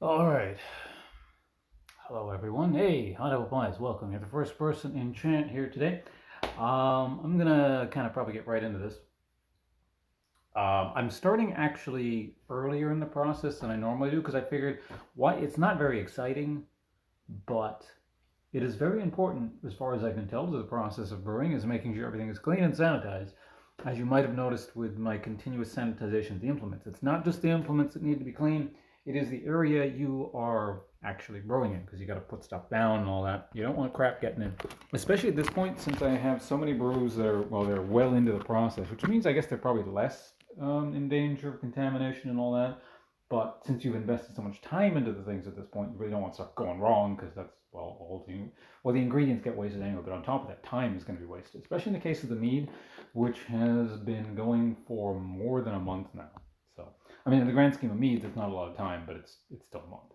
All right. Hello, everyone. Hey, Hunt Applies. Welcome. You're the first person in chat here today. I'm gonna kind of probably get right into this. I'm starting actually earlier in the process than I normally do because I figured why it's not very exciting, but it is very important, as far as I can tell, to the process of brewing is making sure everything is clean and sanitized. As you might have noticed with my continuous sanitization of the implements, it's not just the implements that need to be clean, it is the area you are actually brewing in because you got to put stuff down and all that. You don't want crap getting in, especially at this point since I have so many brews that are, well, they're well into the process, which means I guess they're probably less in danger of contamination and all that. But since you've invested so much time into the things at this point, you really don't want stuff going wrong because that's, well, the ingredients get wasted anyway. But on top of that, time is going to be wasted, especially in the case of the mead, which has been going for more than a month now. So, I mean, in the grand scheme of meads, it's not a lot of time, but it's still a month.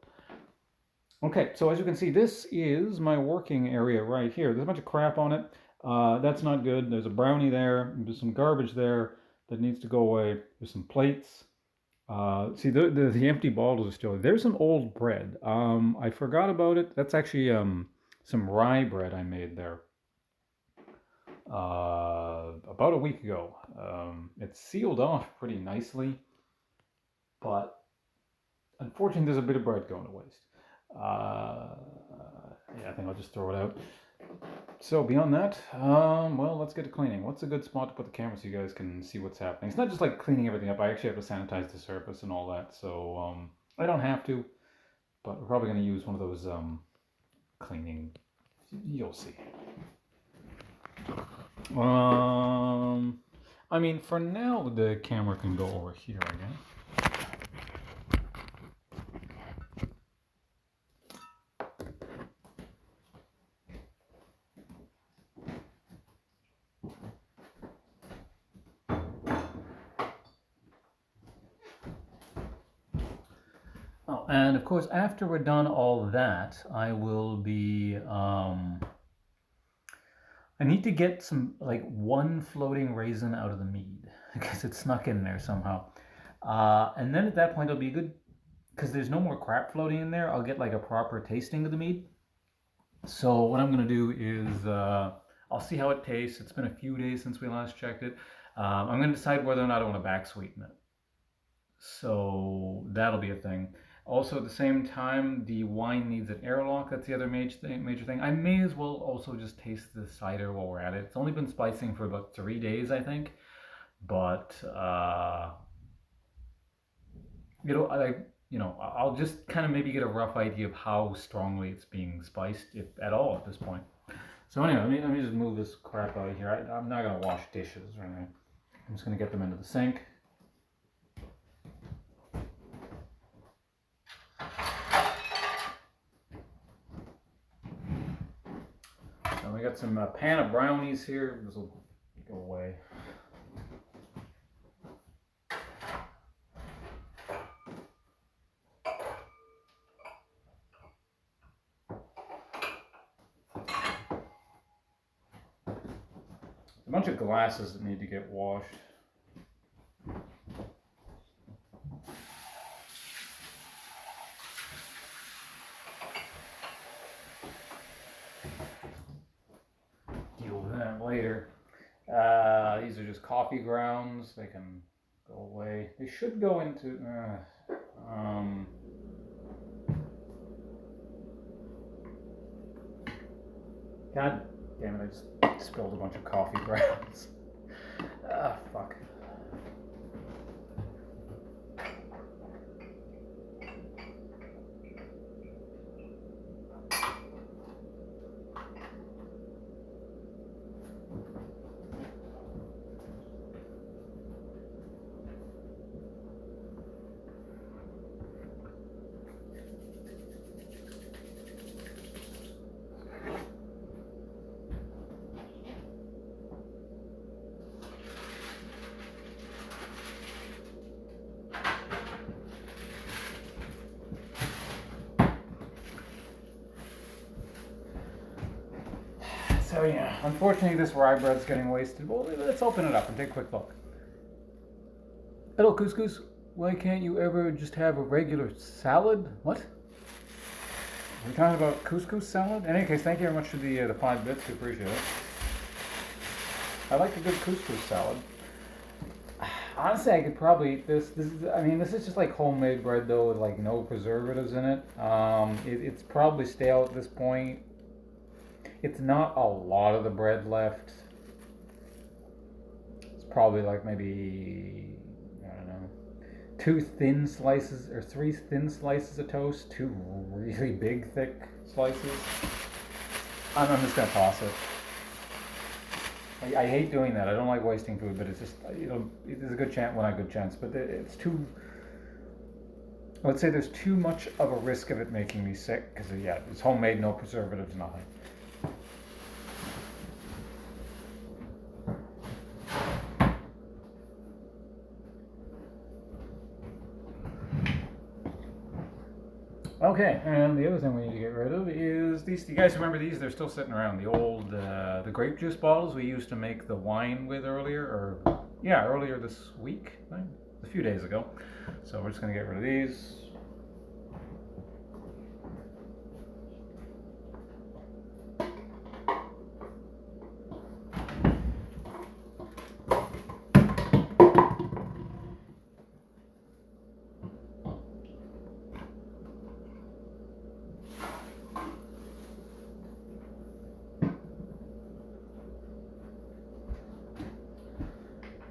Okay, so as you can see, this is my working area right here. There's a bunch of crap on it. That's not good. There's a brownie there. There's some garbage there that needs to go away. There's some plates. See, the empty bottles are still. There's some old bread. I forgot about it. That's actually some rye bread I made there about a week ago. It's sealed off pretty nicely, but unfortunately, there's a bit of bread going to waste. Yeah, I think I'll just throw it out. So beyond that, well, let's get to cleaning. What's a good spot to put the camera so you guys can see what's happening? It's not just like cleaning everything up. I actually have to sanitize the surface and all that. So I don't have to, but we're probably going to use one of those cleaning. You'll see. I mean, for now, the camera can go over here, I guess. Oh, and of course, after we're done all that, I will be. I need to get some, like, one floating raisin out of the mead because it snuck in there somehow. And then at that point, it'll be good because there's no more crap floating in there. I'll get like a proper tasting of the mead. So what I'm gonna do is I'll see how it tastes. It's been a few days since we last checked it. I'm gonna decide whether or not I want to backsweeten it. So that'll be a thing. Also, at the same time, the wine needs an airlock. That's the other major thing. I may as well also just taste the cider while we're at it. It's only been spicing for about 3 days, I think. But I'll just kind of maybe get a rough idea of how strongly it's being spiced, if at all, at this point. So anyway, let me just move this crap out of here. I'm not gonna wash dishes or anything. I'm just gonna get them into the sink. And we got some pan of brownies here. This will go away. A bunch of glasses that need to get washed. Deal with that later. These are just coffee grounds. They can go away. They should go into. God damn it! I just spilled a bunch of coffee grounds. Fuck. So yeah, unfortunately this rye bread's getting wasted. Well, let's open it up and take a quick look. Hello, couscous. Why can't you ever just have a regular salad? What? We're talking about couscous salad. In any case, thank you very much for the 5 bits. We appreciate it. I like a good couscous salad. Honestly, I could probably eat this. This is just like homemade bread though, with like no preservatives in it. It's probably stale at this point. It's not a lot of the bread left. It's probably like maybe, I don't know, 3 thin slices of toast, 2 really big thick slices. I'm just gonna toss it. I hate doing that. I don't like wasting food, but it's just, there's a good chance, well, not a good chance, but it's too, let's say there's too much of a risk of it making me sick, because yeah, it's homemade, no preservatives, nothing. Okay, and the other thing we need to get rid of is these. You guys remember these? They're still sitting around. The old, the grape juice bottles we used to make the wine with earlier, earlier this week, right? A few days ago. So we're just gonna get rid of these.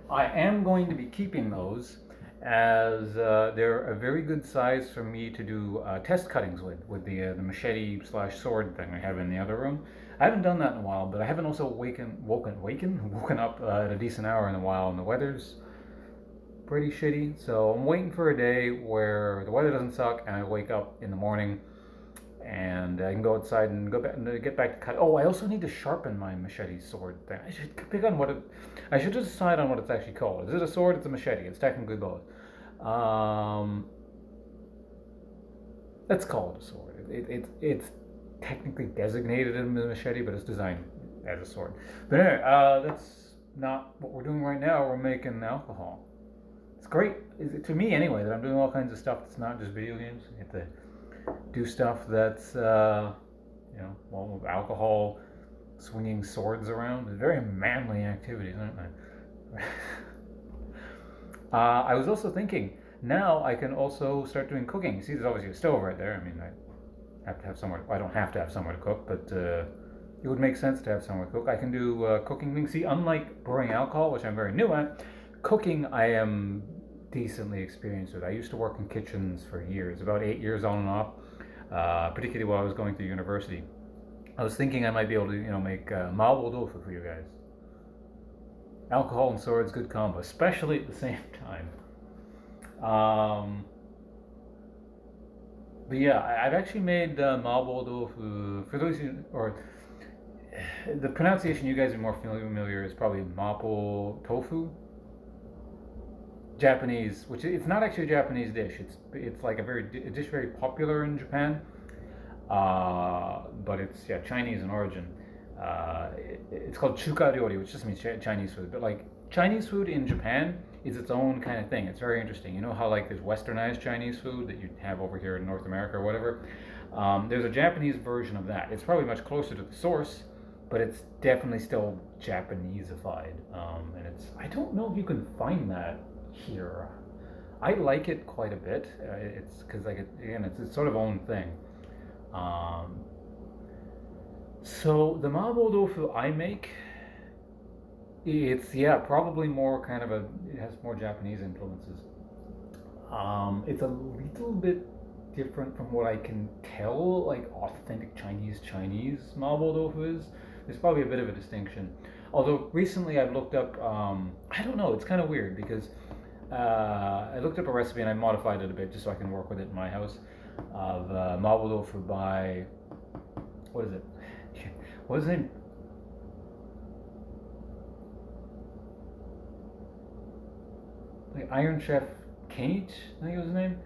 I am going to be keeping those as they're a very good size for me to do test cuttings with the machete / sword thing I have in the other room. I haven't done that in a while, but I haven't also woken up at a decent hour in a while, and the weather's pretty shitty. So I'm waiting for a day where the weather doesn't suck and I wake up in the morning and I can go outside and go back and get back to cut. Oh, I also need to sharpen my machete sword thing. I should pick on what it. I should just decide on what it's actually called. Is it a sword? It's a machete. It's technically both. Let's call it a sword. It's technically designated as a machete, but it's designed as a sword. But anyway, that's not what we're doing right now. We're making alcohol. It's great, to me anyway, that I'm doing all kinds of stuff that's not just video games. You have to do stuff that's, with alcohol, swinging swords around. They're very manly activities, aren't they? I was also thinking, now I can also start doing cooking. See, there's obviously a stove right there. I mean, I have to have somewhere. I don't have to have somewhere to cook, but it would make sense to have somewhere to cook. I can do cooking things. See, unlike brewing alcohol, which I'm very new at, cooking I am decently experienced with. I used to work in kitchens for years, about 8 years on and off, particularly while I was going through university. I was thinking I might be able to, make mapo tofu for you guys. Alcohol and swords, good combo, especially at the same time. But yeah, I've actually made mapo tofu. For those or the pronunciation you guys are more familiar is probably mapo tofu. Japanese, which it's not actually a Japanese dish. It's like a dish very popular in Japan, but it's Chinese in origin. It's called chuka ryori, which just means Chinese food. But like Chinese food in Japan is its own kind of thing. It's very interesting. You know how like there's westernized Chinese food that you have over here in North America or whatever. There's a Japanese version of that. It's probably much closer to the source, but it's definitely still Japaneseified. And I don't know if you can find that here. I like it quite a bit. It's because it's its sort of own thing. So the mapo tofu I make, it's probably more kind of it has more Japanese influences. It's a little bit different from what I can tell, like authentic Chinese mapo tofu is. There's probably a bit of a distinction. Although recently I've looked up, I don't know, it's kind of weird because I looked up a recipe and I modified it a bit just so I can work with it in my house of mapo tofu by, what is it? What is his name? Like Iron Chef Kate, I think it was his name.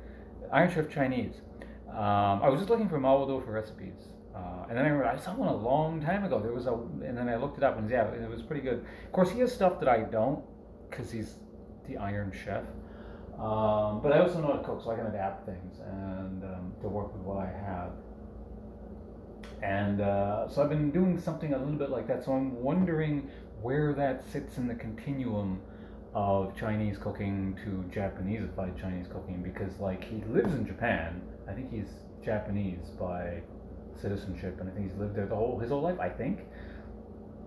Iron Chef Chinese. I was just looking for mapo tofu recipes, and then I remember I saw one a long time ago. And then I looked it up, and it was pretty good. Of course, he has stuff that I don't, because he's the Iron Chef. But I also know how to cook, so I can adapt things and to work with what I have. And so I've been doing something a little bit like that. So I'm wondering where that sits in the continuum of Chinese cooking to Japanese-ified Chinese cooking, because like he lives in Japan. I think he's Japanese by citizenship, and I think he's lived there his whole life. I think,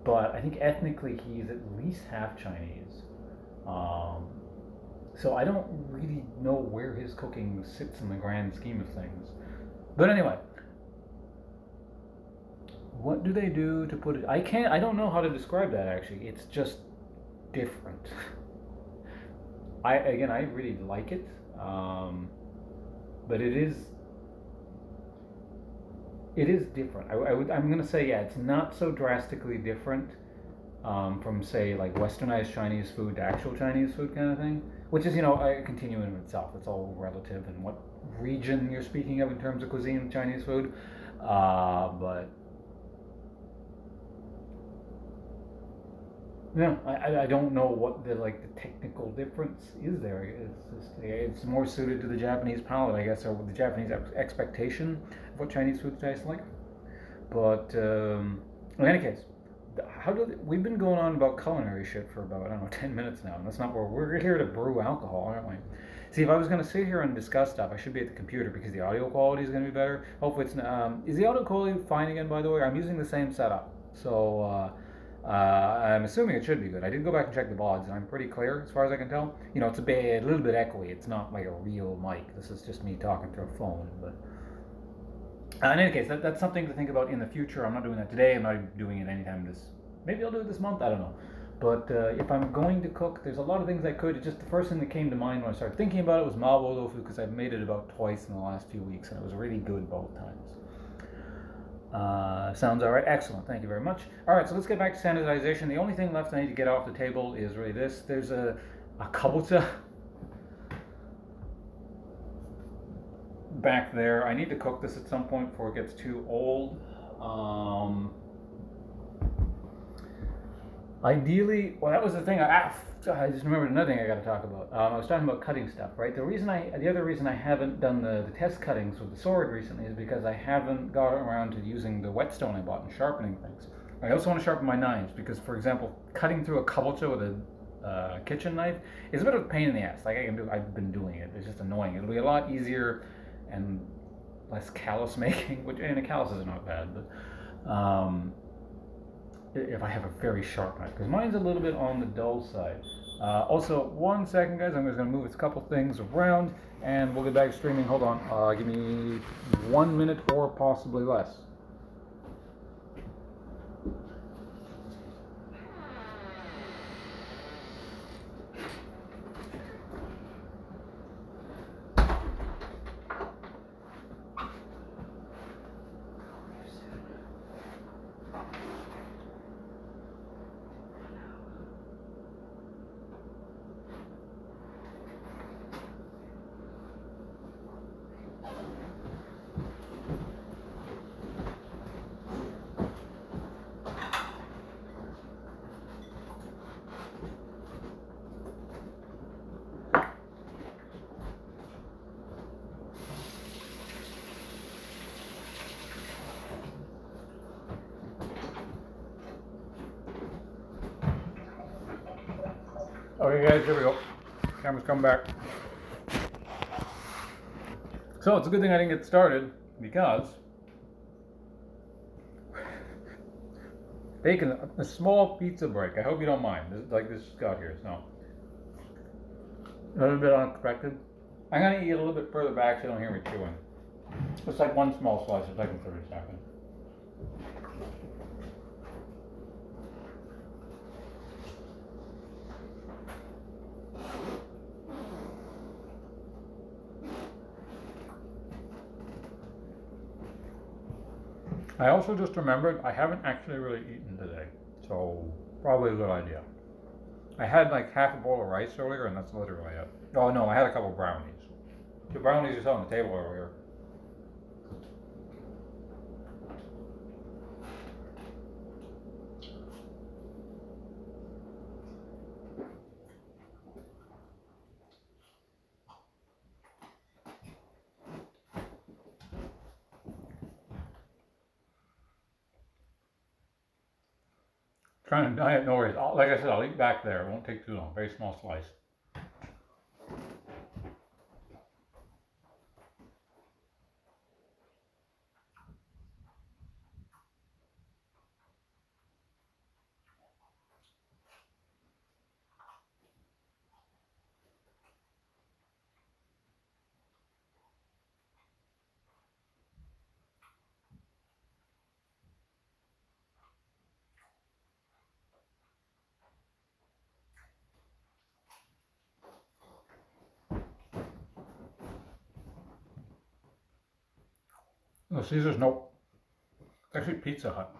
but I think ethnically he's at least half Chinese. Um, so I don't really know where his cooking sits in the grand scheme of things. But anyway, what do they do to put it? I don't know how to describe that actually. It's just different. I really like it, but it is different. I'm gonna say, yeah, it's not so drastically different from say like westernized Chinese food to actual Chinese food kind of thing, which is a continuum in itself. It's all relative and what region you're speaking of in terms of cuisine Chinese food, but yeah, I don't know what the technical difference is there. It's more suited to the Japanese palate, I guess, or the Japanese expectation of what Chinese food tastes like. But in any case, we've been going on about culinary shit for about, I don't know, 10 minutes now, and that's not where we're here to brew alcohol, aren't we? See, if I was going to sit here and discuss stuff, I should be at the computer because the audio quality is going to be better. Hopefully, is the audio quality fine again? By the way, I'm using the same setup, so. I'm assuming it should be good. I did go back and check the VODs, and I'm pretty clear as far as I can tell. It's a little bit echoey. It's not like a real mic. This is just me talking through a phone. But in any case, that's something to think about in the future. I'm not doing that today. I'm not doing it anytime this. Maybe I'll do it this month. I don't know. But if I'm going to cook, there's a lot of things I could. Just the first thing that came to mind when I started thinking about it was mabo tofu, because I've made it about twice in the last few weeks, and it was really good both times. Sounds all right. Excellent. Thank you very much. All right, so let's get back to sanitization. The only thing left I need to get off the table is really this. There's a kabocha back there. I need to cook this at some point before it gets too old. Ideally, well, that was the thing. I just remembered another thing I got to talk about. I was talking about cutting stuff, right? The other reason I haven't done the test cuttings with the sword recently is because I haven't got around to using the whetstone I bought and sharpening things. I also want to sharpen my knives because, for example, cutting through a kabocha with a kitchen knife is a bit of a pain in the ass. Like I've been doing it. It's just annoying. It'll be a lot easier and less callus making, which and the calluses are not bad, but. If I have a very sharp knife, because mine's a little bit on the dull side. Also, 1 second, guys. I'm just going to move a couple things around, and we'll get back to streaming. Hold on. Give me 1 minute or possibly less. Okay, guys, here we go. Camera's coming back. So it's a good thing I didn't get started because taking a small pizza break. I hope you don't mind. This got here, so a little bit unexpected. I'm gonna eat a little bit further back so you don't hear me chewing. It's like one small slice. It'll take me 30 seconds. I also just remembered I haven't actually really eaten today, so probably a good idea. I had like half a bowl of rice earlier, and that's literally it. Oh no, I had a couple of brownies. The brownies you saw on the table earlier. trying to diet, no worries. Like I said, I'll eat back there. It won't take too long. Very small slice. No, Caesar's, nope. It's actually Pizza Hut.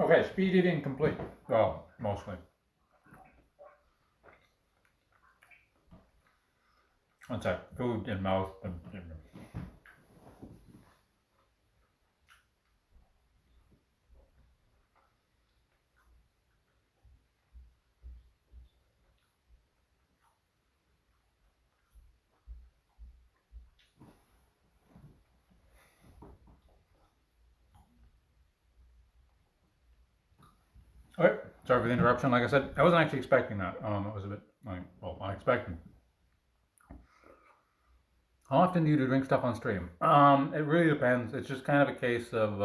Okay, speed eating complete. Well, mostly. One sec. Food in mouth. Okay, sorry for the interruption. Like I said, I wasn't actually expecting that. It was a bit, like, well, unexpected. How often do you drink stuff on stream? It really depends. It's just kind of a case of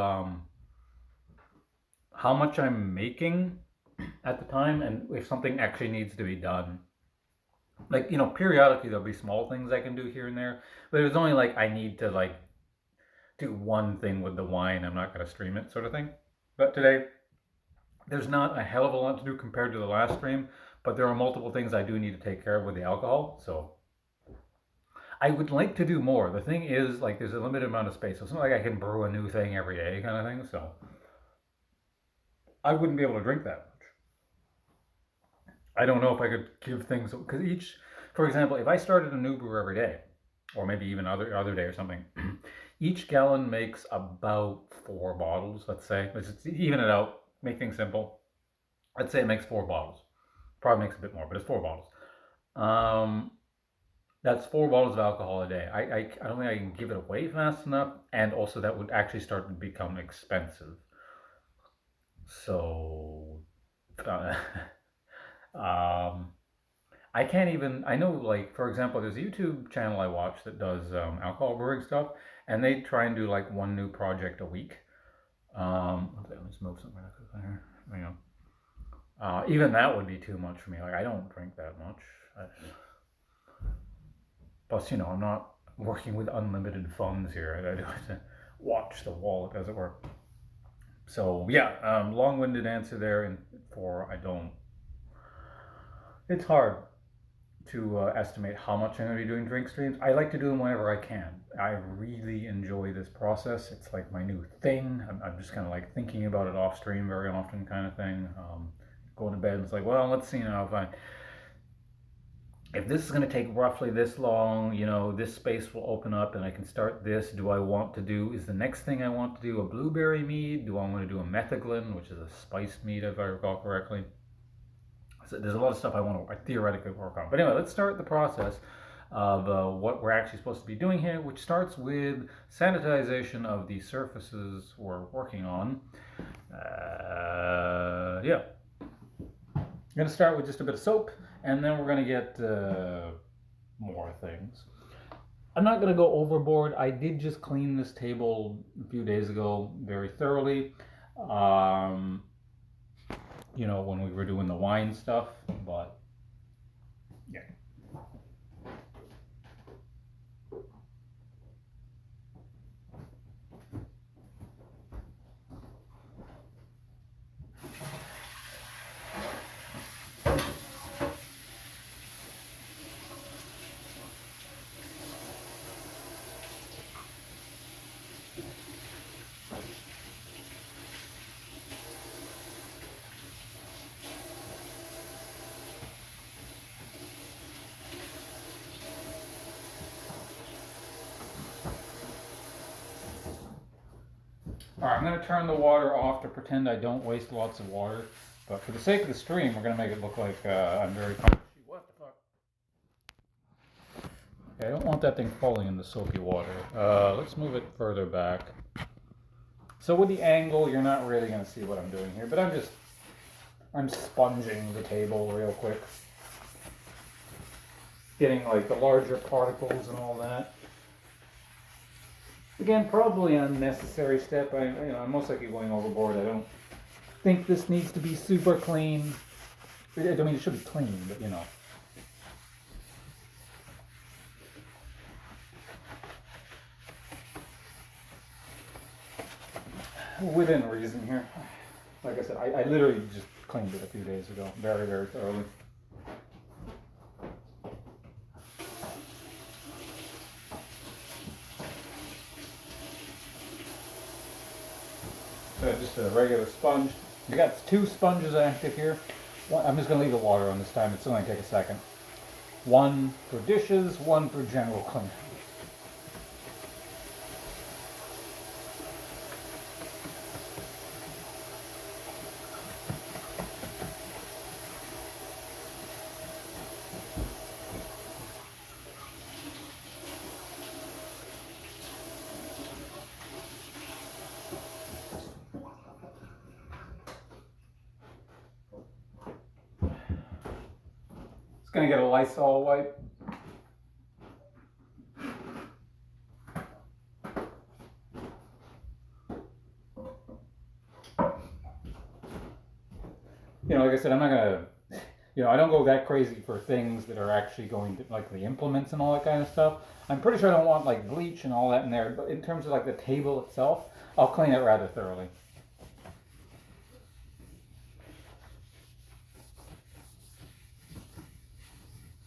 how much I'm making at the time and if something actually needs to be done. Like, you know, periodically there'll be small things I can do here and there, but it was only like I need to like do one thing with the wine, I'm not going to stream it sort of thing. But today, there's not a hell of a lot to do compared to the last stream, but there are multiple things I do need to take care of with the alcohol, so I would like to do more. The thing is, like, there's a limited amount of space, so it's not like I can brew a new thing every day kind of thing, so I wouldn't be able to drink that much. I don't know if I could give things, because each, for example, if I started a new brew every day, or maybe even other day or something, each gallon makes about 4 bottles, let's say. Let's just even it out, make things simple. Let's say it makes 4 bottles. Probably makes a bit more, but it's 4 bottles. Um, that's 4 bottles of alcohol a day. I don't think I can give it away fast enough, and also that would actually start to become expensive. So, um, I can't even. I know, like, for example, there's a YouTube channel I watch that does alcohol brewing stuff, and they try and do like one new project a week. Let me just move something real quick there. Hang on. Even that would be too much for me. Like, I don't drink that much. Plus, you know, I'm not working with unlimited funds here. I do have to watch the wallet, as it were. So yeah, long-winded answer there. And for I don't. It's hard to estimate how much I'm going to be doing drink streams. I like to do them whenever I can. I really enjoy this process. It's like my new thing. I'm just kind of like thinking about it off stream very often, kind of thing. Going to bed and it's like, well, let's see now if this is going to take roughly this long, you know, this space will open up and I can start this. Do I want to do, is the next thing I want to do a blueberry mead? Do I want to do a metheglin, which is a spiced mead if I recall correctly? So there's a lot of stuff I want to theoretically work on. But anyway, let's start the process of what we're actually supposed to be doing here, which starts with sanitization of the surfaces we're working on. Yeah. I'm going to start with just a bit of soap and then we're going to get more things. I'm not going to go overboard. I did just clean this table a few days ago very thoroughly. You know, when we were doing the wine stuff, but yeah. All right, I'm going to turn the water off to pretend I don't waste lots of water. But for the sake of the stream, we're going to make it look like I'm very conscious. What the fuck? Okay, I don't want that thing falling in the soapy water. Let's move it further back. So with the angle, you're not really going to see what I'm doing here, but I'm sponging the table real quick. Getting like the larger particles and all that. Again, probably an unnecessary step. I'm most likely going overboard. I don't think this needs to be super clean. I mean, it should be clean, but you know. Within reason here. Like I said, I literally just cleaned it a few days ago. Very, very thoroughly. Just a regular sponge. We got 2 sponges active here. I'm just going to leave the water on this time. It's only going to take a second. 1 for dishes, 1 for general cleaning. Gonna get a Lysol wipe. You know, like I said, I'm not gonna, I don't go that crazy for things that are actually going to, like the implements and all that kind of stuff. I'm pretty sure I don't want like bleach and all that in there, but in terms of like the table itself, I'll clean it rather thoroughly.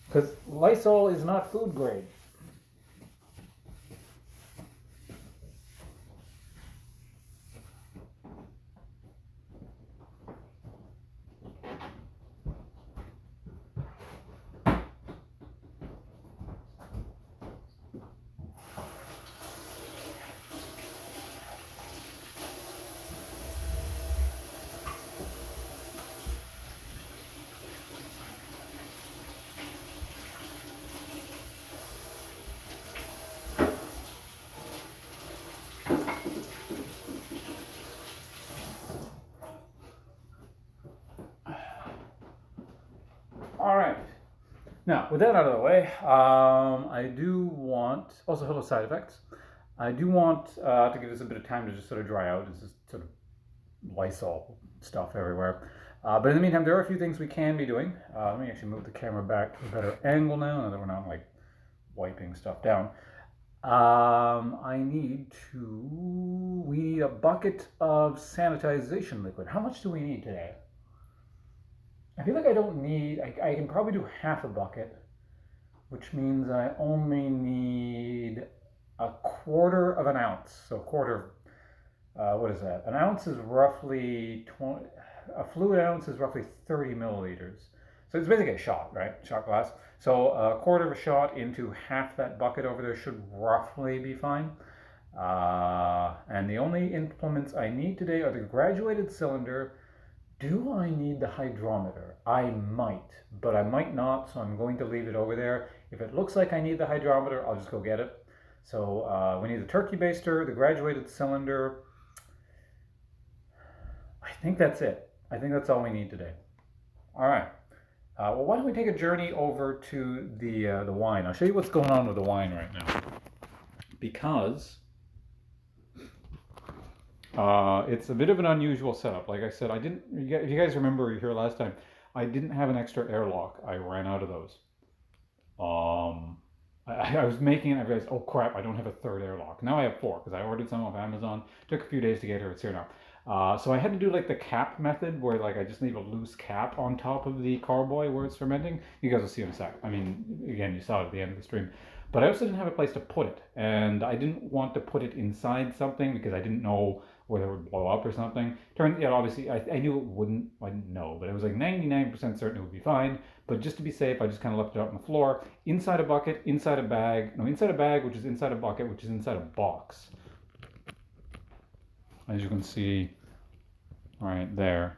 Because Lysol is not food grade. All right. Now, with that out of the way, I do want, also hello side effects. I do want to give this a bit of time to just sort of dry out. It's just sort of Lysol stuff everywhere. But in the meantime, there are a few things we can be doing. Let me actually move the camera back to a better angle now that we're not like wiping stuff down. We need a bucket of sanitization liquid. How much do we need today? I feel like I don't need, I can probably do half a bucket, which means I only need a 1/4 of an ounce. So what is that? An ounce is roughly a fluid ounce is roughly 30 milliliters. So it's basically a shot, right? Shot glass. So a 1/4 of a shot into half that bucket over there should roughly be fine. And the only implements I need today are the graduated cylinder. Do I need the hydrometer? I might, but I might not, so I'm going to leave it over there. If it looks like I need the hydrometer, I'll just go get it. So we need the turkey baster, the graduated cylinder. I think that's it. I think that's all we need today. All right. Well, why don't we take a journey over to the wine? I'll show you what's going on with the wine right now, because it's a bit of an unusual setup. Like I said, I didn't. If you guys remember here last time, I didn't have an extra airlock. I ran out of those. Um, I was making it. I realized, oh crap, I don't have a third airlock. Now I have four because I ordered some off Amazon. Took a few days to get here. It's here now. So I had to do like the cap method, where like I just leave a loose cap on top of the carboy where it's fermenting. You guys will see in a sec. I mean, again, you saw it at the end of the stream. But I also didn't have a place to put it, and I didn't want to put it inside something because I didn't know whether it would blow up or something. Turned, yeah, obviously I knew it wouldn't. I didn't know, but it was like 99% certain it would be fine. But just to be safe, I just kind of left it out on the floor, inside a bucket, inside a bag. No, inside a bag, which is inside a bucket, which is inside a box. As you can see, right there.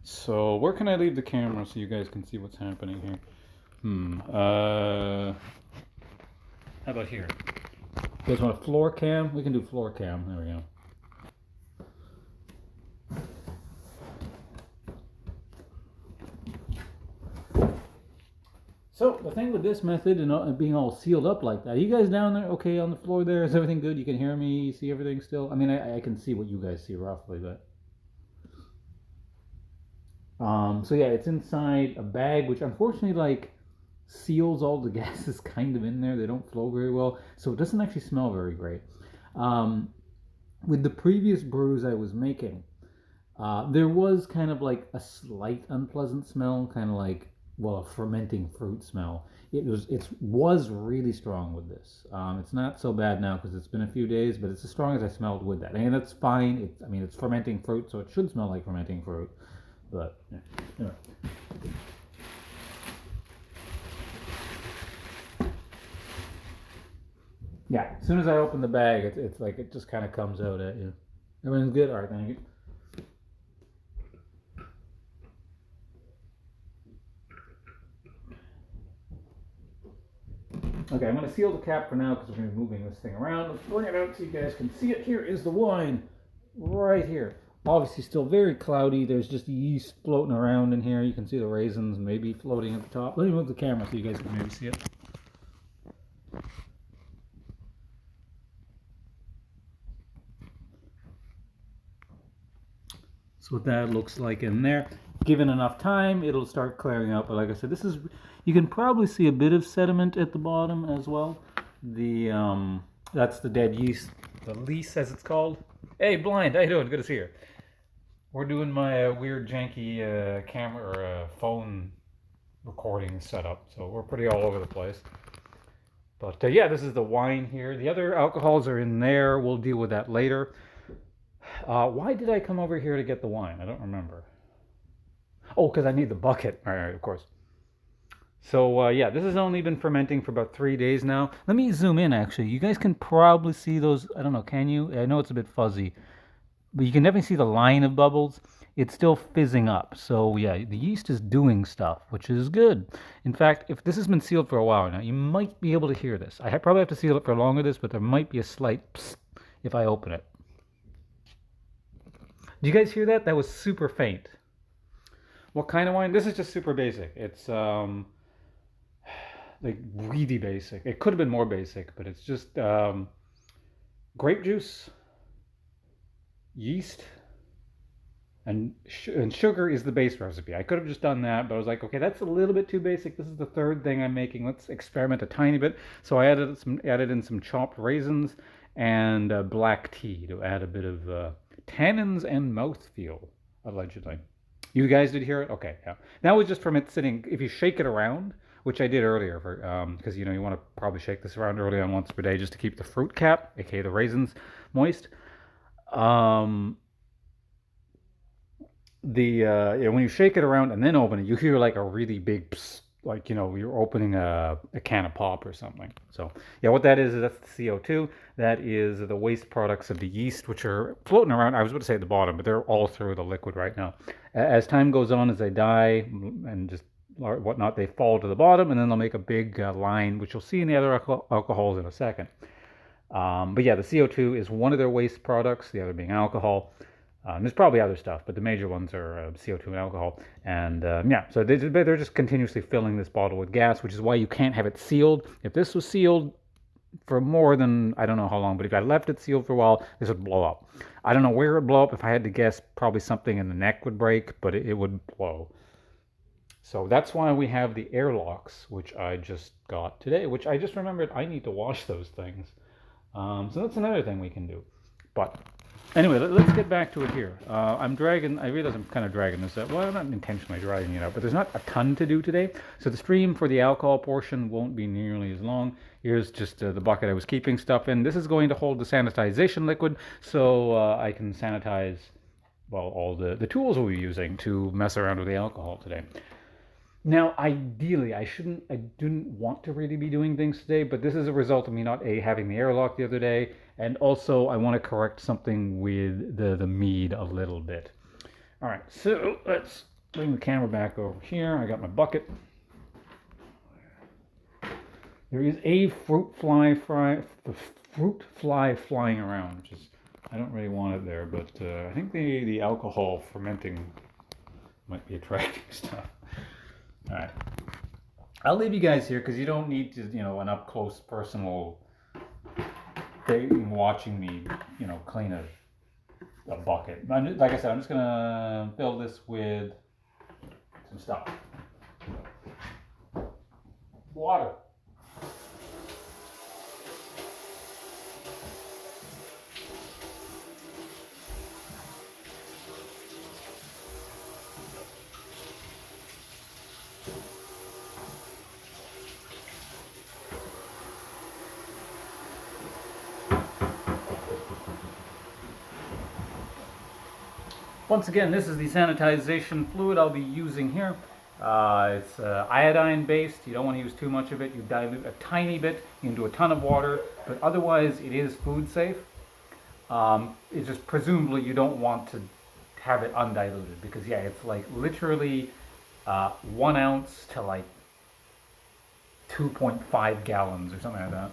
So where can I leave the camera so you guys can see what's happening here? How about here? You guys want a floor cam? We can do floor cam. There we go. So the thing with this method and being all sealed up like that, are you guys down there okay on the floor there? Is everything good? You can hear me, see everything still? I mean, I can see what you guys see roughly, but... So yeah, it's inside a bag, which unfortunately, like, seals all the gases kind of in there. They don't flow very well, so it doesn't actually smell very great. With the previous brews I was making, there was kind of like a slight unpleasant smell, kind of like, well, a fermenting fruit smell. It was really strong with this. It's not so bad now because it's been a few days, but it's as strong as I smelled with that. And that's fine. I mean, it's fermenting fruit, so it should smell like fermenting fruit. But yeah. Anyway. Yeah, as soon as I open the bag, it's like it just kind of comes out at you. Everything's good? All right, thank you. Okay, I'm going to seal the cap for now because we're going to be moving this thing around. Let's bring it out so you guys can see it. Here is the wine right here. Obviously still very cloudy. There's just yeast floating around in here. You can see the raisins maybe floating at the top. Let me move the camera so you guys can maybe see it. So what that looks like in there. Given enough time, it'll start clearing up. But like I said, this is, you can probably see a bit of sediment at the bottom as well. That's the dead yeast, the lease as it's called. Hey, Blind, how you doing? Good to see you. We're doing my weird janky camera or phone recording setup, so we're pretty all over the place. But yeah, this is the wine here. The other alcohols are in there. We'll deal with that later. Why did I come over here to get the wine? I don't remember. Oh, because I need the bucket. All right, of course. So yeah, this has only been fermenting for about 3 days now. Let me zoom in, actually. You guys can probably see those. I don't know, can you? I know it's a bit fuzzy. But you can definitely see the line of bubbles. It's still fizzing up. So yeah, the yeast is doing stuff, which is good. In fact, if this has been sealed for a while now, you might be able to hear this. I probably have to seal it for longer this, but there might be a slight psst if I open it. Do you guys hear that? That was super faint. What kind of wine? This is just super basic. It's like really basic. It could have been more basic, but it's just grape juice, yeast, and sugar is the base recipe. I could have just done that, but I was like, okay, that's a little bit too basic. This is the third thing I'm making. Let's experiment a tiny bit. So I added in some chopped raisins and black tea to add a bit of tannins and mouthfeel, allegedly. You guys did hear it? Okay, yeah. That was just from it sitting. If you shake it around, which I did earlier, because you want to probably shake this around early on once per day just to keep the fruit cap, aka the raisins, moist. When you shake it around and then open it, you hear like a really big psst, like you're opening a can of pop or something. So yeah, what that is that's the CO2. That is the waste products of the yeast, which are floating around. I was going to say at the bottom, but they're all through the liquid right now. As time goes on, as they die and just whatnot, they fall to the bottom, and then they'll make a big line, which you'll see in the other alcohols in a second. But yeah, the CO2 is one of their waste products, the other being alcohol. There's probably other stuff, but the major ones are CO2 and alcohol. And yeah, so they're just continuously filling this bottle with gas, which is why you can't have it sealed. If this was sealed for more than, I don't know how long, but if I left it sealed for a while, this would blow up. I don't know where it would blow up. If I had to guess, probably something in the neck would break, but it would blow. So that's why we have the airlocks, which I just got today, which I just remembered I need to wash those things. So that's another thing we can do. But anyway, let's get back to it here. I'm dragging, I realize I'm kind of dragging this out. Well, I'm not intentionally dragging it out, but there's not a ton to do today. So the stream for the alcohol portion won't be nearly as long. Here's just the bucket I was keeping stuff in. This is going to hold the sanitization liquid, so I can sanitize, well, all the tools we'll be using to mess around with the alcohol today. Now, ideally, I didn't want to really be doing things today, but this is a result of me not having the airlock the other day, and also I want to correct something with the Mead a little bit. All right, so let's bring the camera back over here. I got my bucket. There is a fruit fly flying around, which is, I don't really want it there, but I think the alcohol fermenting might be attracting stuff. All right, I'll leave you guys here because you don't need to, an up close personal thing watching me, clean a bucket. Like I said, I'm just gonna fill this with some stuff. Water. Once again, this is the sanitization fluid I'll be using here. It's iodine based. You don't want to use too much of it. You dilute a tiny bit into a ton of water, but otherwise it is food safe. It's just presumably you don't want to have it undiluted because yeah, it's like literally 1 ounce to like 2.5 gallons or something like that.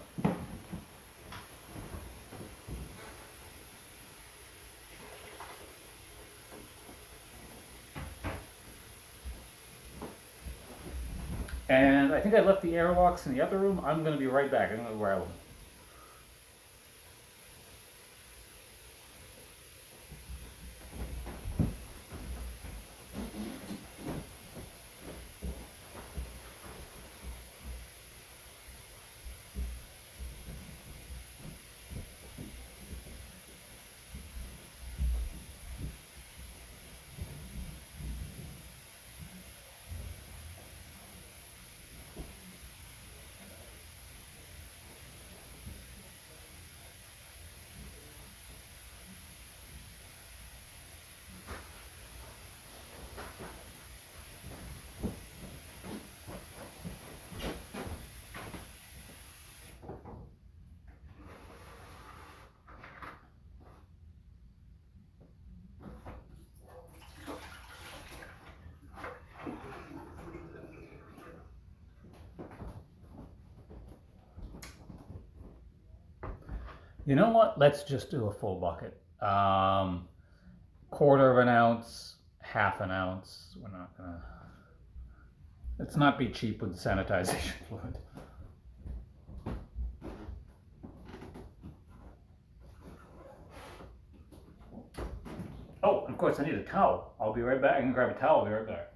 And I think I left the airlocks in the other room. I'm going to be right back. I'm going to grab them. You know what? Let's just do a full bucket. Quarter of an ounce, half an ounce. We're not gonna. Let's not be cheap with the sanitization fluid. Oh, of course, I need a towel. I'll be right back. I can grab a towel. I'll be right back.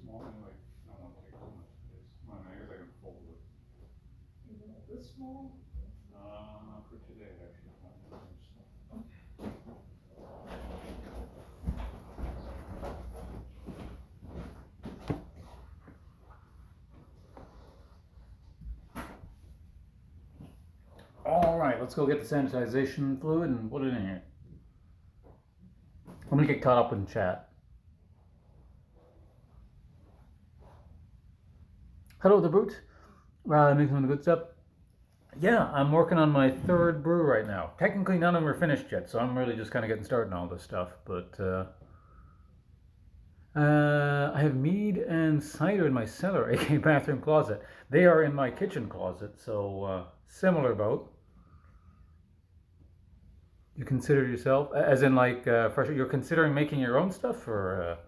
Small anyway. I don't want to take too much space. Well, I guess I can fold it. This small? Not for today, actually. All right, let's go get the sanitization fluid and put it in here. I'm gonna get caught up in chat. Hello, the brute. Making some of the good stuff. Yeah, I'm working on my third brew right now. Technically, none of them are finished yet, so I'm really just kind of getting started on all this stuff. But I have mead and cider in my cellar, aka bathroom closet. They are in my kitchen closet, so similar boat. You consider yourself, as in like, fresh, you're considering making your own stuff, or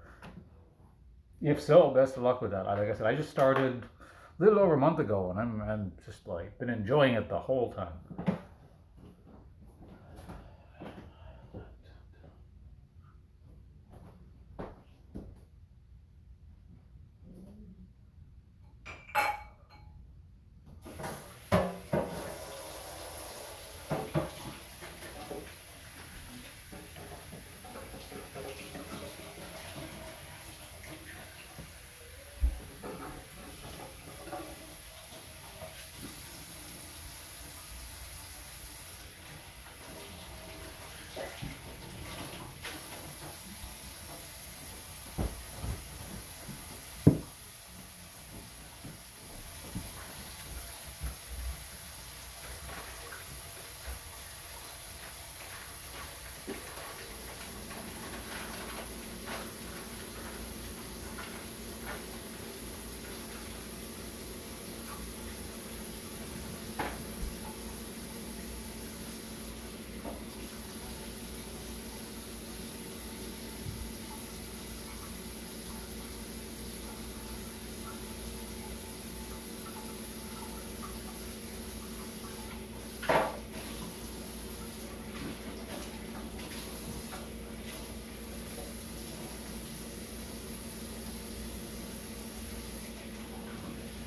if so, best of luck with that. Like I said, I just started a little over a month ago, and I'm just like been enjoying it the whole time.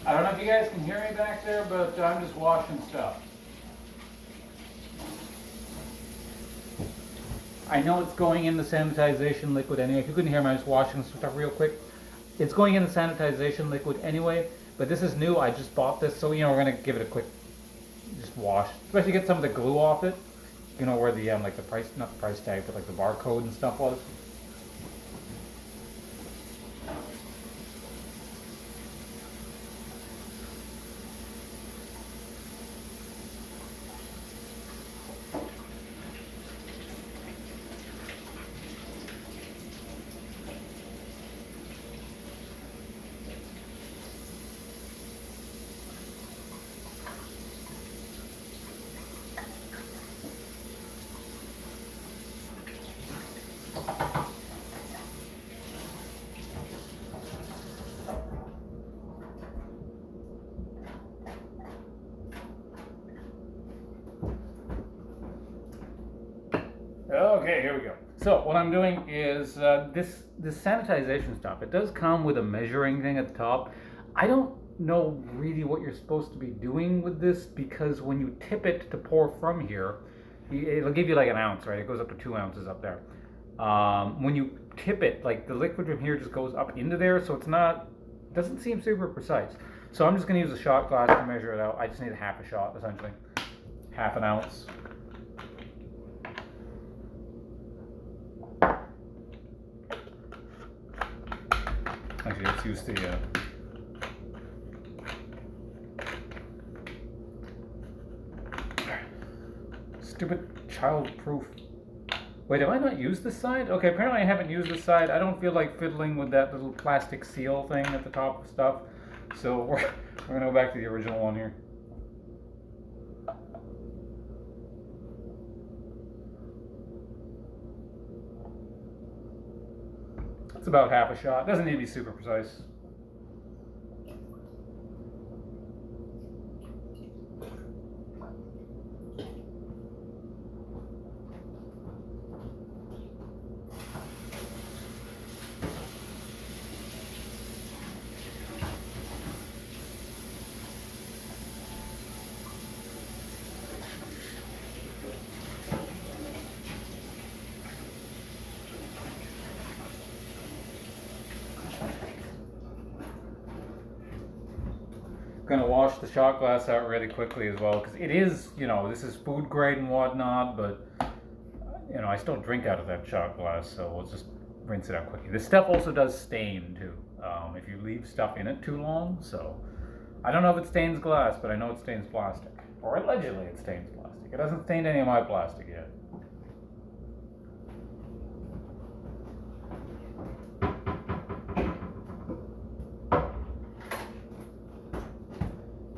I don't know if you guys can hear me back there, but I'm just washing stuff. I know it's going in the sanitization liquid anyway. If you couldn't hear me, I was washing some stuff real quick. It's going in the sanitization liquid anyway, but this is new. I just bought this, so we're gonna give it a quick just wash, especially get some of the glue off it. Where the like the price, not the price tag, but like the barcode and stuff was. Okay, here we go. So what I'm doing is this sanitization stuff. It does come with a measuring thing at the top. I don't know really what you're supposed to be doing with this, because when you tip it to pour from here, it'll give you like an ounce, right? It goes up to 2 ounces up there. When you tip it, like the liquid from here just goes up into there, so doesn't seem super precise. So I'm just going to use a shot glass to measure it out. I just need a half a shot, essentially, half an ounce. Actually, let's use the stupid child-proof. Wait, have I not used this side? Okay, apparently I haven't used this side. I don't feel like fiddling with that little plastic seal thing at the top of stuff. So we're gonna go back to the original one here. It's about half a shot. Doesn't need to be super precise. Gonna wash the shot glass out really quickly as well, because it is, this is food grade and whatnot, but I still drink out of that shot glass, so we'll just rinse it out quickly. This stuff also does stain too, if you leave stuff in it too long. So I don't know if it stains glass, but I know it stains plastic, or allegedly it stains plastic. It hasn't stained any of my plastic yet.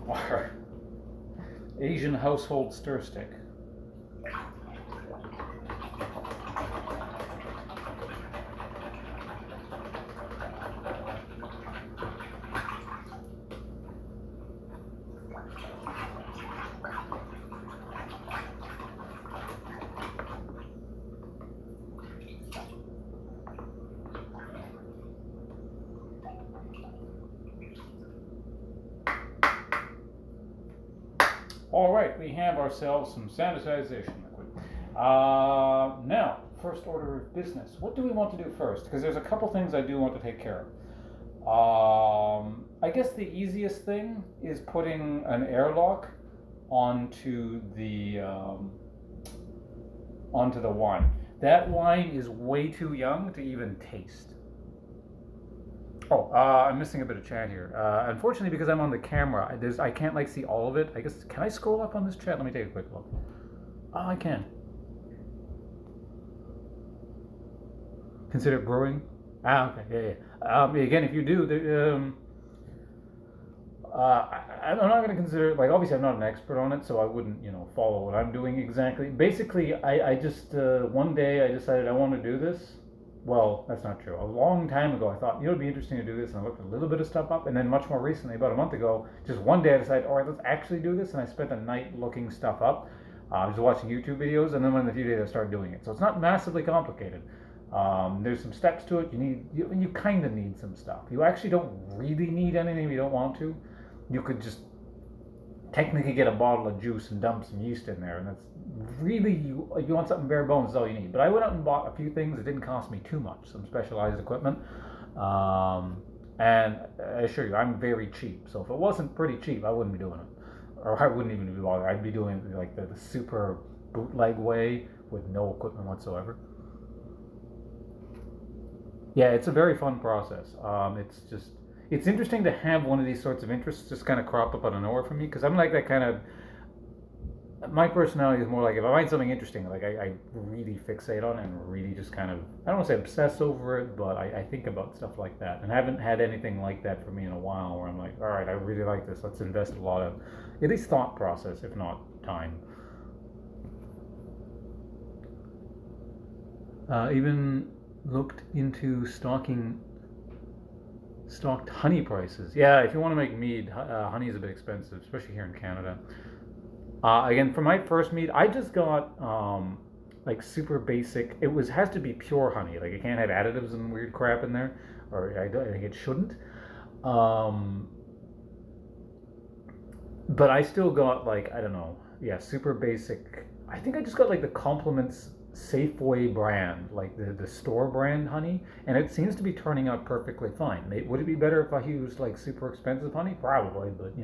Our Asian household stir stick. All right, we have ourselves some sanitization liquid. Now, first order of business. What do we want to do first? Because there's a couple things I do want to take care of. I guess the easiest thing is putting an airlock onto the wine. That wine is way too young to even taste. Oh, I'm missing a bit of chat here. Unfortunately, because I'm on the camera, I can't like see all of it. I guess, can I scroll up on this chat? Let me take a quick look. Oh, I can. Consider brewing. Okay, yeah. Again, if you do, I'm not going to consider, like, obviously I'm not an expert on it, so I wouldn't, follow what I'm doing exactly. Basically, I just, one day I decided I want to do this. Well, that's not true. A long time ago, I thought, it'd be interesting to do this, and I looked a little bit of stuff up, and then much more recently, about a month ago, just one day I decided, all right, let's actually do this, and I spent a night looking stuff up. I was watching YouTube videos, and then in a few days I started doing it. So it's not massively complicated. There's some steps to it. You kind of need some stuff. You actually don't really need anything if you don't want to. You could just technically get a bottle of juice and dump some yeast in there, and that's really, if you want something bare bones, is all you need. But I went out and bought a few things that didn't cost me too much, some specialized equipment, and I assure you, I'm very cheap. So if it wasn't pretty cheap, I wouldn't be doing it, or I wouldn't even be bothered. I'd be doing it like the super bootleg way with no equipment whatsoever. Yeah, it's a very fun process. It's interesting to have one of these sorts of interests just kind of crop up out of nowhere for me, because I'm like that kind of, my personality is more like, if I find something interesting, like I really fixate on it and really just kind of, I don't want to say obsess over it, but I think about stuff like that. And I haven't had anything like that for me in a while, where I'm like, all right, I really like this, let's invest a lot of, at least thought process, if not time. Even looked into stocked honey prices. Yeah, if you want to make mead, honey is a bit expensive, especially here in Canada. Again, for my first mead, I just got like super basic. Has to be pure honey. Like, it can't have additives and weird crap in there, or I think it shouldn't. But I still got, like, I don't know, yeah, super basic. I think I just got like the Compliments Safeway brand, like the store brand honey, and it seems to be turning out perfectly fine. Would it be better if I used like super expensive honey? Probably, but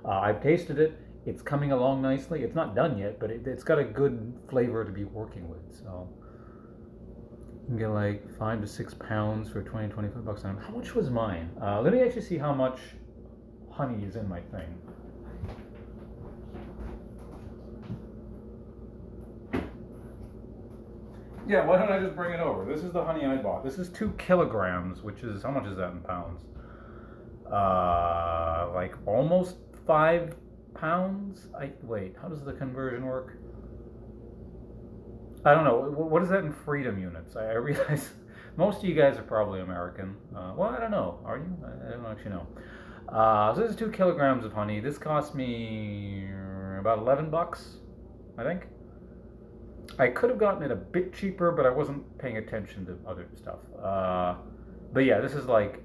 I've tasted it. It's coming along nicely. It's not done yet, but it's got a good flavor to be working with. So you can get like 5 to 6 pounds for 20, 25 bucks on them. How much was mine? Let me actually see how much honey is in my thing. Yeah, why don't I just bring it over? This is the honey I bought. This is 2 kilograms, which is, how much is that in pounds? Like almost 5 pounds? Wait, how does the conversion work? I don't know. What is that in freedom units? I realize most of you guys are probably American. Well, I don't know. Are you? I don't actually know. So this is 2 kilograms of honey. This cost me about 11 bucks, I think. I could have gotten it a bit cheaper, but I wasn't paying attention to other stuff. But yeah, this is like,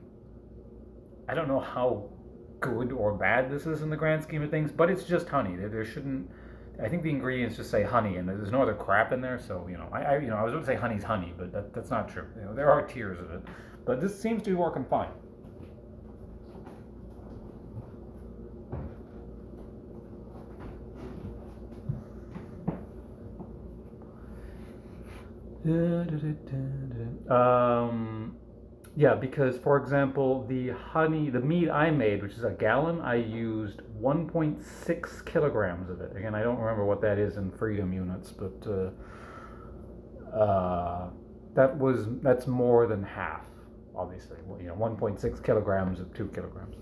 I don't know how good or bad this is in the grand scheme of things, but it's just honey. There shouldn't, I think the ingredients just say honey, and there's no other crap in there. So I was going to say honey's honey, but that's not true. There are tiers of it, but this seems to be working fine. Yeah, because for example, the mead I made, which is a gallon, I used 1.6 kilograms of it. Again, I don't remember what that is in freedom units, but that's more than half, obviously. Well, 1.6 kilograms of 2 kilograms.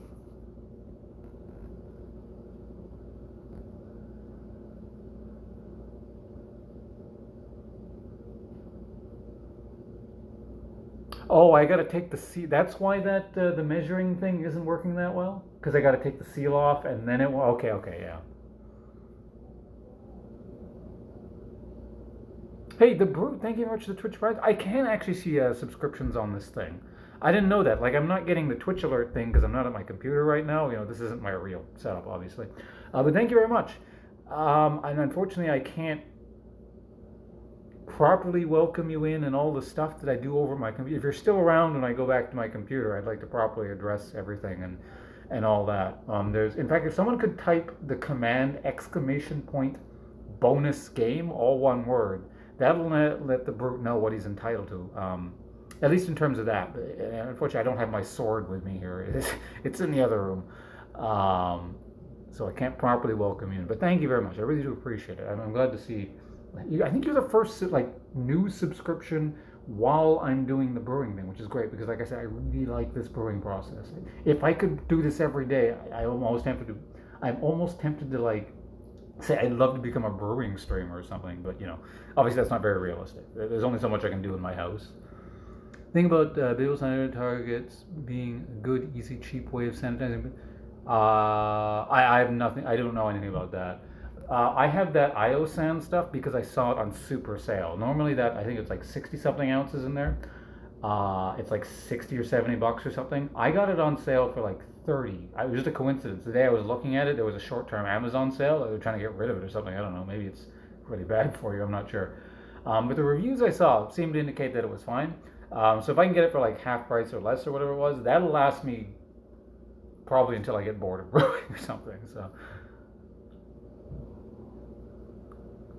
Oh, I got to take the seal. That's why the measuring thing isn't working that well. Because I got to take the seal off, and then it will. Okay, okay, yeah. Hey, the brew. Thank you very much for the Twitch prize. I can actually see subscriptions on this thing. I didn't know that. Like, I'm not getting the Twitch alert thing because I'm not at my computer right now. This isn't my real setup, obviously. But thank you very much. And unfortunately, I can't properly welcome you in and all the stuff that I do over my computer. If you're still around when I go back to my computer, I'd like to properly address everything and all that. In fact, if someone could type the command ! bonus game, all one word, that'll let the brute know what he's entitled to. At least in terms of that. Unfortunately, I don't have my sword with me here. It's in the other room. So I can't properly welcome you in. But thank you very much. I really do appreciate it. I'm glad to see. I think you're the first new subscription while I'm doing the brewing thing, which is great because, like I said, I really like this brewing process. If I could do this every day, I'm almost tempted to say I'd love to become a brewing streamer or something. But obviously that's not very realistic. There's only so much I can do in my house. Think about Bill sanitary targets being a good, easy, cheap way of sanitizing. I have nothing. I don't know anything about that. I have that Iosan stuff because I saw it on super sale. Normally I think it's like 60 something ounces in there. It's like 60 or 70 bucks or something. I got it on sale for like 30. It was just a coincidence. The day I was looking at it, there was a short-term Amazon sale. They were trying to get rid of it or something. I don't know. Maybe it's really bad for you. I'm not sure. But the reviews I saw seemed to indicate that it was fine. So if I can get it for like half price or less or whatever it was, that'll last me probably until I get bored of brewing or something. So.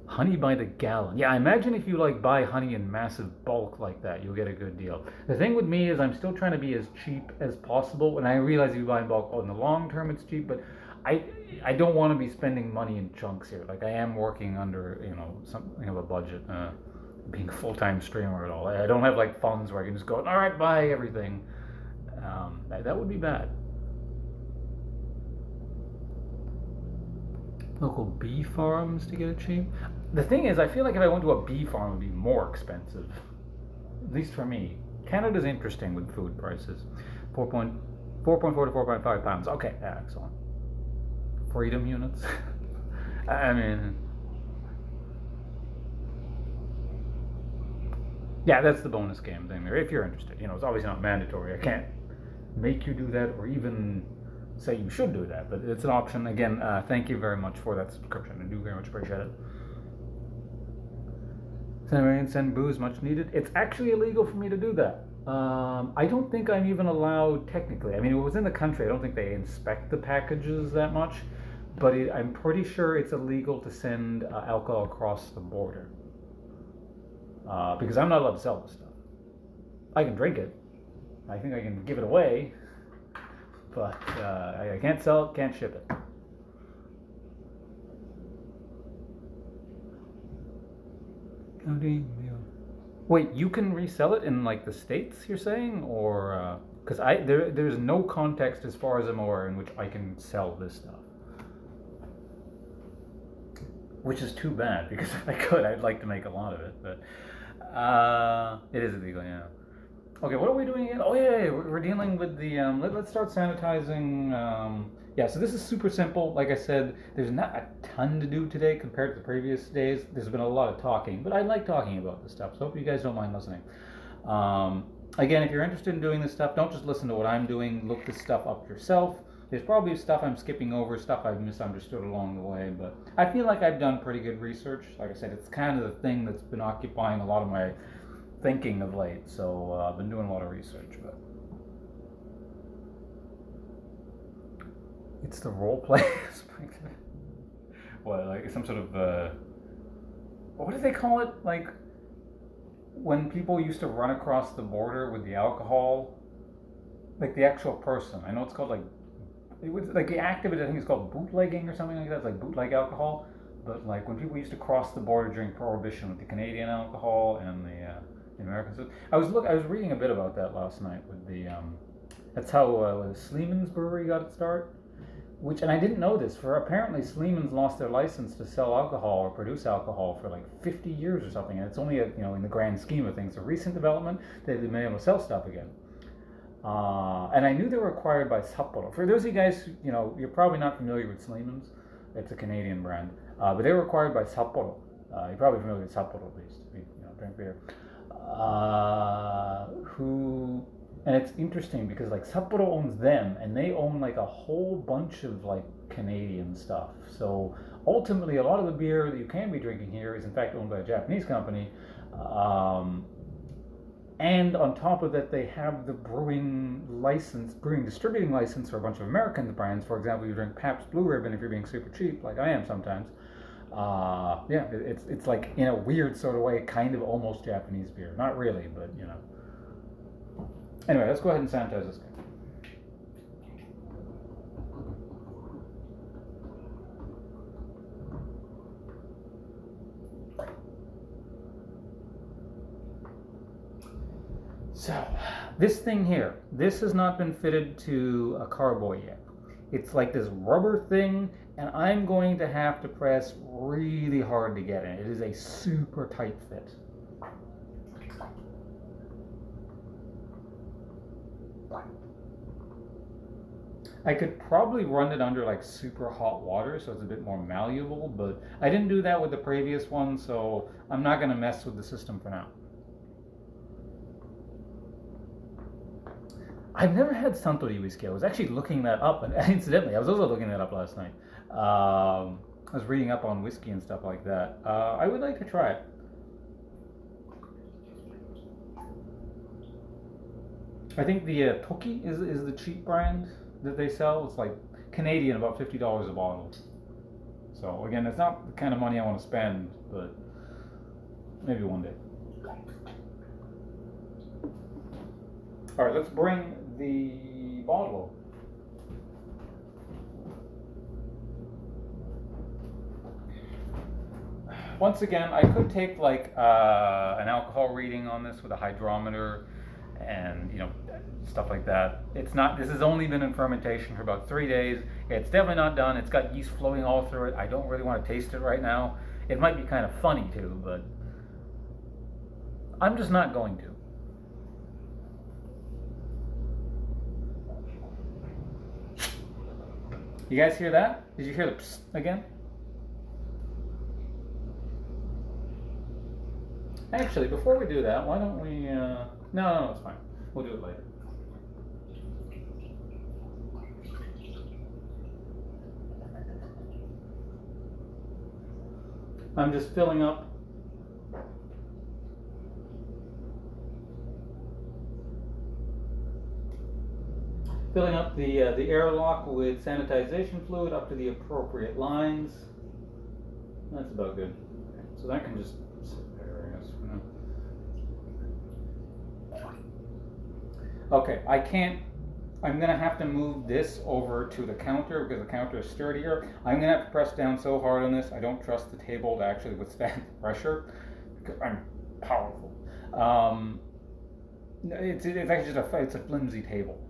Honey by the gallon. Yeah, I imagine if you buy honey in massive bulk like that, you'll get a good deal. The thing with me is I'm still trying to be as cheap as possible, and I realize if you buy in bulk, in the long term it's cheap, but I don't want to be spending money in chunks here. I am working under something of a budget, being a full-time streamer at all. I don't have funds where I can just go, all right, buy everything. That would be bad. Local bee farms to get it cheap. The thing is, I feel like if I went to a bee farm, it would be more expensive. At least for me. Canada's interesting with food prices. 4.4 to 4.5 pounds. Okay, excellent. Freedom units. I mean, yeah, that's the bonus game thing there. If you're interested, it's obviously not mandatory. I can't make you do that or even say you should do that, but it's an option. Again, thank you very much for that subscription. I do very much appreciate it. Send booze, much needed. It's actually illegal for me to do that. I don't think I'm even allowed technically. I mean, it was in the country. I don't think they inspect the packages that much, but I'm pretty sure it's illegal to send alcohol across the border because I'm not allowed to sell this stuff. I can drink it. I think I can give it away. But I can't sell it, can't ship it. Wait, you can resell it in the States, you're saying? Or, because there's no context as far as I'm aware in which I can sell this stuff. Which is too bad, because if I could, I'd like to make a lot of it, but it is illegal, yeah. Okay, what are we doing again? Oh yeah, we're dealing with the, let's start sanitizing. Yeah, so this is super simple. Like I said, there's not a ton to do today compared to the previous days. There's been a lot of talking, but I like talking about this stuff, so hope you guys don't mind listening. Again, if you're interested in doing this stuff, don't just listen to what I'm doing. Look this stuff up yourself. There's probably stuff I'm skipping over, stuff I've misunderstood along the way, but I feel like I've done pretty good research. Like I said, it's kind of the thing that's been occupying a lot of my thinking of late, so I've been doing a lot of research, but it's the role play. What, some sort of what do they call it? when people used to run across the border with the alcohol, like the actual person. I know it's called like, it was like the act of it. I think it's called bootlegging or something like that. It's like bootleg alcohol. But like when people used to cross the border during Prohibition with the Canadian alcohol and the American stuff. I was reading a bit about that last night with the that's how Sleeman's Brewery got its start. Which, and I didn't know this, for apparently Sleeman's lost their license to sell alcohol or produce alcohol for like 50 years or something, and it's only in the grand scheme of things, a recent development they've been able to sell stuff again. And I knew they were acquired by Sapporo. For those of you guys, you're probably not familiar with Sleeman's. It's a Canadian brand, but they were acquired by Sapporo. You're probably familiar with Sapporo at least, if you drink beer. And it's interesting because like Sapporo owns them, and they own like a whole bunch of like Canadian stuff. So ultimately, a lot of the beer that you can be drinking here is in fact owned by a Japanese company. And on top of that, they have the brewing distributing license for a bunch of American brands. For example, you drink Pabst Blue Ribbon if you're being super cheap, like I am sometimes. It's like in a weird sort of way, kind of almost Japanese beer. Not really, but Anyway, let's go ahead and sanitize this guy. So, this thing here, this has not been fitted to a carboy yet. It's like this rubber thing, and I'm going to have to press really hard to get in. It is a super tight fit. I could probably run it under like super hot water so it's a bit more malleable, but I didn't do that with the previous one, so I'm not going to mess with the system for now. I've never had Suntory whiskey. I was actually looking that up, and incidentally, I was also looking that up last night. I was reading up on whiskey and stuff like that. I would like to try it. I think the Toki is the cheap brand that they sell. It's like Canadian, about $50 a bottle. So again, it's not the kind of money I want to spend, but maybe one day. All right, let's bring the bottle. Once again, I could take like an alcohol reading on this with a hydrometer and stuff like that. It's not. This has only been in fermentation for about 3 days. It's definitely not done. It's got yeast flowing all through it. I don't really want to taste it right now. It might be kind of funny too, but I'm just not going to. You guys hear that? Did you hear the psst again? Actually, before we do that, why don't we, no, it's fine. We'll do it later. I'm just filling up the airlock with sanitization fluid up to the appropriate lines. That's about good. Okay, so that can just sit there, I guess, for now. Okay, I'm gonna have to move this over to the counter because the counter is sturdier. I'm gonna have to press down so hard on this. I don't trust the table to actually withstand the pressure because I'm powerful. It's actually just it's a flimsy table.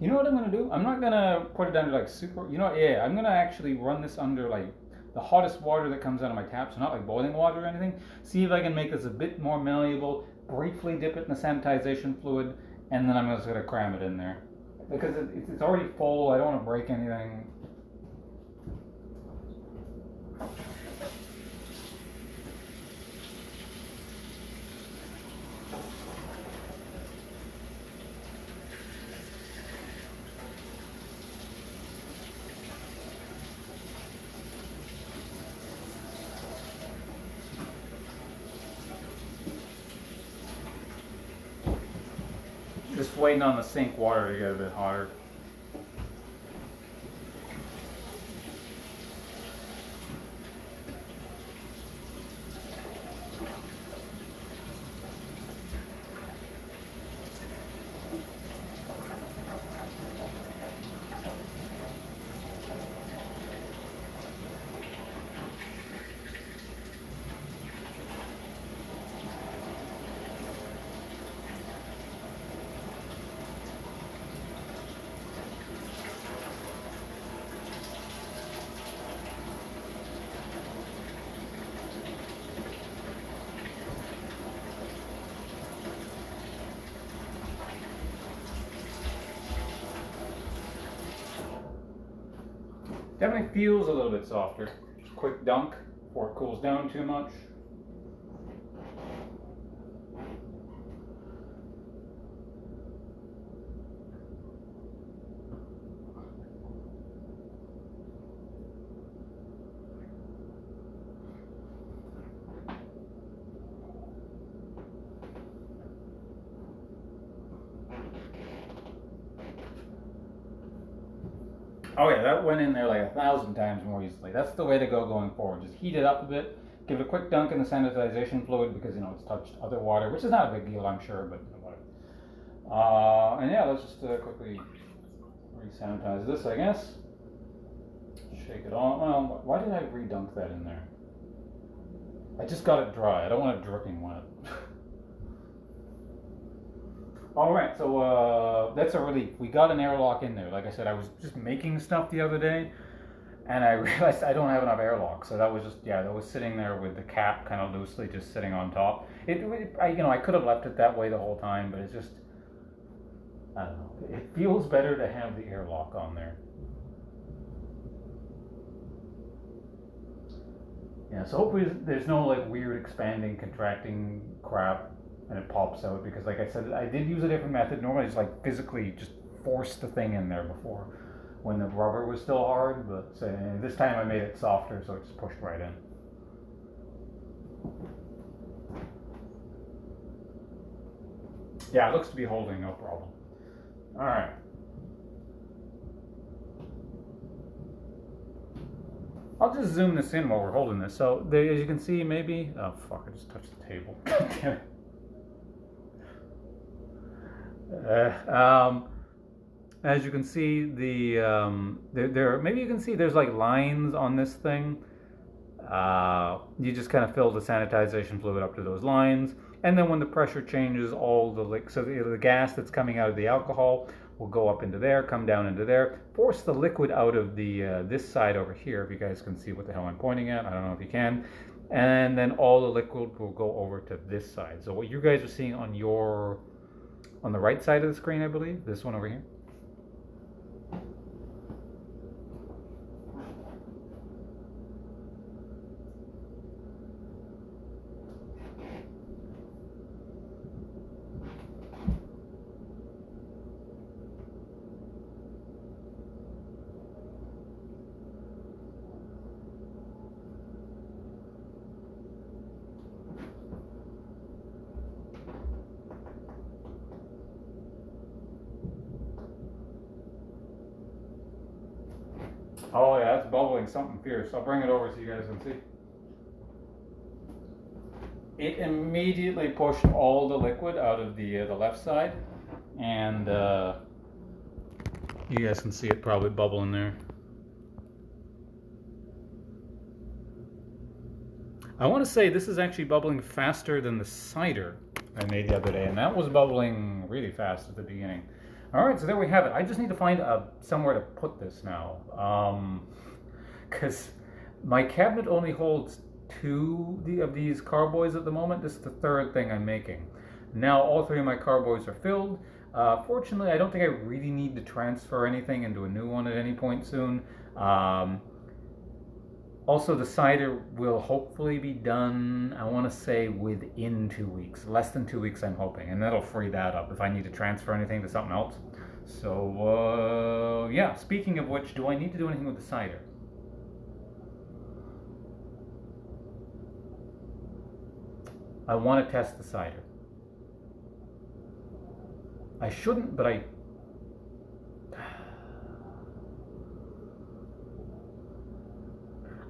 You know what I'm gonna do? I'm not gonna put it under like super. I'm gonna actually run this under like the hottest water that comes out of my tap, so not like boiling water or anything. See if I can make this a bit more malleable. Briefly dip it in the sanitization fluid, and then I'm just gonna cram it in there because it's already full. I don't want to break anything. waiting on the sink water to get a bit hotter. Definitely feels a little bit softer. Just quick dunk before it cools down too much. Oh yeah, that went in there like 1,000 times more easily. That's the way to go going forward. Just heat it up a bit, give it a quick dunk in the sanitization fluid because it's touched other water, which is not a big deal, I'm sure, but whatever. And yeah, let's just quickly re-sanitize this, I guess. Shake it all. Well, why did I re-dunk that in there? I just got it dry. I don't want it dripping wet. Alright, so that's a relief. We got an airlock in there. Like I said, I was just making stuff the other day, and I realized I don't have enough airlock. So that was just, that was sitting there with the cap kind of loosely just sitting on top. I could have left it that way the whole time, but it's just, I don't know. It feels better to have the airlock on there. Yeah, so hopefully there's no like weird expanding, contracting crap and it pops out, because like I said, I did use a different method. Normally I just like physically just force the thing in there before when the rubber was still hard, but this time I made it softer, so it just pushed right in. Yeah, it looks to be holding, no problem. Alright. I'll just zoom this in while we're holding this. So there, as you can see, maybe, oh fuck, I just touched the table. As you can see, maybe you can see there's like lines on this thing. You just kind of fill the sanitization fluid up to those lines, and then when the pressure changes, all the gas that's coming out of the alcohol will go up into there, come down into there, force the liquid out of the this side over here. If you guys can see what the hell I'm pointing at, I don't know if you can. And then all the liquid will go over to this side. So what you guys are seeing on the right side of the screen, I believe, this one over here. Oh yeah, that's bubbling something fierce. I'll bring it over so you guys can see. It immediately pushed all the liquid out of the left side, and you guys can see it probably bubbling there. I want to say this is actually bubbling faster than the cider I made the other day, and that was bubbling really fast at the beginning. All right, so there we have it. I just need to find somewhere to put this now, because my cabinet only holds 2 of these carboys at the moment. This is the 3rd thing I'm making. Now all 3 of my carboys are filled. Fortunately, I don't think I really need to transfer anything into a new one at any point soon. Also, the cider will hopefully be done, I want to say, within 2 weeks. Less than 2 weeks, I'm hoping. And that'll free that up if I need to transfer anything to something else. So, yeah. Speaking of which, do I need to do anything with the cider? I want to test the cider. I shouldn't, but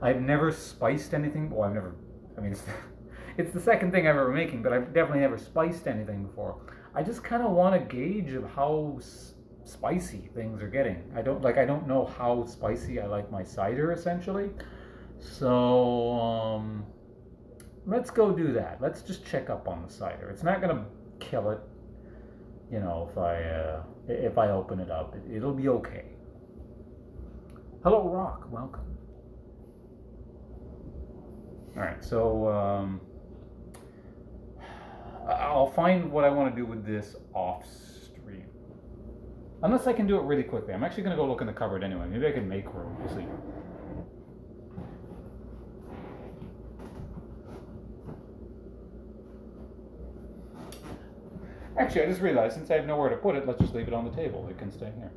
I've never spiced anything. Well, I mean, it's the second thing I've ever making, but I've definitely never spiced anything before. I just kind of want a gauge of how spicy things are getting. I don't know how spicy I like my cider, essentially. So, let's go do that. Let's just check up on the cider. It's not gonna kill it, if I open it up. It'll be okay. Hello, Rock. Welcome. All right, so I'll find what I want to do with this off stream. Unless I can do it really quickly. I'm actually going to go look in the cupboard anyway. Maybe I can make room. We'll see. Actually, I just realized since I have nowhere to put it, let's just leave it on the table. It can stay here.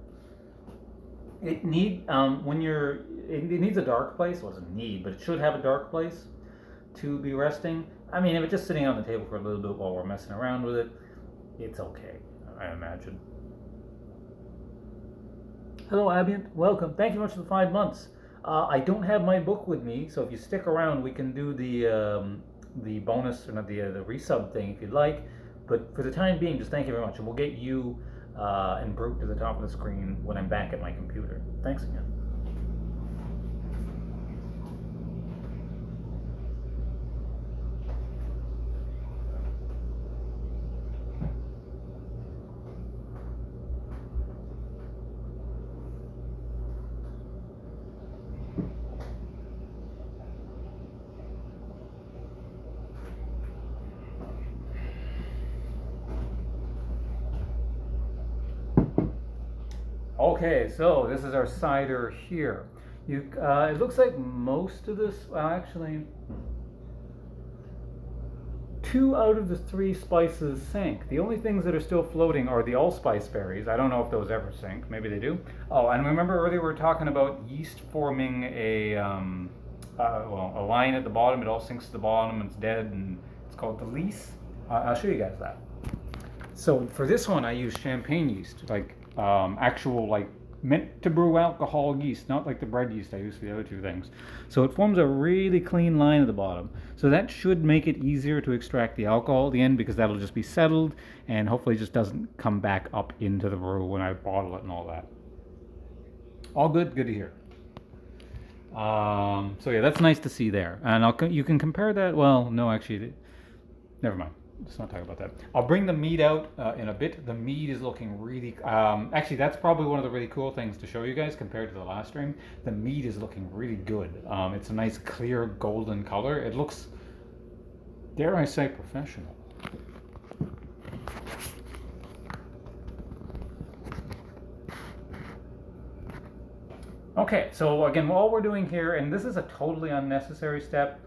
It needs a dark place. Well, it doesn't need, but it should have a dark place to be resting. I mean, if it's just sitting on the table for a little bit while we're messing around with it, it's okay, I imagine. Hello, Ambient. Welcome. Thank you much for the 5 months. I don't have my book with me, so if you stick around, we can do the bonus, or not the resub thing if you'd like. But for the time being, just thank you very much, and we'll get you and Brute to the top of the screen when I'm back at my computer. Thanks again. Okay, so this is our cider here. It looks like most of this, well, actually, 2 out of the 3 spices sank. The only things that are still floating are the allspice berries. I don't know if those ever sink. Maybe they do. Oh, and remember earlier we were talking about yeast forming a line at the bottom. It all sinks to the bottom and it's dead, and it's called the lees. I'll show you guys that. So for this one, I use champagne yeast, like actual, like, meant to brew alcohol yeast, not like the bread yeast I use for the other 2 things. So it forms a really clean line at the bottom. So that should make it easier to extract the alcohol at the end, because that'll just be settled and hopefully just doesn't come back up into the brew when I bottle it and all that. All good to hear. So yeah, that's nice to see there. And you can compare that, well, no, actually, never mind. Let's not talk about that. I'll bring the mead out in a bit. The mead is looking really... actually, that's probably one of the really cool things to show you guys compared to the last stream. The mead is looking really good. It's a nice, clear, golden color. It looks, dare I say, professional. Okay, so again, all we're doing here, and this is a totally unnecessary step,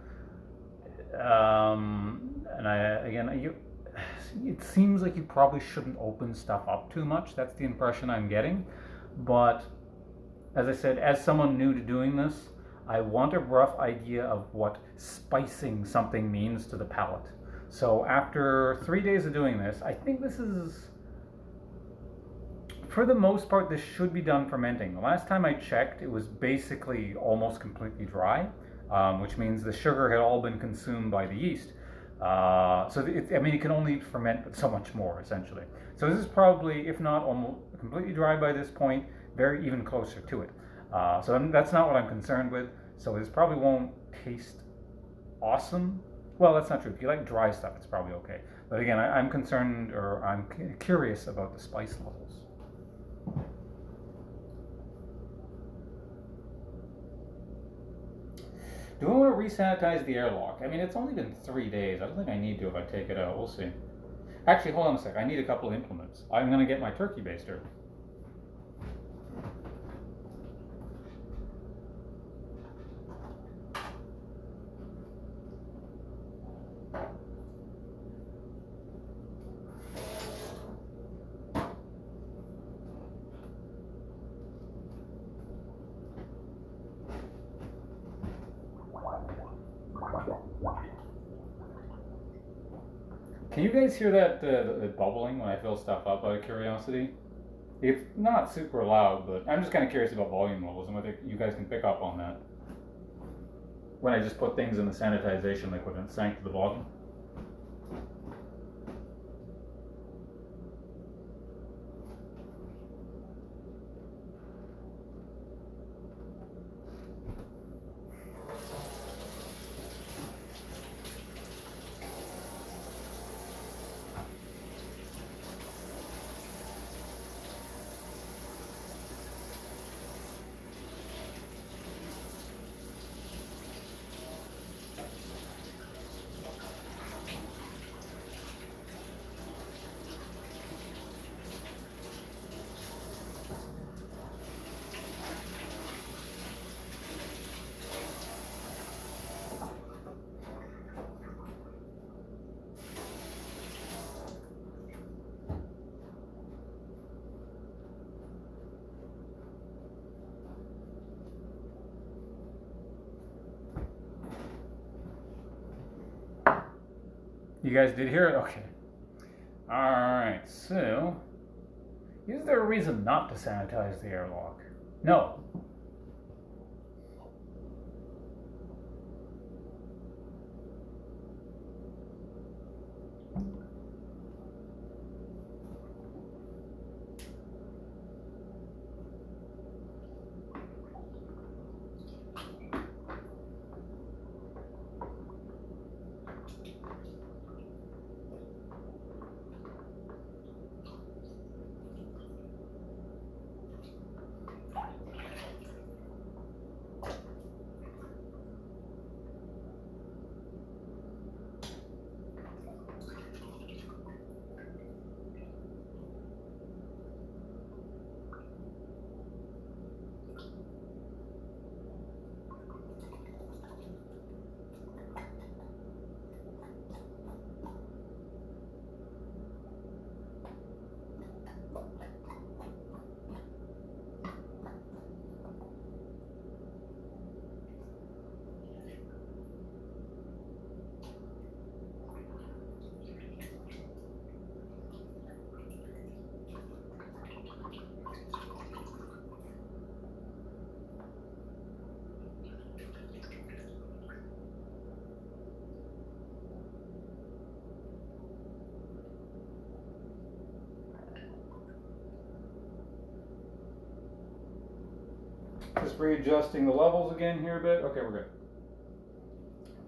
it seems like you probably shouldn't open stuff up too much. That's the impression I'm getting. But as I said, as someone new to doing this, I want a rough idea of what spicing something means to the palate. So after 3 days of doing this, I think this is, for the most part, this should be done fermenting. The last time I checked, it was basically almost completely dry. Which means the sugar had all been consumed by the yeast. It can only ferment but so much more, essentially. So this is probably, if not almost completely dry by this point, very even closer to it. So that's not what I'm concerned with. So this probably won't taste awesome. Well, that's not true. If you like dry stuff, it's probably okay. But again, I'm concerned, or I'm curious about the spice levels. Do I want to re-sanitize the airlock? I mean, it's only been 3 days. I don't think I need to if I take it out. We'll see. Actually, hold on a sec. I need a couple of implements. I'm going to get my turkey baster. Can you guys hear that the bubbling when I fill stuff up out of curiosity? It's not super loud, but I'm just kind of curious about volume levels and whether you guys can pick up on that. When I just put things in the sanitization liquid and it sank to the bottom. You guys did hear it? Okay. Alright, so is there a reason not to sanitize the airlock? No. Just readjusting the levels again here a bit. Okay, we're good.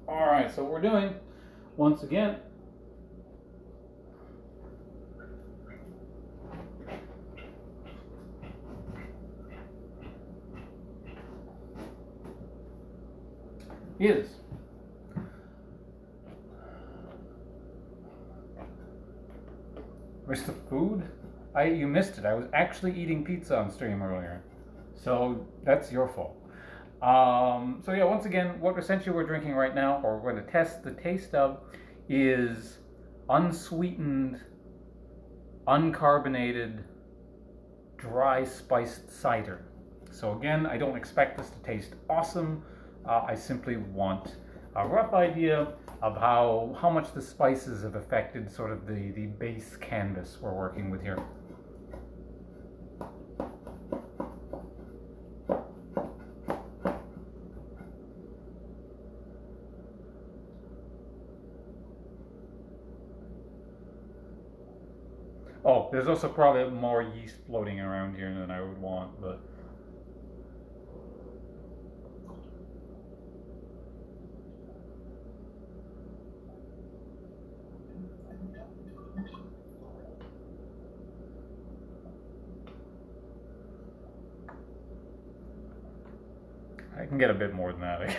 Alright, so what we're doing, once again, is where's the food? You missed it. I was actually eating pizza on stream earlier. So that's your fault. So yeah, once again, what essentially we're drinking right now, or we're going to test the taste of, is unsweetened, uncarbonated, dry spiced cider. So again, I don't expect this to taste awesome. I simply want a rough idea of how much the spices have affected sort of the base canvas we're working with here. Oh, there's also probably more yeast floating around here than I would want, but I can get a bit more than that, I guess.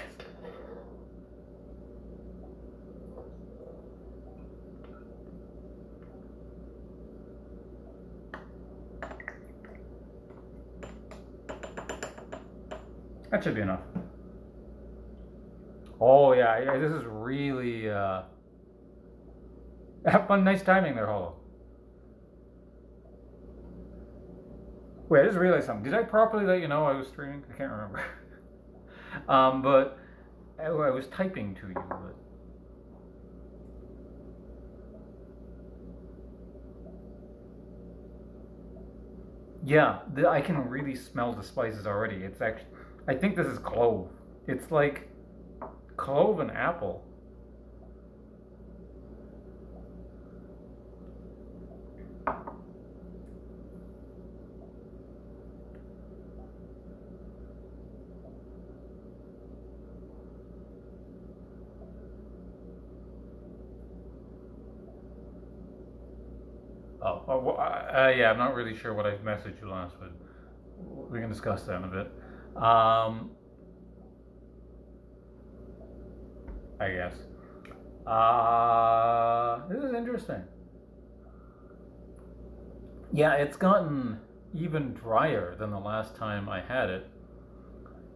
That should be enough. Oh yeah, this is really fun, nice timing there, Hollow. Wait, I just realized something. Did I properly let you know I was streaming? I can't remember. But I was typing to you. But Yeah, I can really smell the spices already. It's actually, I think this is clove. It's like clove and apple. Yeah, I'm not really sure what I messaged you last, but we can discuss that in a bit. I guess. This is interesting. Yeah, it's gotten even drier than the last time I had it.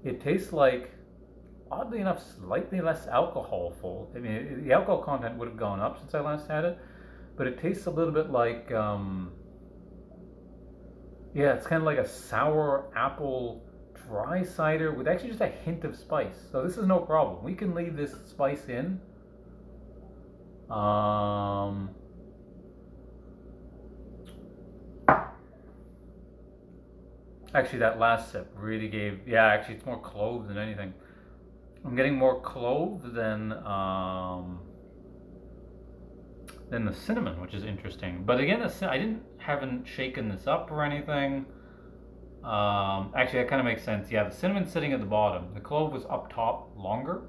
It tastes like, oddly enough, slightly less alcoholful. I mean, the alcohol content would have gone up since I last had it, but it tastes a little bit like, yeah, it's kind of like a sour apple dry cider with actually just a hint of spice. So this is no problem. We can leave this spice in. Um, Actually, that last sip really gave. Yeah, actually, it's more clove than anything. I'm getting more clove than the cinnamon, which is interesting. But again, I haven't shaken this up or anything. Actually, that kind of makes sense. Yeah, the cinnamon's sitting at the bottom. The clove was up top longer.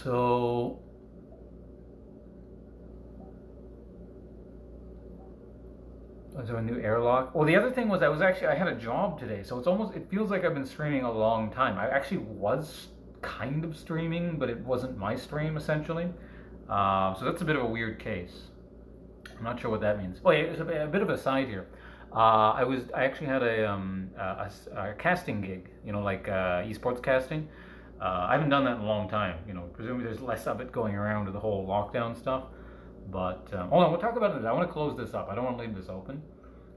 So was there a new airlock? Well, the other thing was I had a job today, so it feels like I've been streaming a long time. I actually was kind of streaming, but it wasn't my stream essentially. So that's a bit of a weird case. I'm not sure what that means. Oh yeah, it's a bit of a side here. I actually had a casting gig, like esports casting. I haven't done that in a long time. Presumably there's less of it going around with the whole lockdown stuff. But hold on, we'll talk about it. I want to close this up. I don't want to leave this open.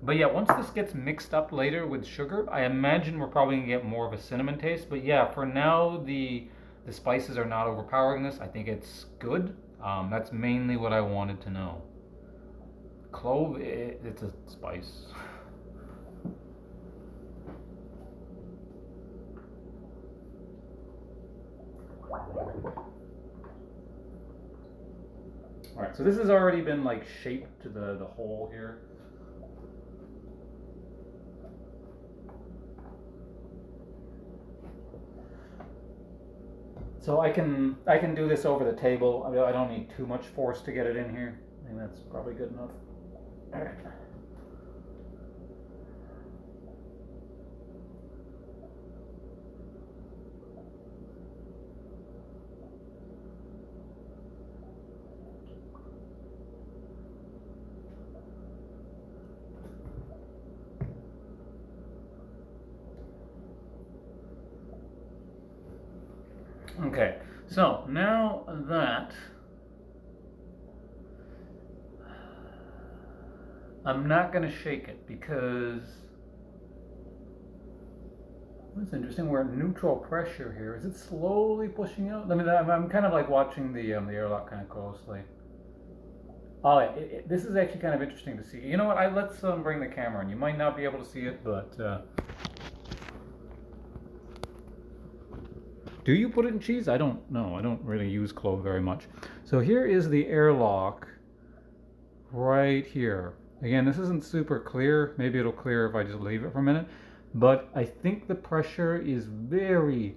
But yeah, once this gets mixed up later with sugar, I imagine we're probably gonna get more of a cinnamon taste. But yeah, for now the spices are not overpowering this. I think it's good. That's mainly what I wanted to know. Clove, it's a spice. All right, so this has already been like shaped to the hole here. So I can do this over the table. I don't need too much force to get it in here. I think that's probably good enough. All right. Okay, so now that I'm not going to shake it because that's interesting. We're at neutral pressure here. Is it slowly pushing out? I mean, I'm kind of like watching the airlock kind of closely. Oh, this is actually kind of interesting to see. You know what? Let's bring the camera in. You might not be able to see it, but do you put it in cheese? I don't know. I don't really use clove very much. So here is the airlock right here. Again, this isn't super clear. Maybe it'll clear if I just leave it for a minute. But I think the pressure is very,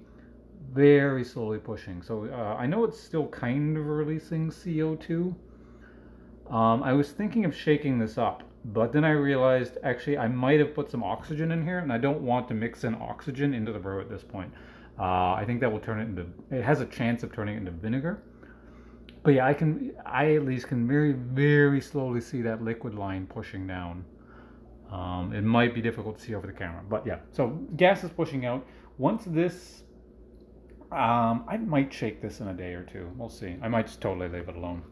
very slowly pushing. So I know it's still kind of releasing CO2. I was thinking of shaking this up, but then I realized actually I might have put some oxygen in here, and I don't want to mix in oxygen into the brew at this point. I think that will turn it into, it has a chance of turning it into vinegar. But yeah, I at least can very, very slowly see that liquid line pushing down. It might be difficult to see over the camera, but yeah. So gas is pushing out. Once this, I might shake this in a day or two. We'll see. I might just totally leave it alone.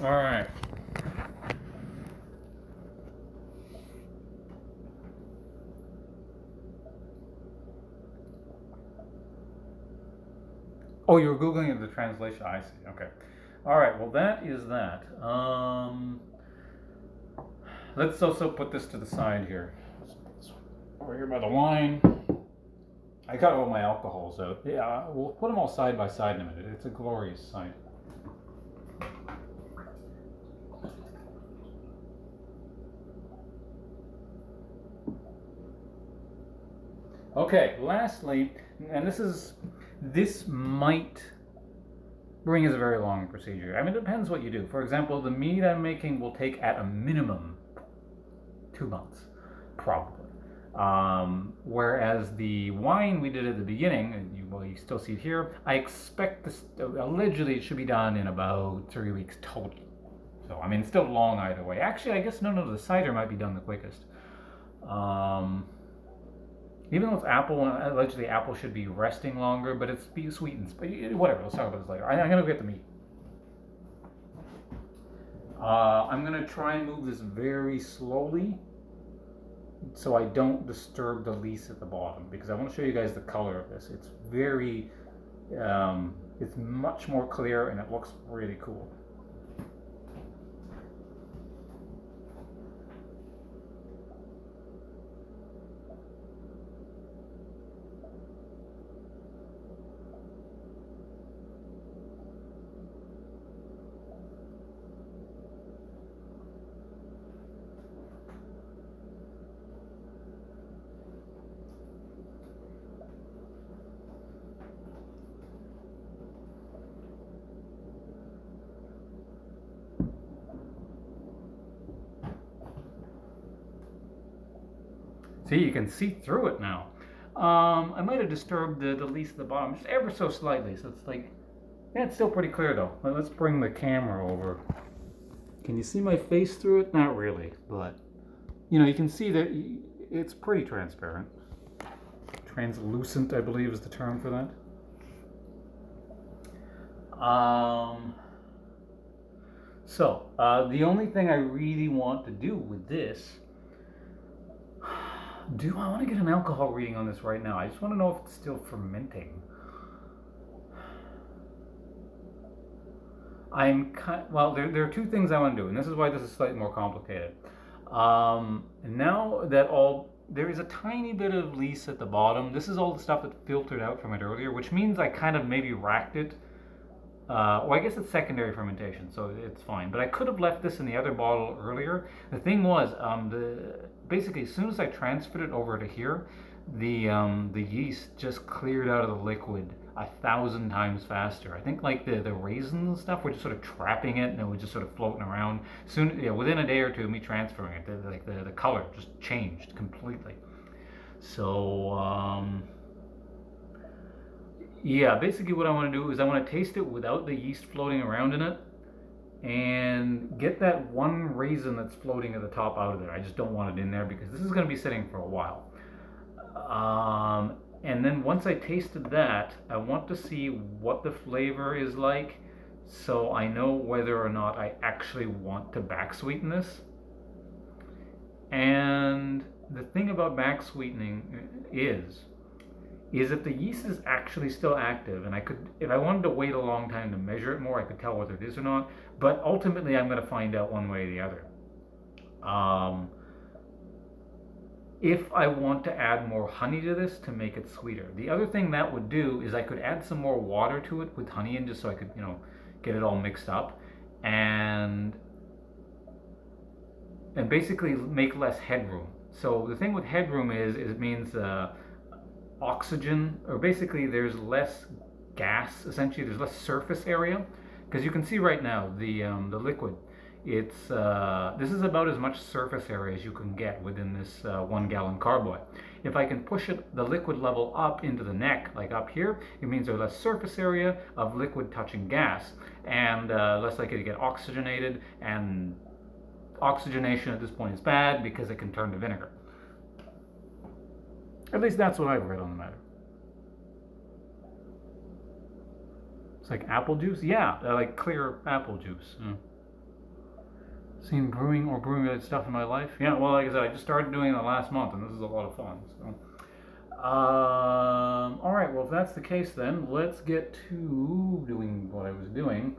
All right. Oh, you were Googling the translation. I see. Okay. All right. Well, that is that. Let's also put this to the side here. Over here by the wine. I got all my alcohols out. Yeah, we'll put them all side by side in a minute. It's a glorious sight. Okay, lastly, and this might brewing is a very long procedure. I mean, it depends what you do. For example, the mead I'm making will take at a minimum 2 months, probably. Whereas the wine we did at the beginning, and you still see it here, I expect this, allegedly it should be done in about 3 weeks total. So, I mean, it's still long either way. Actually, I guess, no, the cider might be done the quickest. Even though it's apple, allegedly apple should be resting longer, but it's sweetens. But whatever, let's talk about this later. I'm gonna get the meat. I'm gonna try and move this very slowly so I don't disturb the lees at the bottom, because I want to show you guys the color of this. It's very, it's much more clear and it looks really cool. See, you can see through it now. I might have disturbed the lees at the bottom just ever so slightly, so it's like, yeah, it's still pretty clear though. Let's bring the camera over. Can you see my face through it? Not really, but you know, you can see that it's pretty transparent. Translucent, I believe, is the term for that. So the only thing I really want to do with this, do I want to get an alcohol reading on this right now? I just want to know if it's still fermenting. Well, there are two things I want to do, and this is why this is slightly more complicated. Now that there is a tiny bit of lees at the bottom. This is all the stuff that filtered out from it earlier, which means I kind of maybe racked it. Well, I guess it's secondary fermentation, so it's fine. But I could have left this in the other bottle earlier. The thing was, basically, as soon as I transferred it over to here, the yeast just cleared out of the liquid 1,000 times faster. I think like the raisins and stuff were just sort of trapping it, and it was just sort of floating around. Soon, yeah, within a day or two of me transferring it, the color just changed completely. So yeah, basically what I want to do is I want to taste it without the yeast floating around in it, and get that one raisin that's floating at the top out of there. I just don't want it in there because this is going to be sitting for a while. And then once I tasted that, I want to see what the flavor is like, so I know whether or not I actually want to back sweeten this. And the thing about back sweetening is if the yeast is actually still active, and I could, if I wanted to wait a long time to measure it more, I could tell whether it is or not, but ultimately I'm going to find out one way or the other. If I want to add more honey to this to make it sweeter. The other thing that would do is I could add some more water to it with honey in, just so I could, get it all mixed up, and basically make less headroom. So the thing with headroom is it means oxygen, or basically there's less gas, essentially there's less surface area, because you can see right now the liquid, it's this is about as much surface area as you can get within this 1 gallon carboy. If I can push the liquid level up into the neck, like up here, it means there's less surface area of liquid touching gas, and less likely to get oxygenated, and oxygenation at this point is bad because it can turn to vinegar. At least that's what I've read on the matter. It's like apple juice? Yeah, like clear apple juice. Seen brewing or brewing related stuff in my life? Yeah, well, like I said, I just started doing it last month, and this is a lot of fun. So, all right, well, if that's the case, then let's get to doing what I was doing.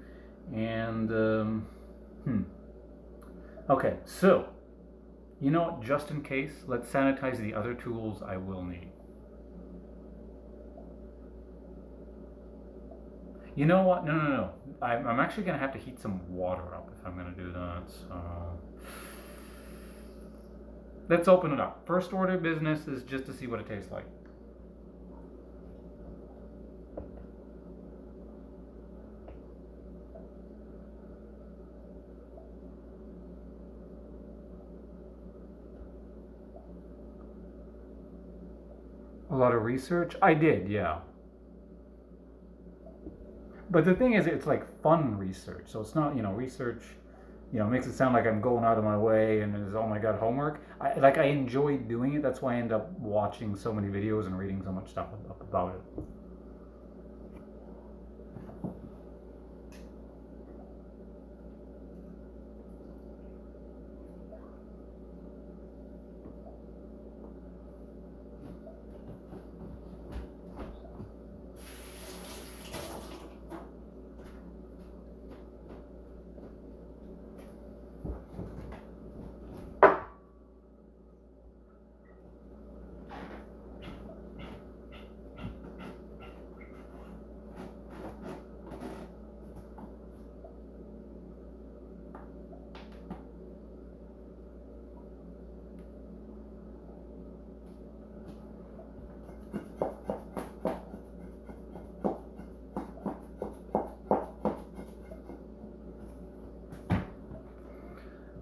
And, okay, so You know what, just in case, let's sanitize the other tools I will need. You know what? No. I'm actually going to have to heat some water up if I'm going to do that. So let's open it up. First order of business is just to see what it tastes like. A lot of research? I did, yeah. But the thing is, it's like fun research. So it's not, research, makes it sound like I'm going out of my way and it's, oh my God, homework. I enjoy doing it. That's why I end up watching so many videos and reading so much stuff about it.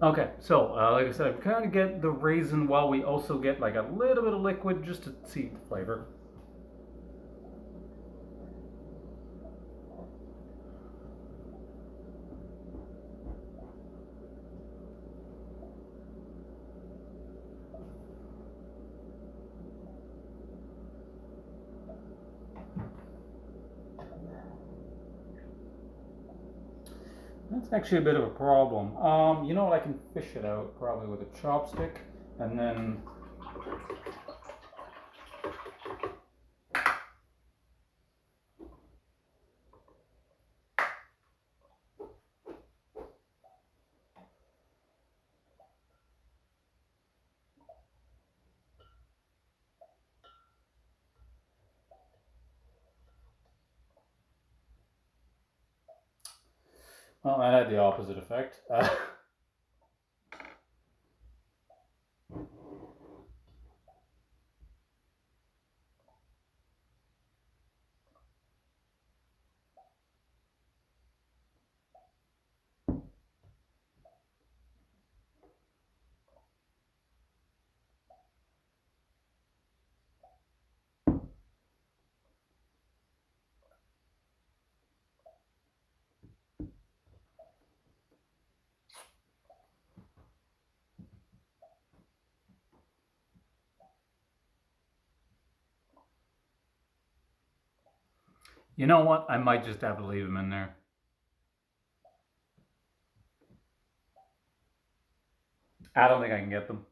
Okay, so like I said, I'm kind of get the raisin while we also get like a little bit of liquid just to see the flavor. That's actually a bit of a problem. You know what? I can fish it out probably with a chopstick, and then. Well, that had the opposite effect. You know what? I might just have to leave them in there. I don't think I can get them.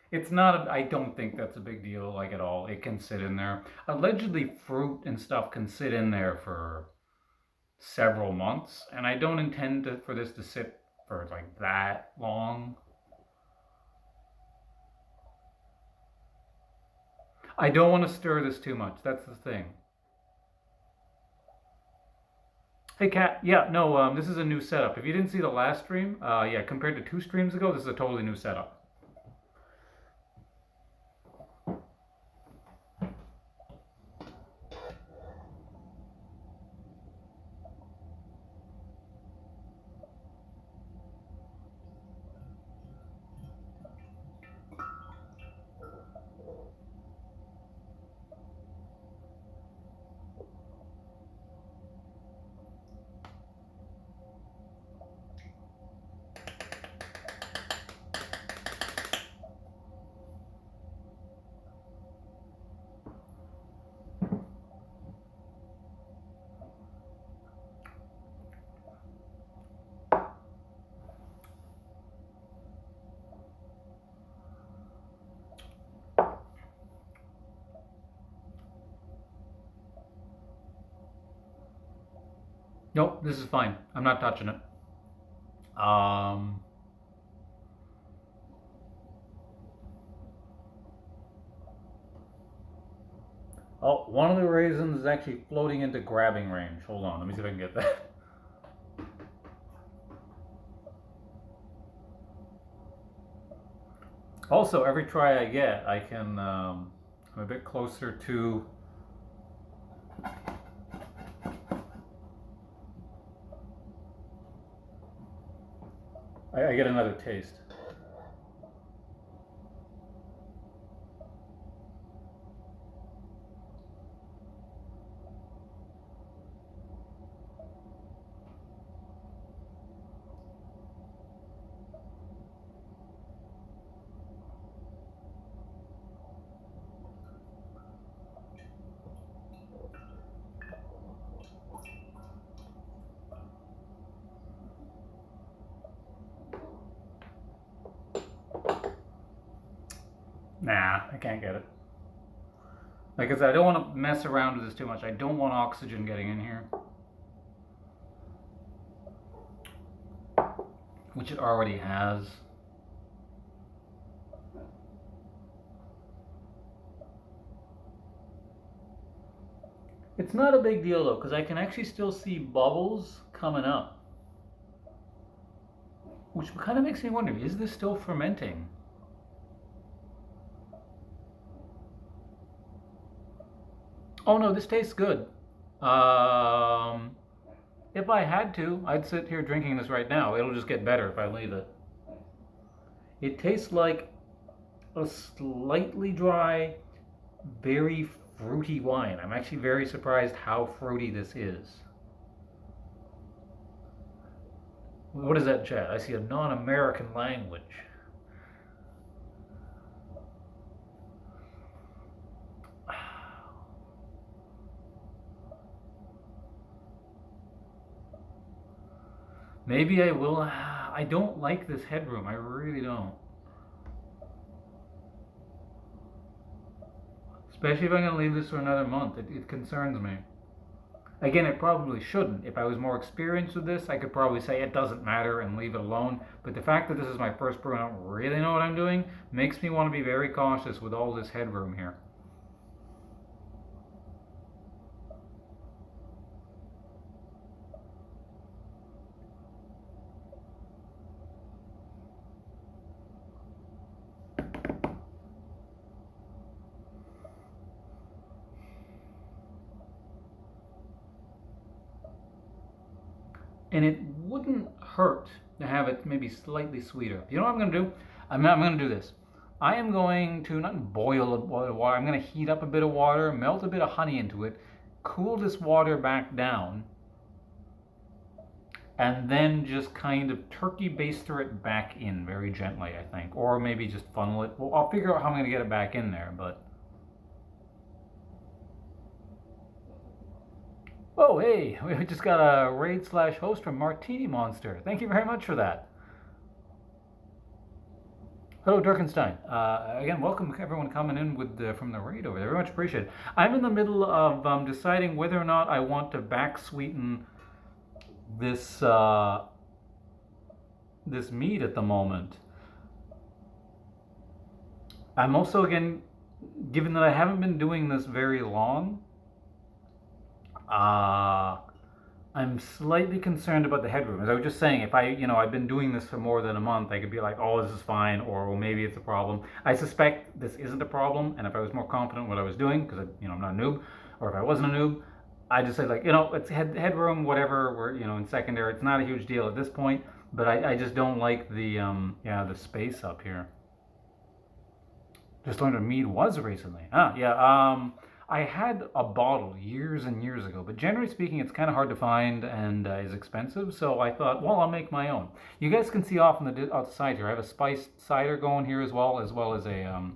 It's not, I don't think that's a big deal, like at all. It can sit in there. Allegedly, fruit and stuff can sit in there for several months, and I don't intend for this to sit for like that long. I don't want to stir this too much. That's the thing. Hey, Kat. Yeah, no, this is a new setup. If you didn't see the last stream, yeah, compared to 2 streams ago, this is a totally new setup. Nope, this is fine. I'm not touching it. Oh, one of the raisins is actually floating into grabbing range. Hold on, let me see if I can get that. Also, every try I get, I can, I'm a bit closer to I get another taste. Nah, I can't get it. Like I said, I don't want to mess around with this too much. I don't want oxygen getting in here, which it already has. It's not a big deal though, because I can actually still see bubbles coming up. Which kind of makes me wonder, is this still fermenting? Oh no, this tastes good. If I had to, I'd sit here drinking this right now. It'll just get better if I leave it. It tastes like a slightly dry, very fruity wine. I'm actually very surprised how fruity this is. What is that, chat? I see a non-American language. Maybe I will. I don't like this headroom. I really don't. Especially if I'm going to leave this for another month. It concerns me. Again, it probably shouldn't. If I was more experienced with this, I could probably say it doesn't matter and leave it alone. But the fact that this is my first brew and I don't really know what I'm doing makes me want to be very cautious with all this headroom here. And it wouldn't hurt to have it maybe slightly sweeter. You know what I'm going to do? I'm going to do this. I am going to not boil water. I'm going to heat up a bit of water, melt a bit of honey into it, cool this water back down, and then just kind of turkey baster it back in very gently, I think. Or maybe just funnel it. Well, I'll figure out how I'm going to get it back in there, but... Oh, hey, we just got a raid/host from Martini Monster. Thank you very much for that. Hello, Durkenstein. Again, welcome everyone coming in with from the raid over there. Very much appreciated. I'm in the middle of deciding whether or not I want to back sweeten this this mead at the moment. I'm also, again, given that I haven't been doing this very long, I'm slightly concerned about the headroom. As I was just saying, if I've been doing this for more than a month, I could be like, oh, this is fine, or well, maybe it's a problem. I suspect this isn't a problem, and if I was more confident in what I was doing, because I'm not a noob, or if I wasn't a noob, I just say like, it's headroom, whatever. We're in secondary. It's not a huge deal at this point, but I just don't like the the space up here. Just learned what mead was recently. I had a bottle years and years ago, but generally speaking, it's kind of hard to find and is expensive. So I thought, well, I'll make my own. You guys can see off on the side here. I have a spiced cider going here as well as a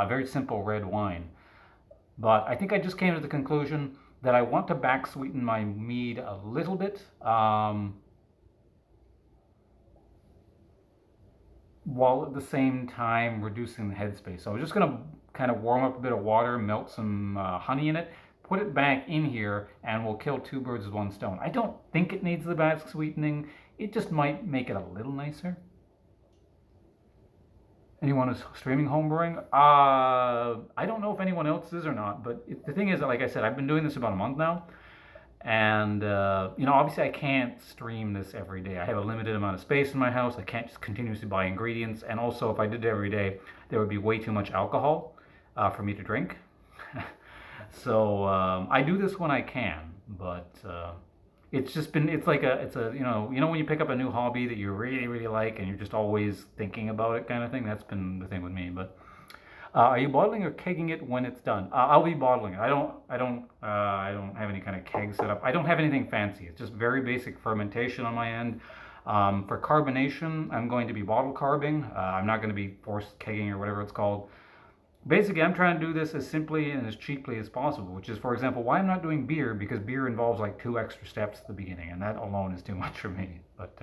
very simple red wine. But I think I just came to the conclusion that I want to back sweeten my mead a little bit. While at the same time reducing the headspace. So I'm just going to kind of warm up a bit of water, melt some honey in it, put it back in here, and we'll kill two birds with one stone. I don't think it needs the back sweetening. It just might make it a little nicer. Anyone is streaming homebrewing? I don't know if anyone else is or not, but the thing is that, like I said, I've been doing this about a month now, and obviously I can't stream this every day. I have a limited amount of space in my house. I can't just continuously buy ingredients, and also if I did it every day, there would be way too much alcohol for me to drink. So I do this when I can, but it's like when you pick up a new hobby that you really really like and you're just always thinking about it kind of thing. That's been the thing with me. But are you bottling or kegging it when it's done? I'll be bottling it. I don't have any kind of keg set up. I don't have anything fancy. It's just very basic fermentation on my end. For carbonation, I'm going to be bottle carbing. I'm not going to be forced kegging or whatever it's called. Basically, I'm trying to do this as simply and as cheaply as possible, which is, for example, why I'm not doing beer, because beer involves like 2 extra steps at the beginning, and that alone is too much for me. But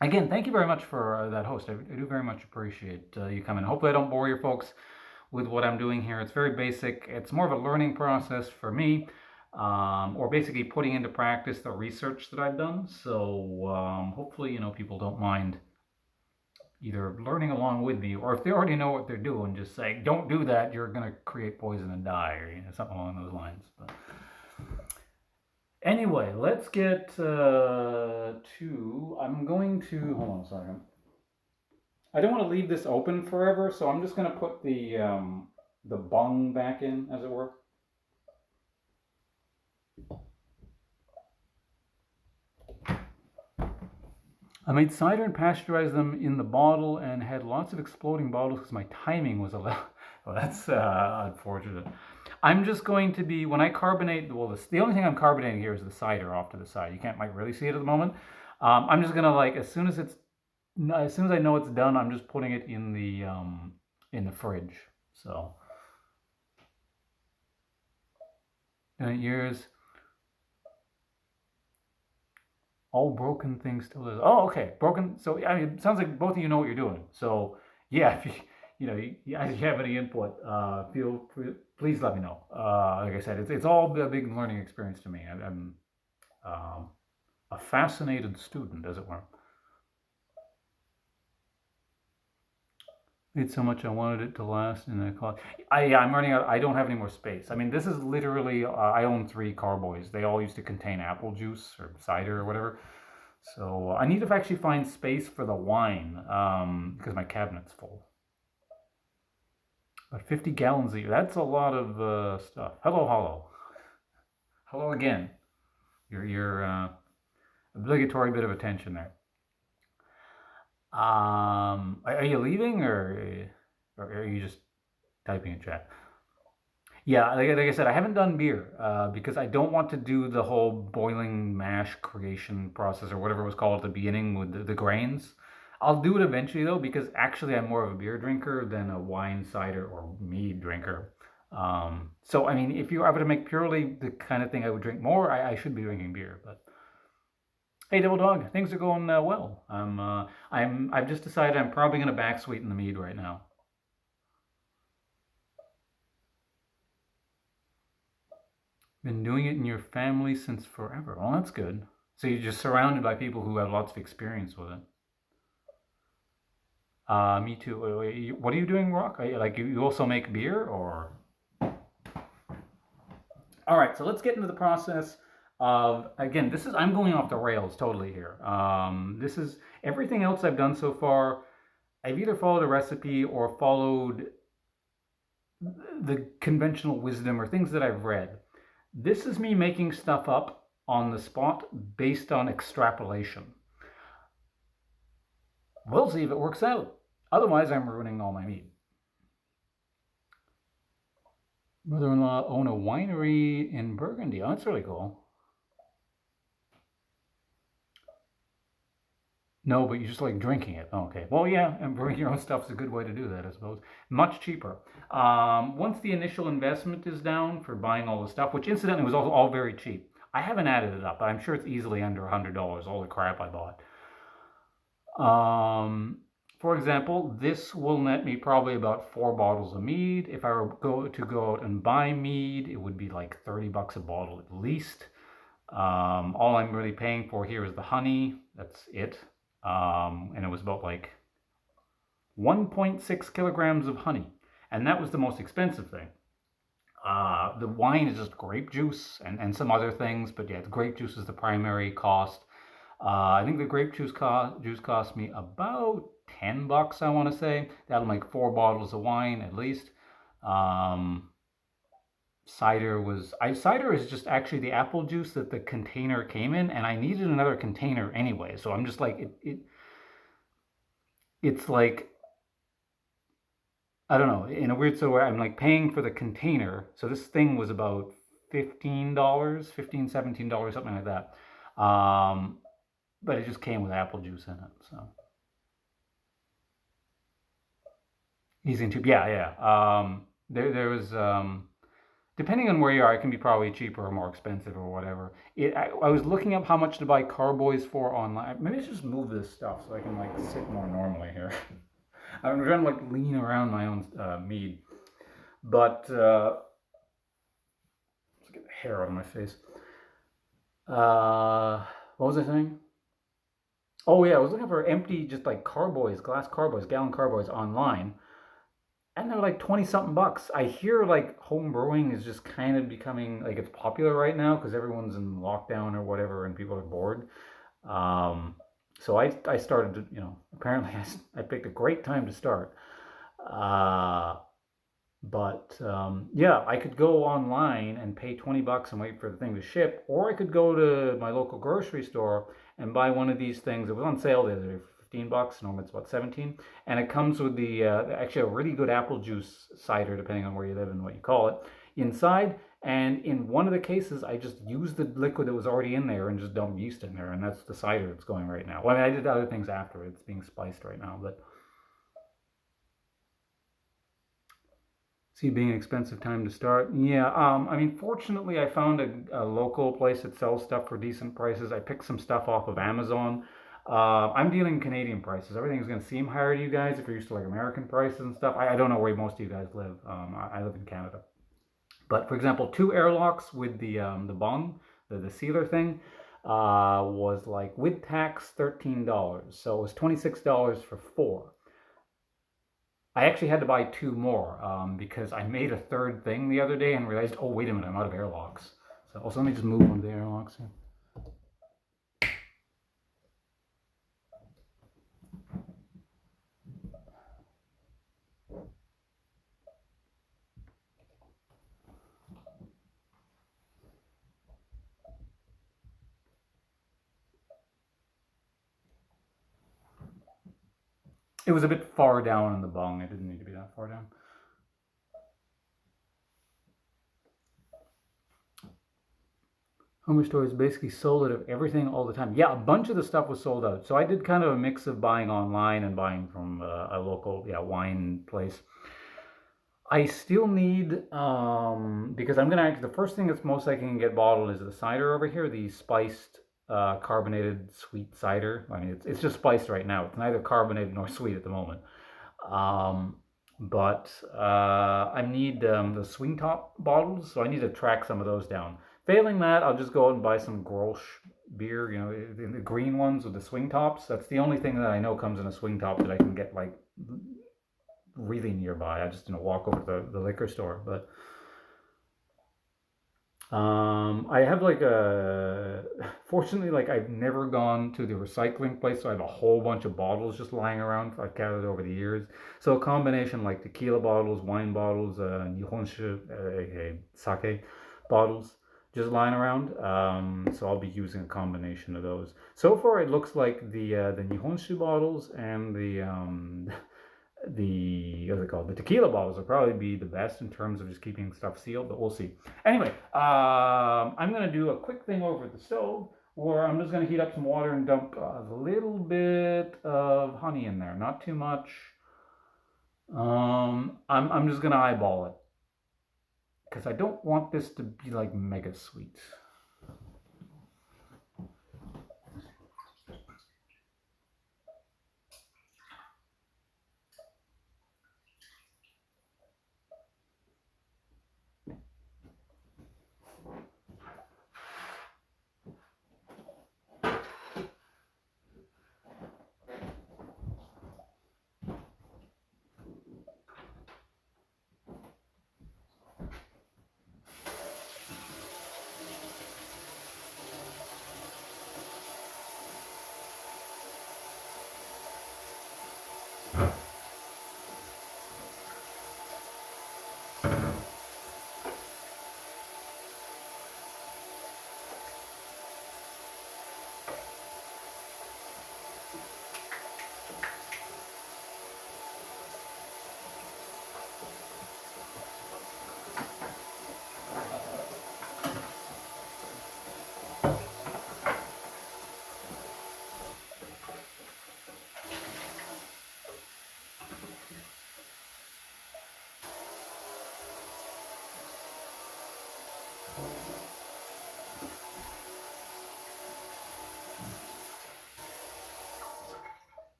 again, thank you very much for that host. I do very much appreciate you coming. Hopefully, I don't bore your folks with what I'm doing here. It's very basic. It's more of a learning process for me, or basically putting into practice the research that I've done. So hopefully, people don't mind either learning along with me, or if they already know what they're doing, just say, don't do that, you're going to create poison and die, or something along those lines. But anyway, let's get I'm going to, hold on a second. I don't want to leave this open forever, so I'm just going to put the bung back in, as it were. I made cider and pasteurized them in the bottle and had lots of exploding bottles because my timing was a little. Well, that's unfortunate. I'm just going to be, when I carbonate, well, the only thing I'm carbonating here is the cider off to the side. You can't really see it at the moment. I'm just gonna as soon as I know it's done, I'm just putting it in the fridge. So, 8 years. All broken things still is. Oh, okay, broken. So it sounds like both of you know what you're doing. So yeah, if you have any input, please let me know. Like I said, it's all a big learning experience to me. I'm a fascinated student, as it were. Made so much I wanted it to last in the class. I'm running out. I don't have any more space. I mean, this is literally. I own 3 carboys. They all used to contain apple juice or cider or whatever. So I need to actually find space for the wine because my cabinet's full. But 50 gallons a year. That's a lot of stuff. Hello again. Your obligatory bit of attention there. Are you leaving or are you just typing in chat? Yeah, like I said, I haven't done beer because I don't want to do the whole boiling mash creation process or whatever it was called at the beginning with the grains. I'll do it eventually though, because actually I'm more of a beer drinker than a wine, cider, or mead drinker. So I mean, if you were to make purely the kind of thing I would drink more, I should be drinking beer. But hey, Devil Dog, things are going well. I've just decided I'm probably going to backsweeten the mead right now. Been doing it in your family since forever. Well, that's good. So you're just surrounded by people who have lots of experience with it. Me too. What are you doing, Rock? You also make beer, or? All right, so let's get into the process of, again, I'm going off the rails totally here. This is everything else I've done so far. I've either followed a recipe or followed the conventional wisdom or things that I've read. This is me making stuff up on the spot based on extrapolation. We'll see if it works out. Otherwise, I'm ruining all my meat. Mother-in-law own a winery in Burgundy. Oh, that's really cool. No, but you just like drinking it. Oh, okay. Well, yeah, and brewing your own stuff is a good way to do that, I suppose. Much cheaper. Once the initial investment is down for buying all the stuff, which incidentally was all very cheap. I haven't added it up, but I'm sure it's easily under $100, all the crap I bought. For example, this will net me probably about 4 bottles of mead. If I were to go out and buy mead, it would be like $30 a bottle at least. All I'm really paying for here is the honey. That's it. And it was about like 1.6 kilograms of honey. And that was the most expensive thing. The wine is just grape juice and some other things, but yeah, the grape juice is the primary cost. I think the grape juice cost me about $10, I want to say. That'll make 4 bottles of wine at least. Um, cider is just actually the apple juice that the container came in, and I needed another container anyway. So I'm just like it's like I don't know, in a weird sort of way, I'm like paying for the container. So this thing was about $15, $17, something like that. But it just came with apple juice in it. So easy and cheap. Yeah, yeah. There was depending on where you are, it can be probably cheaper or more expensive or whatever. I was looking up how much to buy carboys for online. Maybe I should just move this stuff so I can like sit more normally here. I'm trying to like lean around my own mead, but let's get the hair out of my face. What was I saying? Oh yeah, I was looking for empty, just like carboys, glass carboys, gallon carboys online, and they're like 20 something bucks. I hear like home brewing is just kind of becoming like it's popular right now because everyone's in lockdown or whatever and people are bored. Um, so I started to, apparently I picked a great time to start. Uh, but yeah, I could go online and pay 20 bucks and wait for the thing to ship, or I could go to my local grocery store and buy one of these things. It was on sale the other day for 15 bucks. Normally it's about 17. And it comes with the actually a really good apple juice cider, depending on where you live and what you call it, inside. And in one of the cases, I just used the liquid that was already in there and just dumped yeast in there. And that's the cider that's going right now. Well, I mean, I did other things after. It's being spiced right now, but see, being an expensive time to start. Yeah, I mean, fortunately, I found a local place that sells stuff for decent prices. I picked some stuff off of Amazon. I'm dealing Canadian prices. Everything's going to seem higher to you guys if you're used to like American prices and stuff. I don't know where most of you guys live. I live in Canada. But for example, 2 airlocks with the bung, the sealer thing, was like with tax $13. So it was $26 for 4. I actually had to buy 2 more because I made a third thing the other day and realized, oh, wait a minute, I'm out of airlocks. So also let me just move one of the airlocks here. It was a bit far down in the bung. It didn't need to be that far down. Home stores basically sold out of everything all the time. Yeah, a bunch of the stuff was sold out. So I did kind of a mix of buying online and buying from a local wine place. I still need because I'm gonna the first thing that's most likely can get bottled is the cider over here, the spiced carbonated sweet cider. I mean, it's just spiced right now. It's neither carbonated nor sweet at the moment. Um, but I need the swing top bottles, so I need to track some of those down. Failing that, I'll just go out and buy some Grolsch beer, the green ones with the swing tops. That's the only thing that I know comes in a swing top that I can get like really nearby. I just walk over to the liquor store, but I have like fortunately, like I've never gone to the recycling place, so I have a whole bunch of bottles just lying around. I've gathered over the years. So a combination like tequila bottles, wine bottles, nihonshu, sake bottles, just lying around. So I'll be using a combination of those. So far, it looks like the nihonshu bottles and the what's it called, the tequila bottles will probably be the best in terms of just keeping stuff sealed, but we'll see. Anyway, I'm going to do a quick thing over at the stove where I'm just going to heat up some water and dump a little bit of honey in there, not too much. I'm just going to eyeball it because I don't want this to be like mega sweet.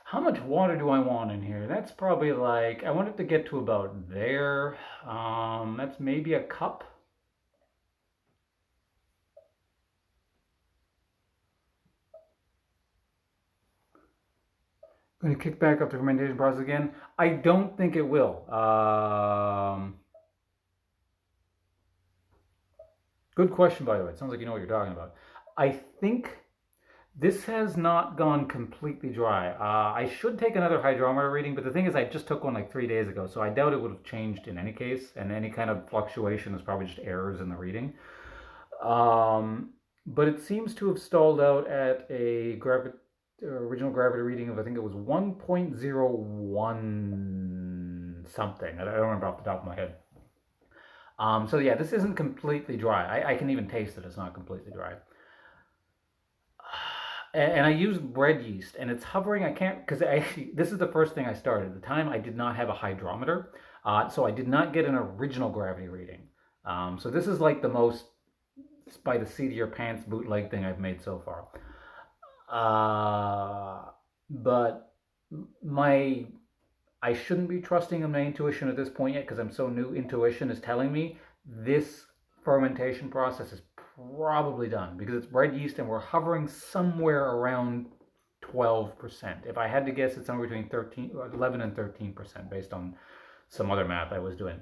How much water do I want in here? That's probably like, I want it to get to about there. That's maybe a cup. Going to kick back up the fermentation process again. I don't think it will. Good question, by the way. It sounds like you know what you're talking about. I think this has not gone completely dry. I should take another hydrometer reading, but the thing is I just took one like 3 days ago, so I doubt it would have changed in any case, and any kind of fluctuation is probably just errors in the reading. But it seems to have stalled out at a original gravity reading of, I think it was 1.01 something. I don't remember off the top of my head. So yeah, this isn't completely dry. I can even taste that it's not completely dry. And I use bread yeast, and it's hovering. I can't, because this is the first thing I started. At the time, I did not have a hydrometer, so I did not get an original gravity reading. So this is like the most by the seat of your pants bootleg thing I've made so far. But I shouldn't be trusting in my intuition at this point yet because I'm so new. Intuition is telling me this fermentation process is probably done because it's bread yeast and we're hovering somewhere around 12%. If I had to guess, it's somewhere between 11 and 13% based on some other math I was doing.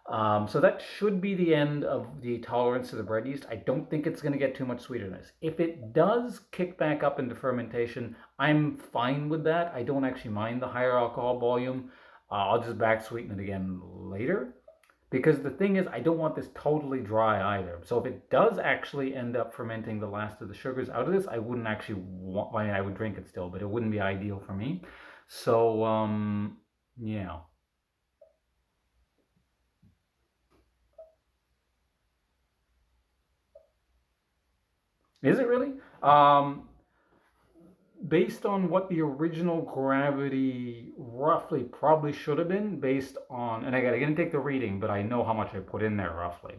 So that should be the end of the tolerance to the bread yeast. I don't think it's going to get too much sweetness. If it does kick back up into fermentation, I'm fine with that. I don't actually mind the higher alcohol volume. I'll just back sweeten it again later. Because the thing is, I don't want this totally dry either. So if it does actually end up fermenting the last of the sugars out of this, I wouldn't actually want, I would drink it still, but it wouldn't be ideal for me. So, yeah. Is it really? Based on what the original gravity roughly probably should have been, based on, and I didn't take the reading, but I know how much I put in there roughly.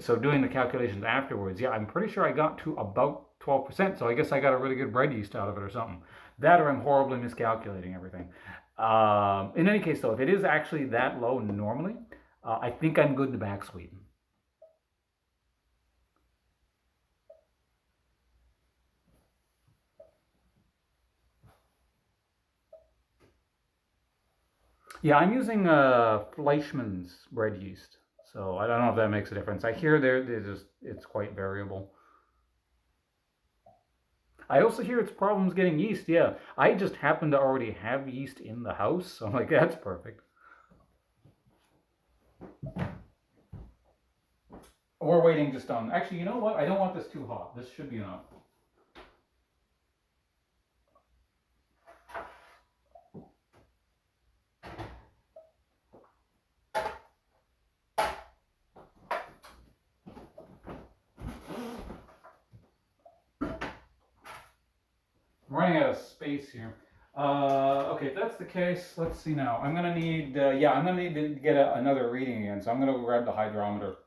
So doing the calculations afterwards, yeah, I'm pretty sure I got to about 12%. So I guess I got a really good bread yeast out of it or something. That or I'm horribly miscalculating everything. In any case, though, if it is actually that low normally, I think I'm good to back sweeten. Yeah, I'm using Fleischmann's bread yeast, so I don't know if that makes a difference. I hear it's quite variable. I also hear it's problems getting yeast. Yeah, I just happen to already have yeast in the house, so I'm like, that's perfect. We're waiting just on. Actually, you know what? I don't want this too hot. This should be enough. I'm running out of space here. Okay, if that's the case, let's see now. I'm gonna need, I'm gonna need to get another reading again. So I'm gonna go grab the hydrometer.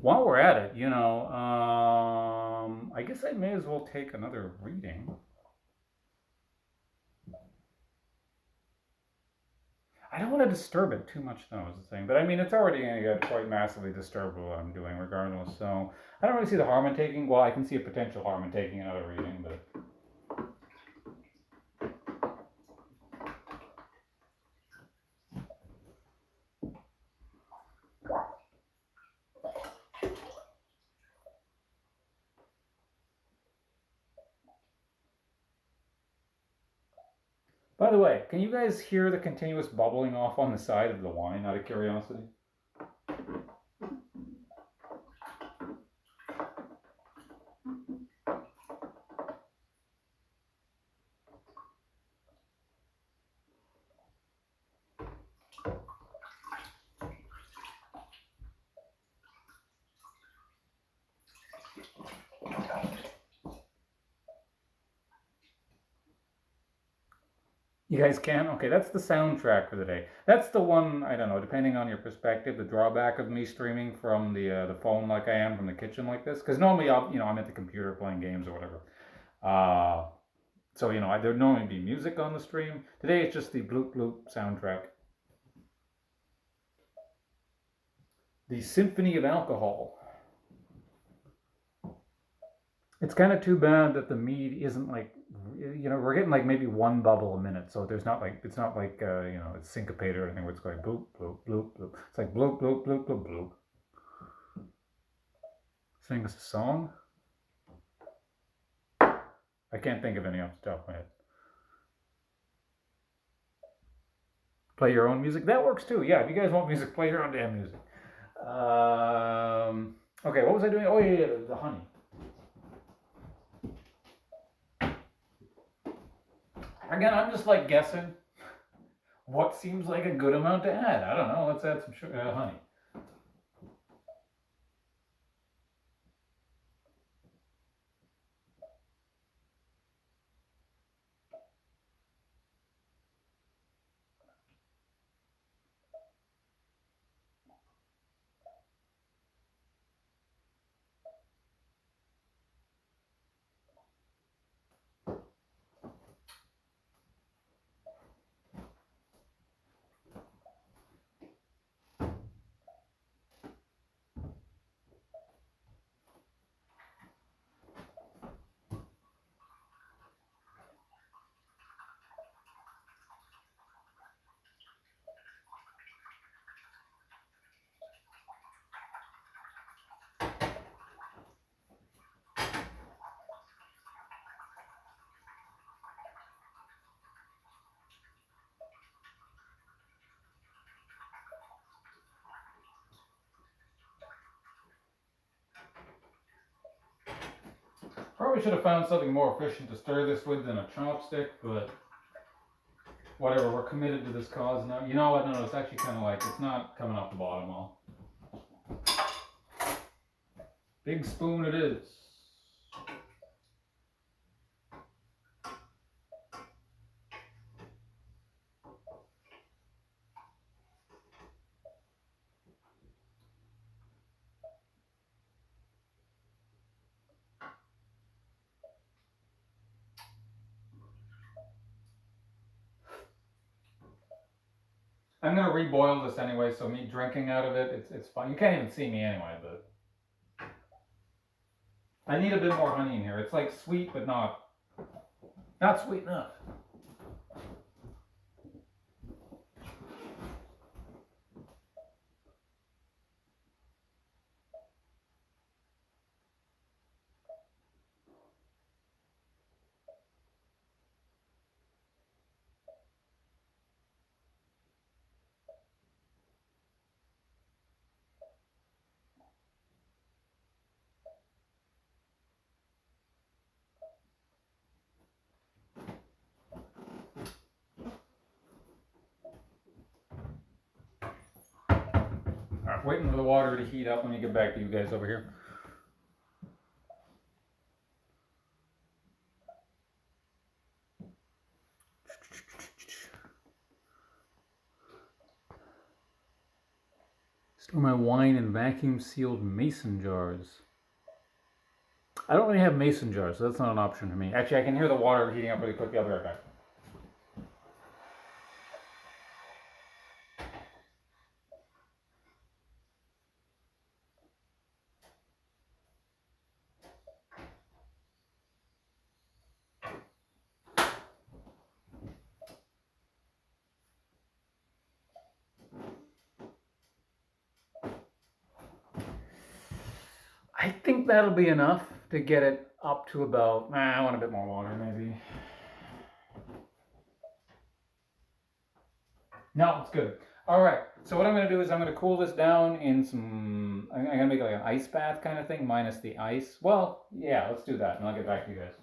while we're at it, I guess I may as well take another reading. I don't want to disturb it too much, though, is the thing. But I mean, it's already going to get quite massively disturbed with what I'm doing, regardless. So I don't really see the harm in taking. Well, I can see a potential harm in taking another reading, but. By the way, can you guys hear the continuous bubbling off on the side of the wine, out of curiosity? You guys can? Okay, that's the soundtrack for the day. That's the one, I don't know, depending on your perspective, the drawback of me streaming from the phone like I am from the kitchen like this. Because normally, I'm at the computer playing games or whatever. So, there'd normally be music on the stream. Today it's just the bloop bloop soundtrack. The Symphony of Alcohol. It's kind of too bad that the mead isn't like, we're getting like maybe one bubble a minute, so it's not like it's syncopated or anything where it's going bloop bloop bloop bloop. It's like bloop bloop bloop bloop bloop. Sing us a song. I can't think of any off the top of my head. Play your own music. That works too. Yeah, if you guys want music, play your own damn music. Okay, what was I doing? Oh yeah, the honey. Again, I'm just like guessing what seems like a good amount to add. I don't know. Let's add some honey. Probably should have found something more efficient to stir this with than a chopstick, but whatever, we're committed to this cause now. You know what? No, it's actually kind of like, it's not coming off the bottom all. Big spoon it is. I'm gonna reboil this anyway, so me drinking out of it, it's fine. You can't even see me anyway, but I need a bit more honey in here. It's like sweet, but not sweet enough. Alright, waiting for the water to heat up. Let me get back to you guys over here. Store my wine in vacuum sealed mason jars. I don't really have mason jars, so that's not an option for me. Actually, I can hear the water heating up really quickly. I'll be right back. I think that'll be enough to get it up to about, I want a bit more water maybe. No, it's good. All right, so what I'm gonna do is I'm gonna cool this down in some, I'm gonna make like an ice bath kind of thing, minus the ice. Well, yeah, let's do that and I'll get back to you guys.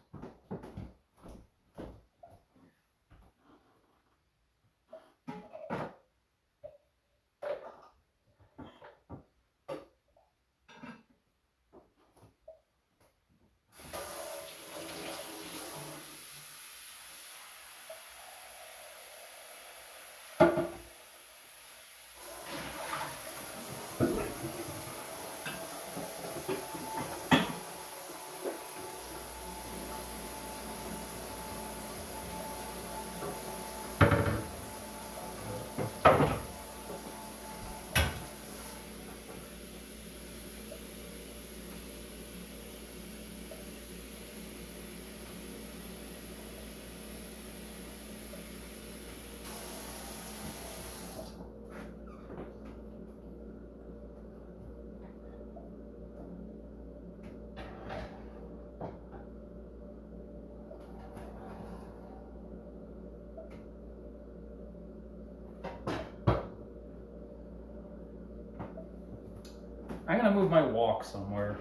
I'm gonna move my wok somewhere.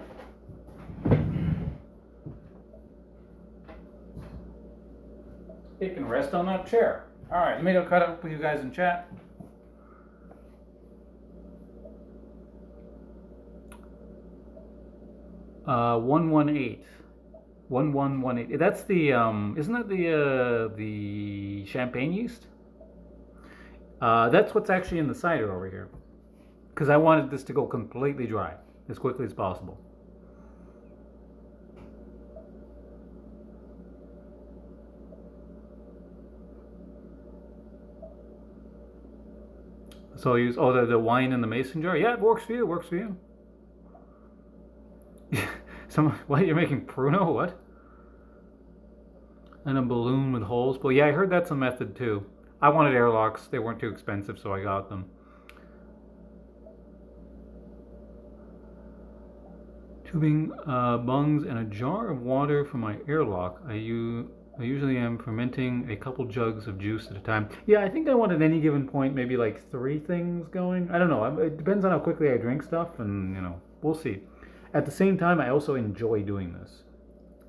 It can rest on that chair. All right, let me go cut up with you guys in chat. 118. 1118. That's the isn't that the champagne yeast? That's what's actually in the cider over here. Because I wanted this to go completely dry as quickly as possible. So I'll use the wine in the mason jar. Yeah, it works for you. It works for you. What, you're making Pruno? What? And a balloon with holes. But yeah, I heard that's a method too. I wanted airlocks. They weren't too expensive, so I got them. Tubing, bungs, and a jar of water for my airlock. I usually am fermenting a couple jugs of juice at a time. Yeah, I think I want at any given point maybe like 3 things going. I don't know. It depends on how quickly I drink stuff, and we'll see. At the same time, I also enjoy doing this.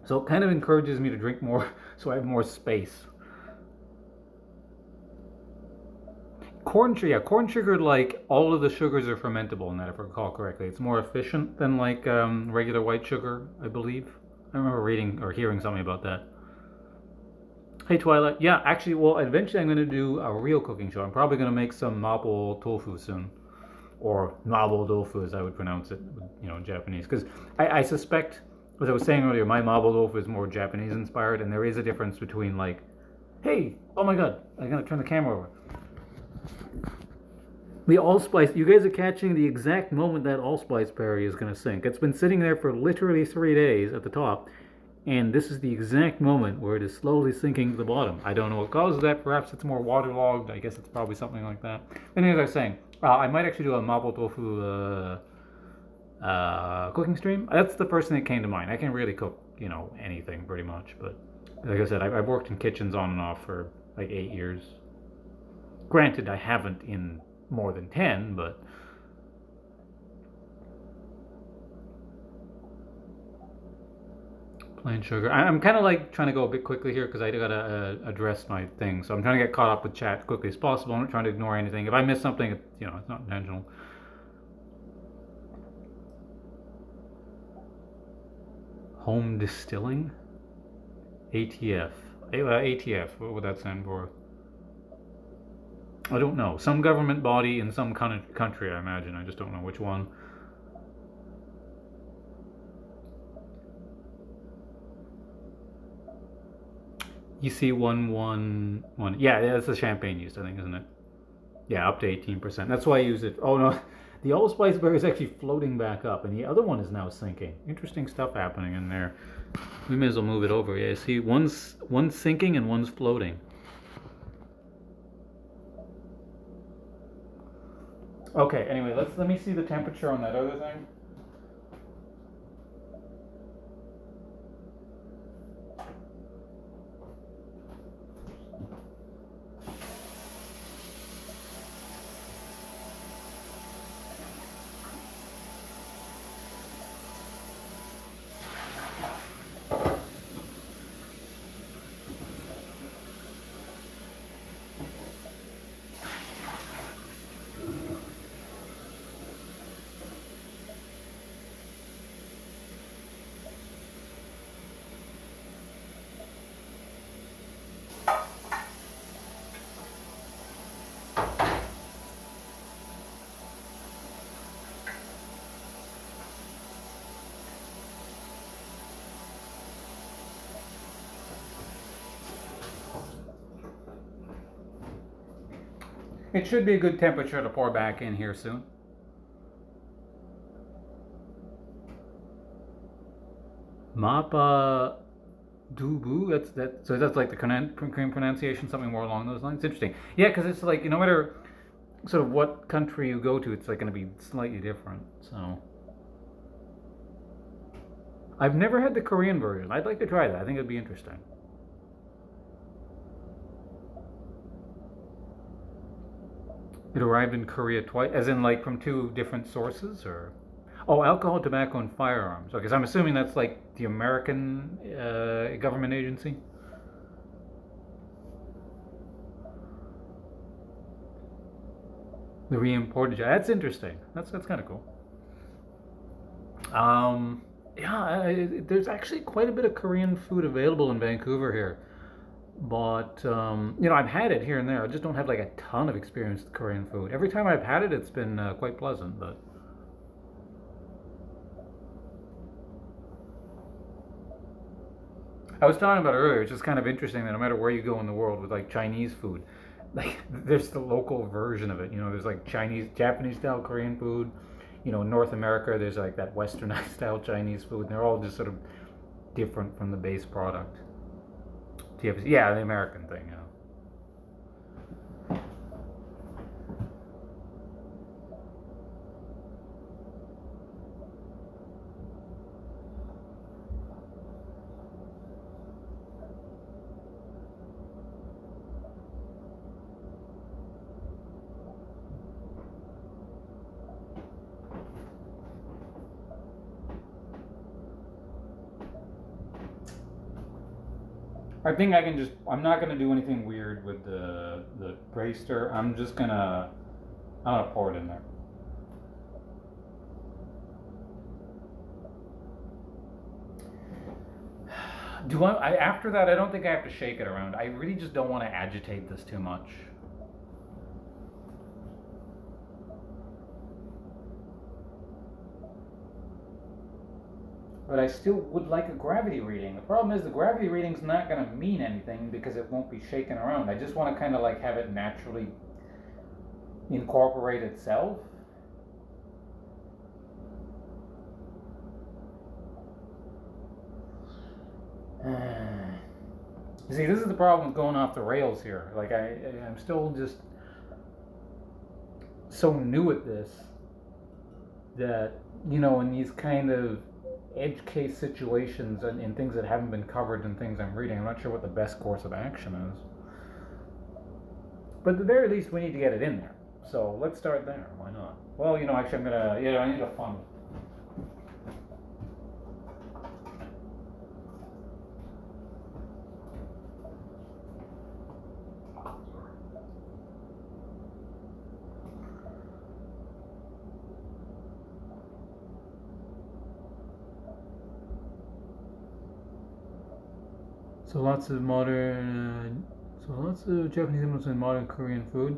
So it kind of encourages me to drink more so I have more space. Corn sugar, like all of the sugars are fermentable in that, if I recall correctly. It's more efficient than like regular white sugar, I believe. I remember reading or hearing something about that. Hey Twilight, yeah, actually, well, eventually I'm going to do a real cooking show. I'm probably going to make some mapo tofu soon, or mapo tofu as I would pronounce it, in Japanese. Because I suspect, as I was saying earlier, my mapo tofu is more Japanese inspired, and there is a difference between like, hey, oh my god, I'm going to turn the camera over. The allspice, you guys are catching the exact moment that allspice berry is going to sink. It's been sitting there for literally 3 days at the top, and this is the exact moment where it is slowly sinking to the bottom. I don't know what causes that. Perhaps it's more waterlogged. I guess it's probably something like that. And as I was saying, I might actually do a mapo tofu cooking stream. That's the first thing that came to mind. I can really cook, anything pretty much. But like I said, I've worked in kitchens on and off for like 8 years. Granted, I haven't in more than 10, but plain sugar. I'm kind of like trying to go a bit quickly here because I gotta address my thing. So I'm trying to get caught up with chat as quickly as possible. I'm not trying to ignore anything. If I miss something, it's not intentional. Home distilling? ATF. ATF, what would that stand for? I don't know. Some government body in some country, I imagine. I just don't know which one. You see 111. Yeah, that's the champagne used, I think, isn't it? Yeah, up to 18%. That's why I use it. Oh no, the allspice berry is actually floating back up, and the other one is now sinking. Interesting stuff happening in there. We may as well move it over. Yeah, see, one's sinking and one's floating. Okay. Anyway, let me see the temperature on that other thing. It should be a good temperature to pour back in here soon. Mapa Dubu. That's that. So that's like the Korean pronunciation, something more along those lines. Interesting. Yeah, because it's like no matter sort of what country you go to, it's like going to be slightly different. So I've never had the Korean version. I'd like to try that. I think it'd be interesting. It arrived in Korea twice, as in like from two different sources, or oh, alcohol, tobacco, and firearms. Okay, so I'm assuming that's like the American government agency. The re-imported. That's interesting. That's kind of cool. Yeah, there's actually quite a bit of Korean food available in Vancouver here, but I've had it here and there. I just don't have like a ton of experience with Korean food. Every time I've had it, it's been quite pleasant. But I was talking about earlier. It's just kind of interesting that no matter where you go in the world with like Chinese food, like there's the local version of it. There's like Chinese, Japanese style Korean food. In North America, there's like that Westernized style Chinese food, and they're all just sort of different from the base product. TFC, yeah, the American thing. I think I can just. I'm not gonna do anything weird with the bracer. I'm gonna pour it in there. After that? I don't think I have to shake it around. I really just don't want to agitate this too much. But I still would like a gravity reading. The problem is the gravity reading's not going to mean anything because it won't be shaken around. I just want to kind of like have it naturally incorporate itself. See, this is the problem with going off the rails here. Like I'm still just so new at this that in these kind of edge case situations and in things that haven't been covered in things I'm reading, I'm not sure what the best course of action is. But at the very least, we need to get it in there. So let's start there. Why not? Well, actually, I'm gonna. Yeah, I need a funnel. So lots of Japanese influence in modern Korean food.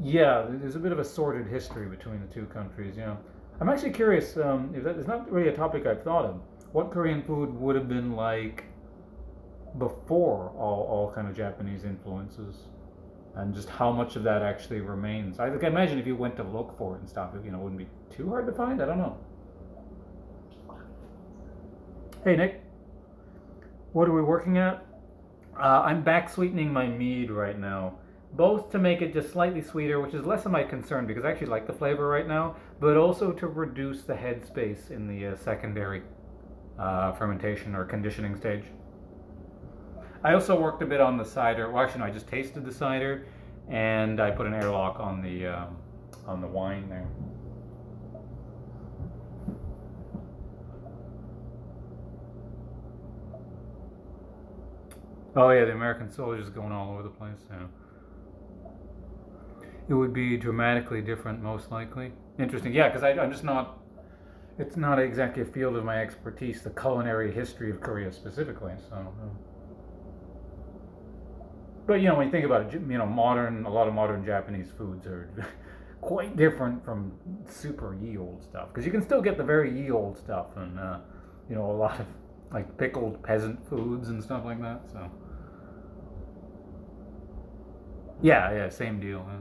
Yeah, there's a bit of a sordid history between the two countries. You know, I'm actually curious if that is not really a topic I've thought of. What Korean food would have been like before all kind of Japanese influences, and just how much of that actually remains. I imagine if you went to look for it and stuff, it wouldn't be too hard to find. I don't know. Hey Nick, what are we working at? I'm back sweetening my mead right now, both to make it just slightly sweeter, which is less of my concern because I actually like the flavor right now, but also to reduce the headspace in the secondary fermentation or conditioning stage. I also worked a bit on the cider. Well, actually, no, I just tasted the cider, and I put an airlock on the wine there. Oh yeah, the American soldiers going all over the place. Yeah. It would be dramatically different, most likely. Interesting. Yeah, because I'm just not. It's not exactly a field of my expertise, the culinary history of Korea specifically. So, but when you think about it, a lot of modern Japanese foods are quite different from super ye old stuff. Because you can still get the very ye old stuff, and a lot of like pickled peasant foods and stuff like that. So, yeah, same deal. Huh?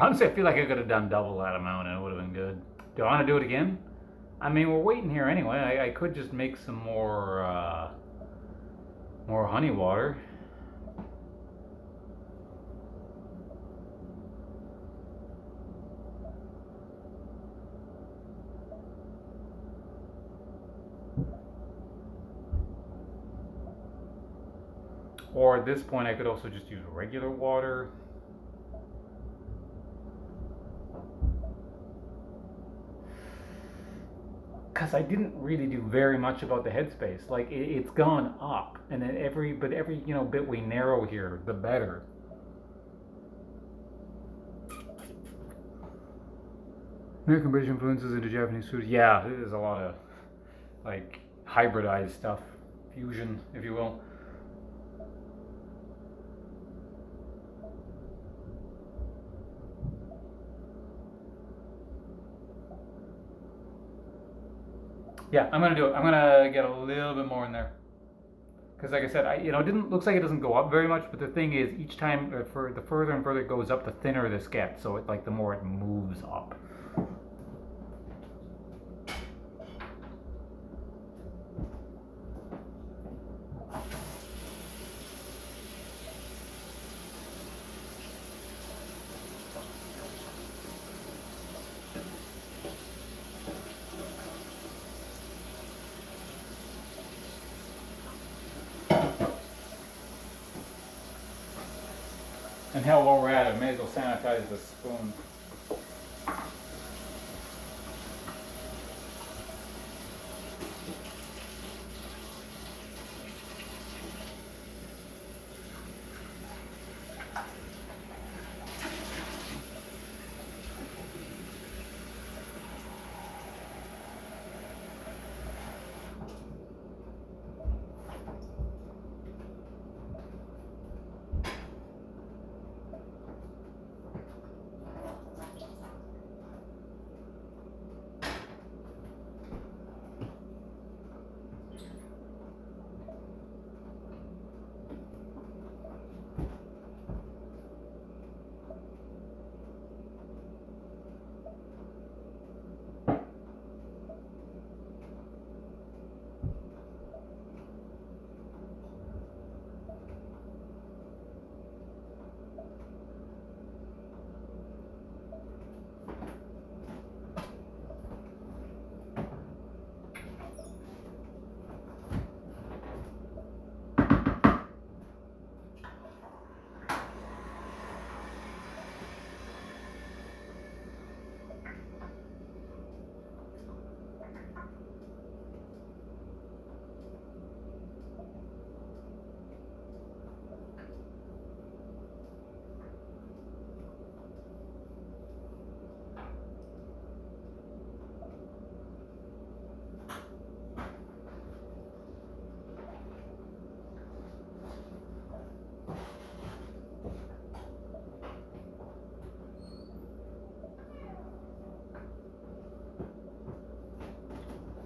Honestly, I feel like I could have done double that amount and it would have been good. Do I want to do it again? I mean, we're waiting here anyway. I could just make some more honey water. Or at this point, I could also just use regular water. Because I didn't really do very much about the headspace. Like it's gone up, and then every bit we narrow here, the better. American British influences into Japanese food. Yeah, there's a lot of like hybridized stuff, fusion, if you will. Yeah, I'm gonna do it. I'm gonna get a little bit more in there. Because, like I said, it didn't looks like it doesn't go up very much. But the thing is, each time for the further and further it goes up, the thinner this gets. So it like the more it moves up. And hell, while we're at it, may as well sanitize the spoon.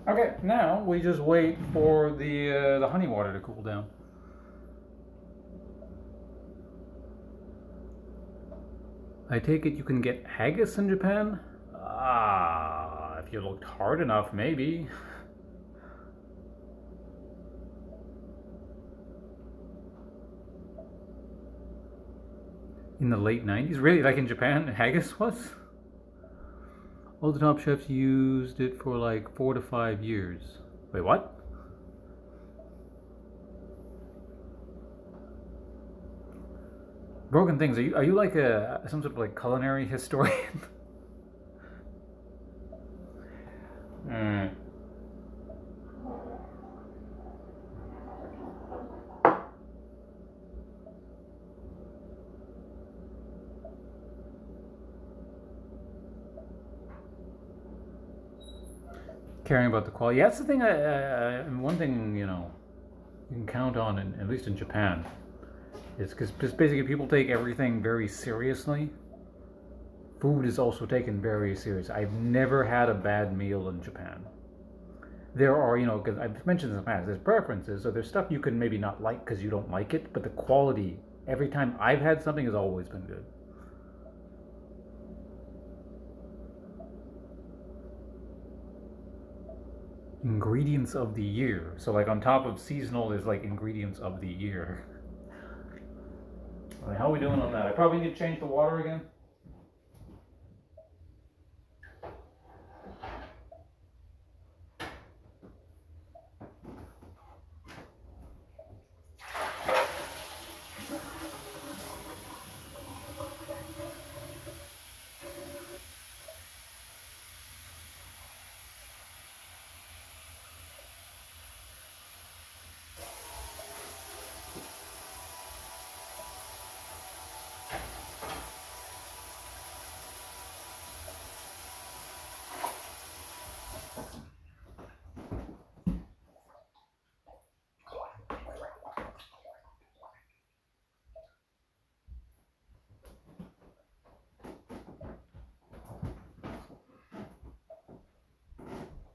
Okay, now we just wait for the honey water to cool down. I take it you can get haggis in Japan? Ah, if you looked hard enough, maybe. In the late 90s? Really? Like in Japan, haggis was? All the top chefs used it for like 4 to 5 years. Wait, what? Broken Things, are you like some sort of like culinary historian? Mm. Caring about the quality. Yeah, that's the thing. One thing you can count on, at least in Japan, is because basically people take everything very seriously. Food is also taken very serious. I've never had a bad meal in Japan. There are, because I've mentioned this in the past, there's preferences. So there's stuff you can maybe not like because you don't like it, but the quality every time I've had something has always been good. Ingredients of the year. So like on top of seasonal, there's like ingredients of the year. How are we doing on that? I probably need to change the water again.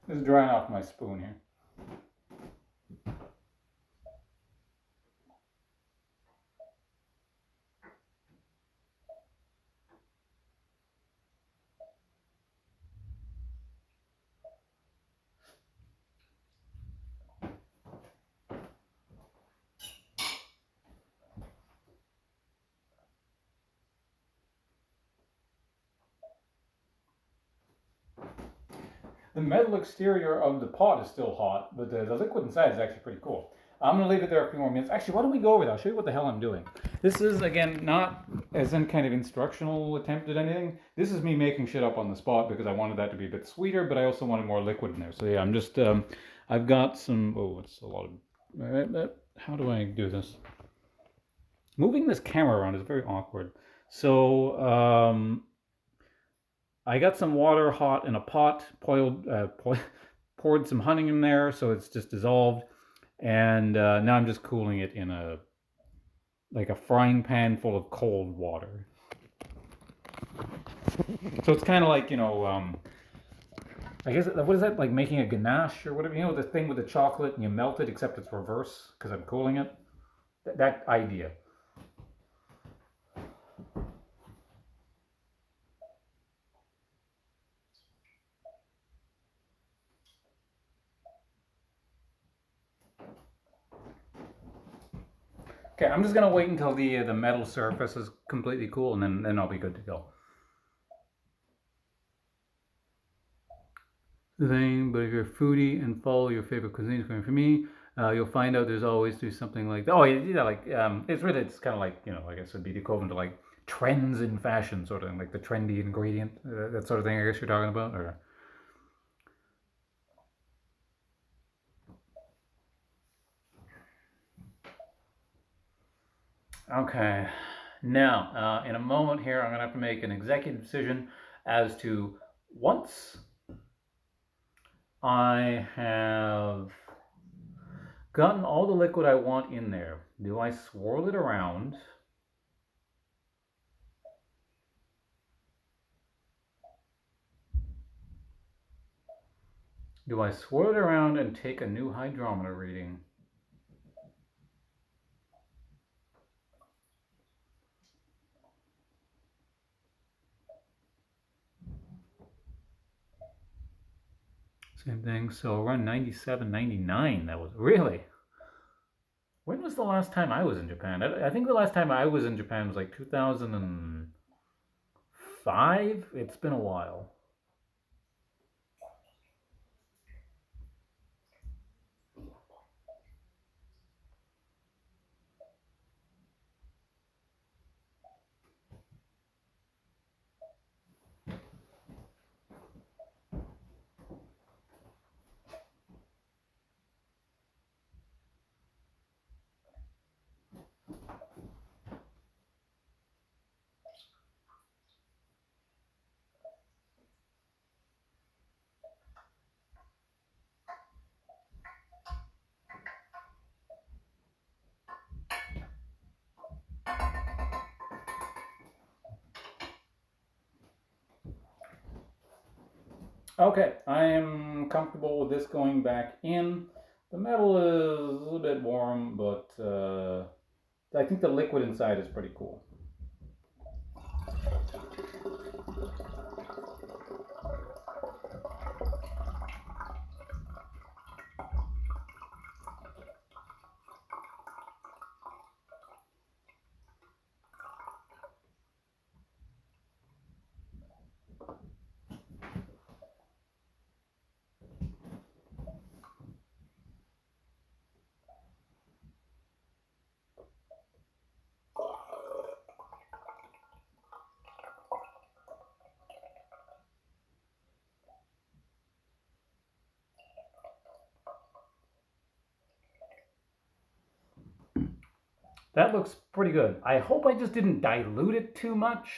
This is drying off my spoon here. The metal exterior of the pot is still hot, but the liquid inside is actually pretty cool. I'm going to leave it there a few more minutes. Actually, why don't we go over that? I'll show you what the hell I'm doing. This is, again, not as any kind of instructional attempt at anything. This is me making shit up on the spot because I wanted that to be a bit sweeter, but I also wanted more liquid in there. So yeah, I'm just, I've got some, oh, it's a lot of, how do I do this? Moving this camera around is very awkward. So, I got some water hot in a pot, poured some honey in there so it's just dissolved, and now I'm just cooling it in a frying pan full of cold water. So it's kind of like I guess what is that, like making a ganache or whatever, the thing with the chocolate and you melt it, except it's reverse because I'm cooling it. That idea. Okay, I'm just gonna wait until the metal surface is completely cool, and then I'll be good to go. The thing, but if you're a foodie and follow your favorite cuisines, going for me, you'll find out there's always do something like, oh yeah, like it's kind of like, I guess it'd be the equivalent to like trends in fashion, sort of thing, like the trendy ingredient, that sort of thing. I guess you're talking about, or okay. Now, in a moment here, I'm gonna have to make an executive decision as to once I have gotten all the liquid I want in there, do I swirl it around? Do I swirl it around and take a new hydrometer reading? Same thing. So around 97, 99. That was really. When was the last time I was in Japan? I think the last time I was in Japan was like 2005. It's been a while. Okay, I am comfortable with this going back in. The metal is a little bit warm, but I think the liquid inside is pretty cool. That looks pretty good. I hope I just didn't dilute it too much.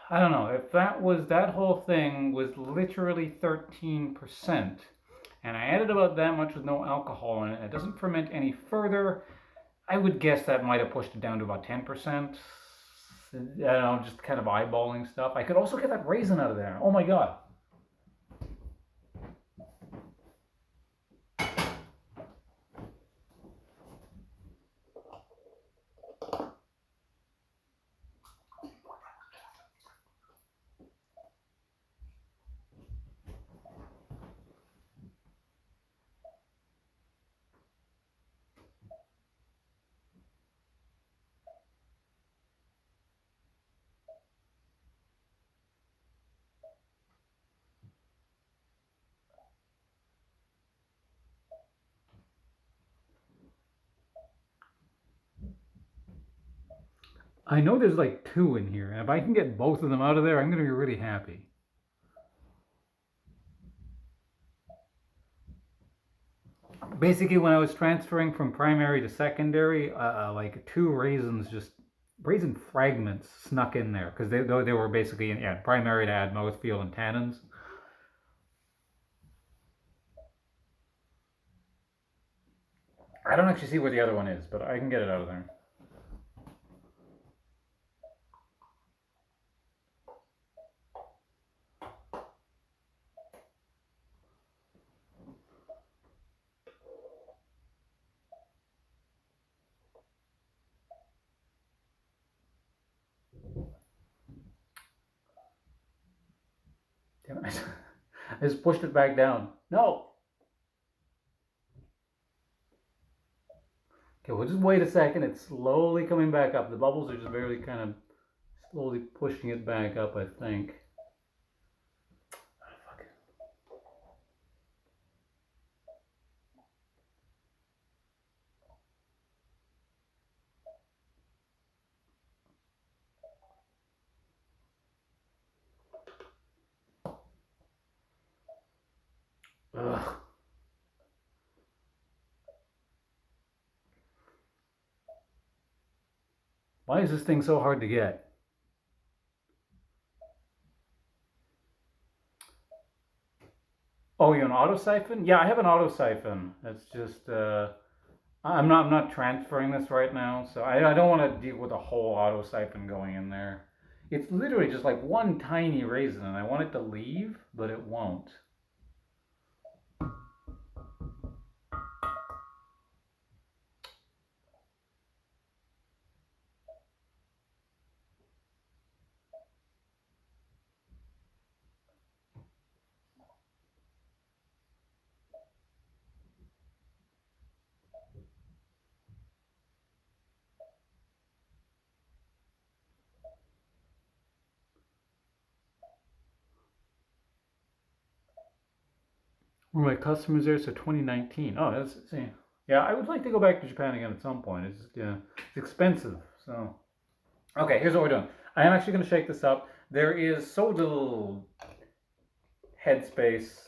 I don't know if that whole thing was literally 13%, and I added about that much with no alcohol in it. It doesn't ferment any further. I would guess that might have pushed it down to about 10%. I don't know, just kind of eyeballing stuff. I could also get that raisin out of there. Oh my god. I know there's like two in here, and if I can get both of them out of there, I'm going to be really happy. Basically, when I was transferring from primary to secondary, like two raisin fragments snuck in there because they were basically in primary to add mouthfeel and tannins. I don't actually see where the other one is, but I can get it out of there. Damn it. I just pushed it back down. No! Okay, we'll just wait a second. It's slowly coming back up. The bubbles are just barely kind of slowly pushing it back up, I think. Ugh. Why is this thing so hard to get? Oh, you an auto siphon? Yeah, I have an auto siphon. That's just I'm not transferring this right now, so I don't want to deal with a whole auto siphon going in there. It's literally just like one tiny raisin, and I want it to leave, but it won't. Were my customers there? So 2019. Oh, that's see. Yeah, I would like to go back to Japan again at some point. It's yeah, it's expensive. So okay, here's what we're doing. I am actually going to shake this up. There is so little headspace.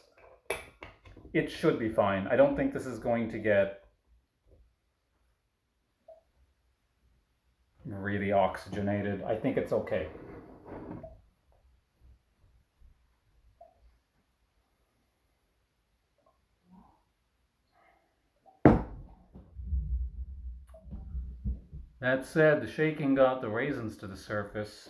It should be fine. I don't think this is going to get really oxygenated. I think it's okay. That said, the shaking got the raisins to the surface.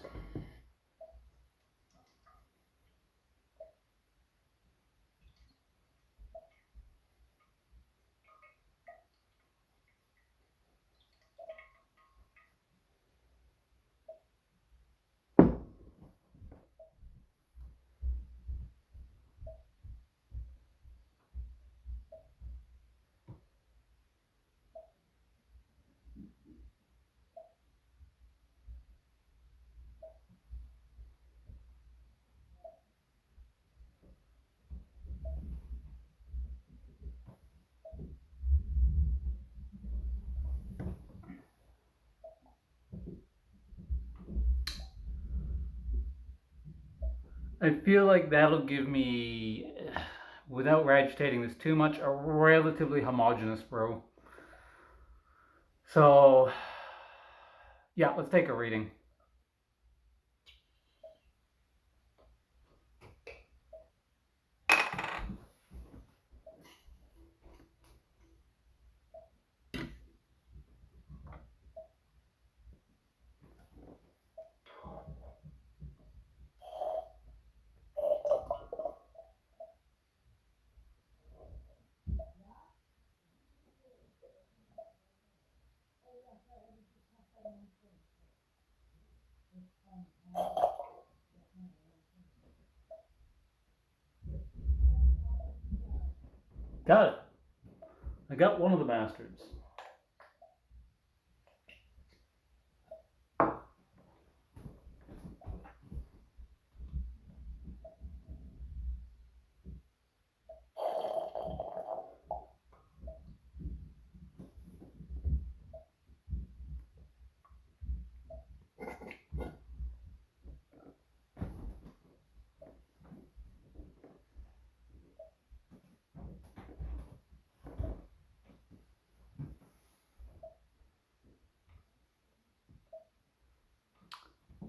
I feel like that'll give me, without agitating this too much, a relatively homogeneous brew. So, yeah, let's take a reading. Got it. I got one of the bastards.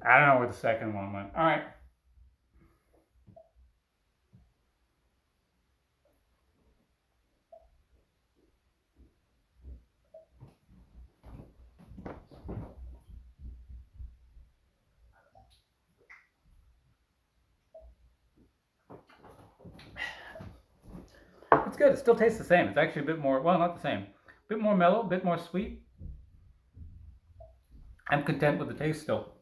I don't know where the second one went. All right. It's good. It still tastes the same. It's actually a bit more, well, not the same. A bit more mellow, a bit more sweet. I'm content with the taste still.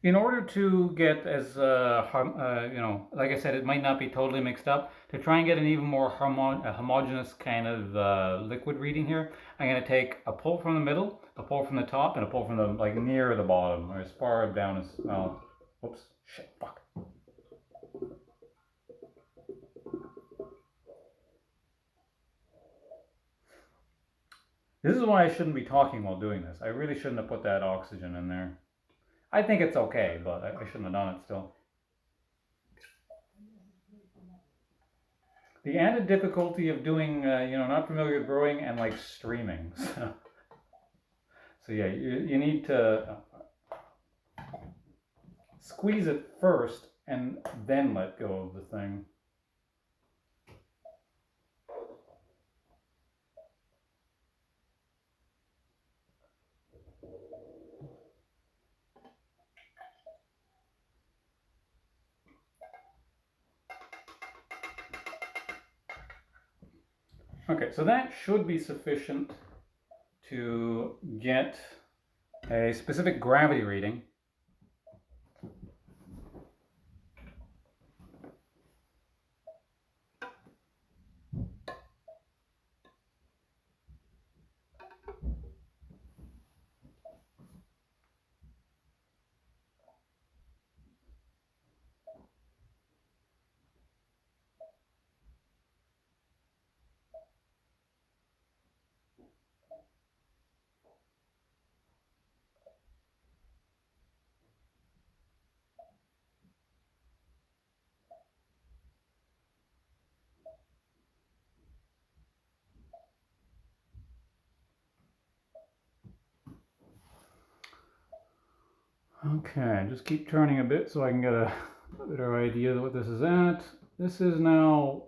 In order to get as, like I said, it might not be totally mixed up. To try and get an even more homogeneous kind of liquid reading here, I'm going to take a pull from the middle, a pull from the top, and a pull from the, like, near the bottom, or as far down as, well, whoops, shit, fuck. This is why I shouldn't be talking while doing this. I really shouldn't have put that oxygen in there. I think it's okay, but I shouldn't have done it still. The added difficulty of doing, not familiar with brewing and like streaming. So yeah, you need to squeeze it first and then let go of the thing. Okay, so that should be sufficient to get a specific gravity reading. Okay, just keep turning a bit so I can get a better idea of what this is at. This is now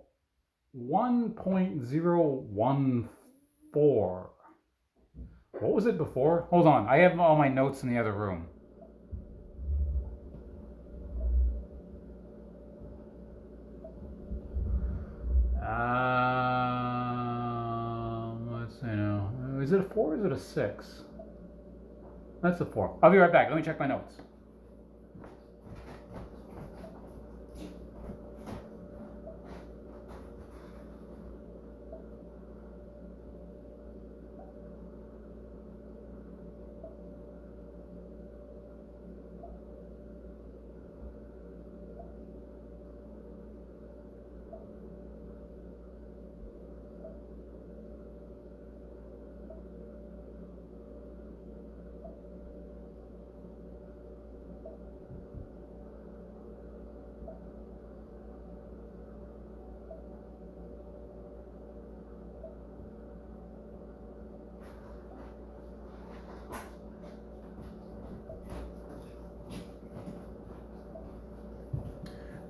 1.014. What was it before? Hold on, I have all my notes in the other room. Let's see now. Is it a 4 or is it a 6? That's a 4. I'll be right back. Let me check my notes.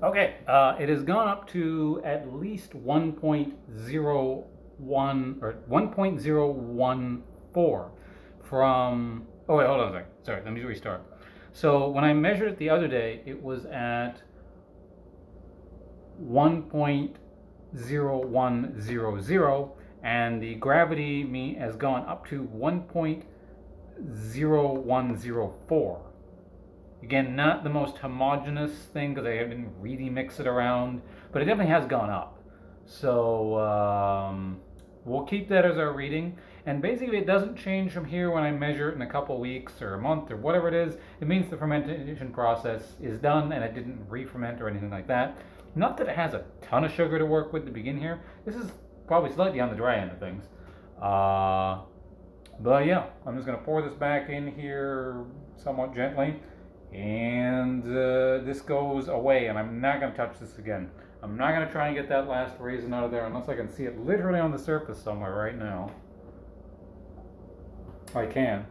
Okay, it has gone up to at least 1.01 or 1.014 from. Oh wait, hold on a second. Sorry, let me restart. So when I measured it the other day, it was at 1.0100, and the gravity mean has gone up to 1.0104. Again, not the most homogeneous thing because I didn't really mix it around, but it definitely has gone up. So we'll keep that as our reading. And basically, it doesn't change from here when I measure it in a couple weeks or a month or whatever it is. It means the fermentation process is done and it didn't re-ferment or anything like that. Not that it has a ton of sugar to work with to begin here. This is probably slightly on the dry end of things. But yeah, I'm just going to pour this back in here somewhat gently. And this goes away, and I'm not going to touch this again. I'm not going to try and get that last raisin out of there unless I can see it literally on the surface somewhere right now. I can.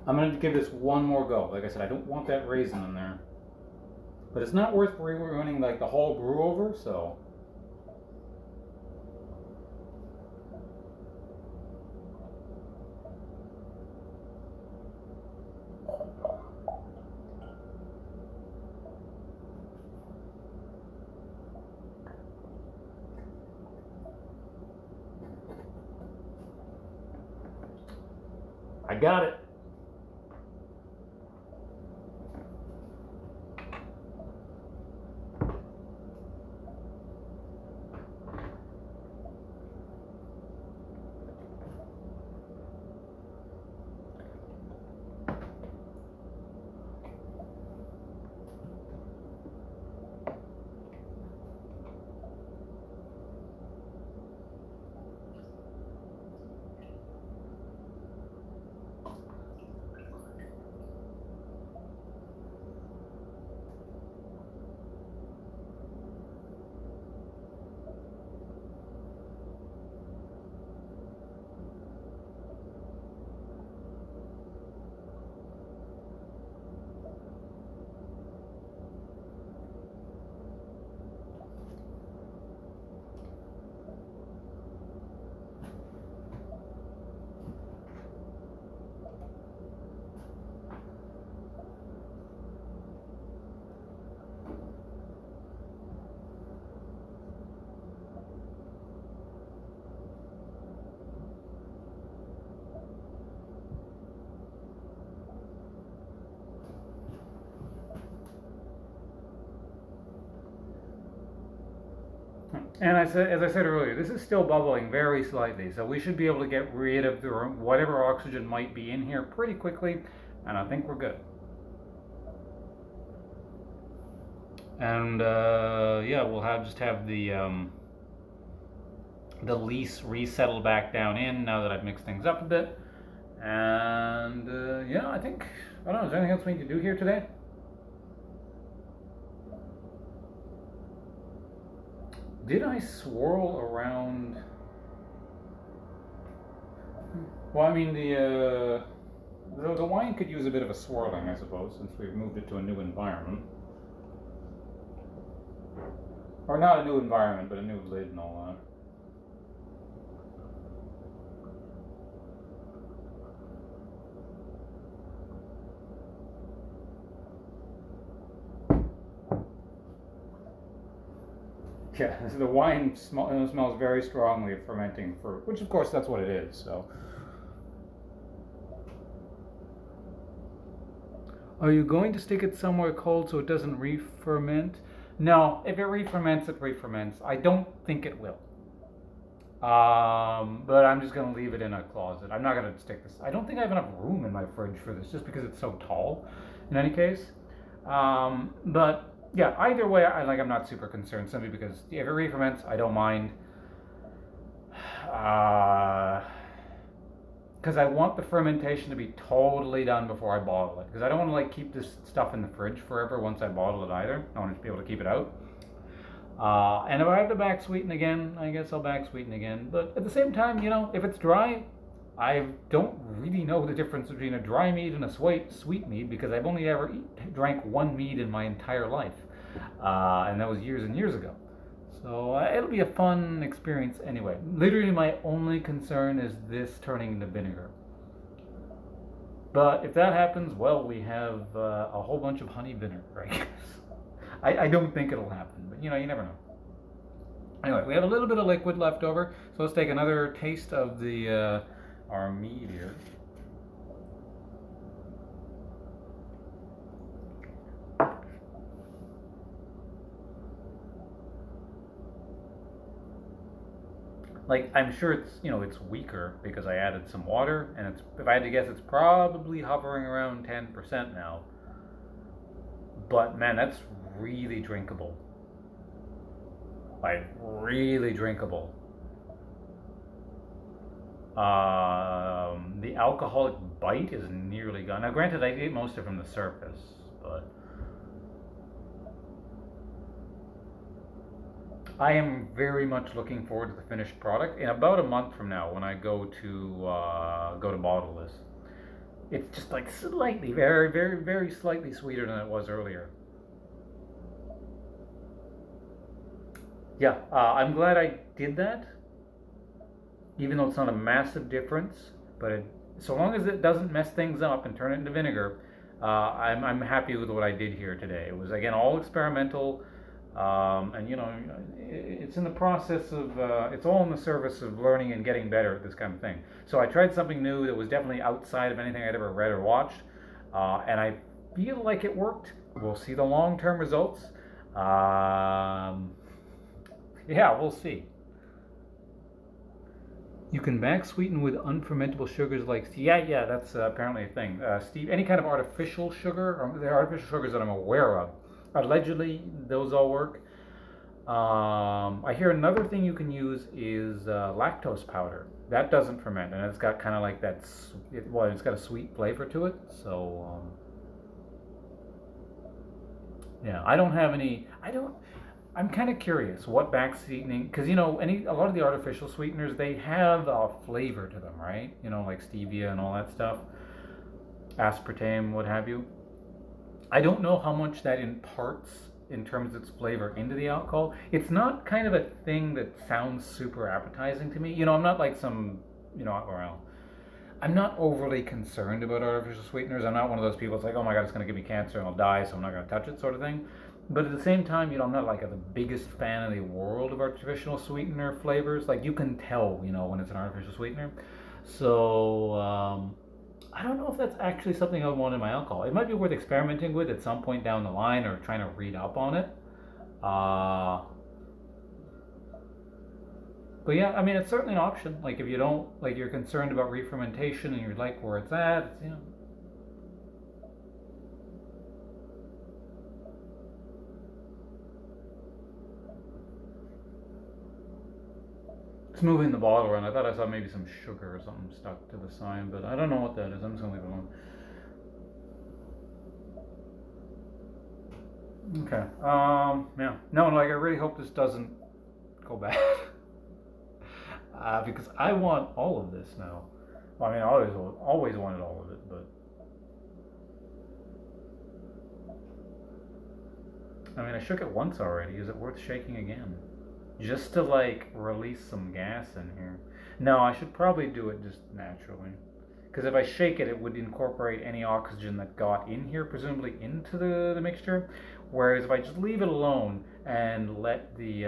I'm going to give this one more go. Like I said, I don't want that raisin in there. But it's not worth running like the whole brew over, so. I got it. And as I said earlier, this is still bubbling very slightly, so we should be able to get rid of whatever oxygen might be in here pretty quickly, and I think we're good. And yeah, we'll just have the lease resettle back down in now that I've mixed things up a bit. And yeah, I don't know, is there anything else we need to do here today? Did I swirl around? Well, I mean, the wine could use a bit of a swirling, I suppose, since we've moved it to a new environment. Or not a new environment, but a new lid and all that. Yeah, the wine smells very strongly of fermenting fruit, which of course that's what it is. So, are you going to stick it somewhere cold so it doesn't re-ferment? No, if it re-ferments, it re-ferments. I don't think it will. But I'm just gonna leave it in a closet. I'm not gonna stick this. I don't think I have enough room in my fridge for this, just because it's so tall. In any case, but yeah, either way, I'm not super concerned, simply because if it re-ferments, I don't mind. Because I want the fermentation to be totally done before I bottle it. Because I don't want to keep this stuff in the fridge forever once I bottle it either. I want to be able to keep it out. And if I have to back sweeten again, I guess I'll back sweeten again. But at the same time, if it's dry, I don't really know the difference between a dry mead and a sweet mead, because I've only ever drank one mead in my entire life. And that was years and years ago. So it'll be a fun experience anyway. Literally my only concern is this turning into vinegar. But if that happens, well, we have a whole bunch of honey vinegar, I guess. I don't think it'll happen, but you never know. Anyway, we have a little bit of liquid left over, so let's take another taste of our mead here. I'm sure it's weaker because I added some water, and if I had to guess, it's probably hovering around 10% now. But man, that's really drinkable. Really drinkable. The alcoholic bite is nearly gone. Now, granted, I ate most of it from the surface, but I am very much looking forward to the finished product. In about a month from now, when I go to bottle this, it's just slightly, very, very, very slightly sweeter than it was earlier. Yeah, I'm glad I did that, even though it's not a massive difference. But so long as it doesn't mess things up and turn it into vinegar, I'm happy with what I did here today. It was, again, all experimental. And it's in the process of, it's all in the service of learning and getting better at this kind of thing. So I tried something new that was definitely outside of anything I'd ever read or watched, and I feel like it worked. We'll see the long-term results. Yeah, we'll see. You can back sweeten with unfermentable sugars like yeah, that's apparently a thing. Steve, any kind of artificial sugar, or there are artificial sugars that I'm aware of. Allegedly, those all work. I hear another thing you can use is lactose powder. That doesn't ferment, and it's got kind of like that. Well, it's got a sweet flavor to it. So yeah, I don't have any. I don't. I'm kind of curious what back sweetening, because a lot of the artificial sweeteners, they have a flavor to them, right? Like stevia and all that stuff, aspartame, what have you. I don't know how much that imparts in terms of its flavor into the alcohol. It's not kind of a thing that sounds super appetizing to me. I'm not like some, well, I'm not overly concerned about artificial sweeteners. I'm not one of those people that's like, oh my god, it's going to give me cancer and I'll die, so I'm not going to touch it, sort of thing. But at the same time, I'm not like the biggest fan of the world of artificial sweetener flavors. Like you can tell, when it's an artificial sweetener. So I don't know if that's actually something I would want in my alcohol. It might be worth experimenting with at some point down the line, or trying to read up on it. Uh, but yeah, I mean, it's certainly an option. Like if you don't, like you're concerned about re-fermentation and you like where it's at, it's moving the bottle around. I thought I saw maybe some sugar or something stuck to the sign, but I don't know what that is. I'm just gonna leave it alone. Okay. Yeah. No, like I really hope this doesn't go bad. Because I want all of this now. Well, I mean, I always wanted all of it, but I mean, I shook it once already. Is it worth shaking again? Just to like release some gas in here. No, I should probably do it just naturally. Because if I shake it, it would incorporate any oxygen that got in here, presumably into the mixture. Whereas if I just leave it alone and let the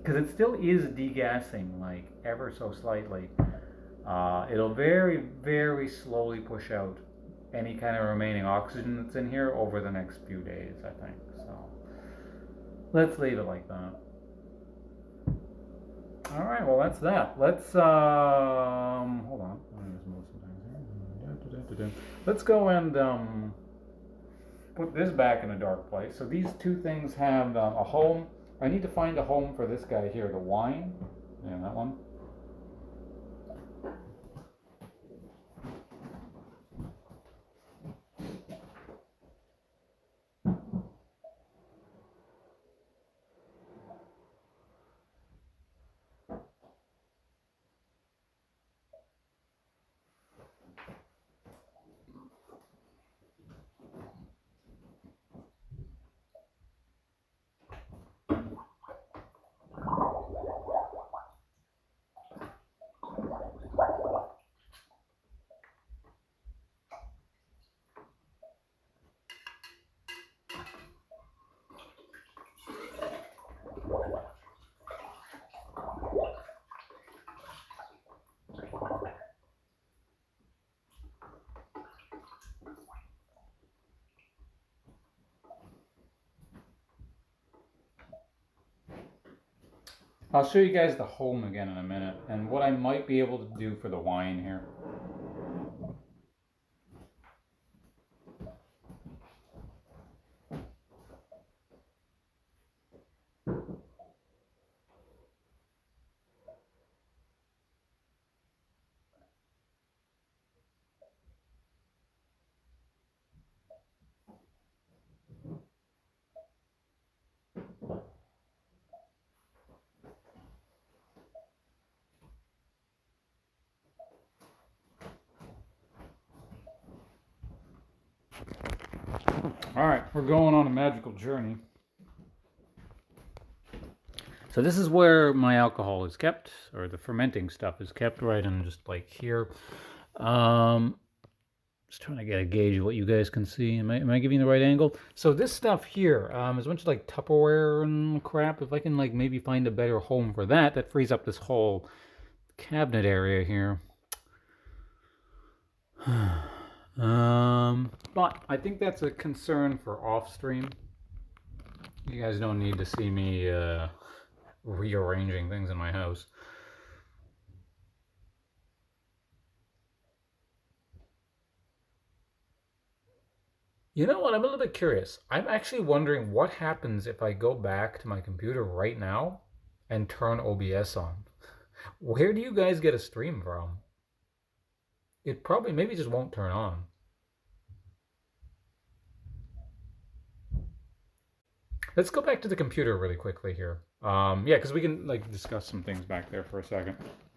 because it still is degassing like ever so slightly, it'll very, very slowly push out any kind of remaining oxygen that's in here over the next few days, I think. So let's leave it like that. All right, well that's that. Let's hold on. Let's go and put this back in a dark place. So these two things have a home. I need to find a home for this guy here, the wine. Yeah, that one. I'll show you guys the home again in a minute and what I might be able to do for the wine here. All right, we're going on a magical journey. So this is where my alcohol is kept, or the fermenting stuff is kept, right in just like here. Just trying to get a gauge of what you guys can see. Am I giving the right angle? So this stuff here is a bunch of like Tupperware and crap. If I can like maybe find a better home for that, that frees up this whole cabinet area here. But I think that's a concern for off stream. You guys don't need to see me rearranging things in my house. You know what? I'm a little bit curious. I'm actually wondering what happens if I go back to my computer right now and turn OBS on. Where do you guys get a stream from? It probably maybe just won't turn on. Let's go back to the computer really quickly here. Yeah, because we can like discuss some things back there for a second.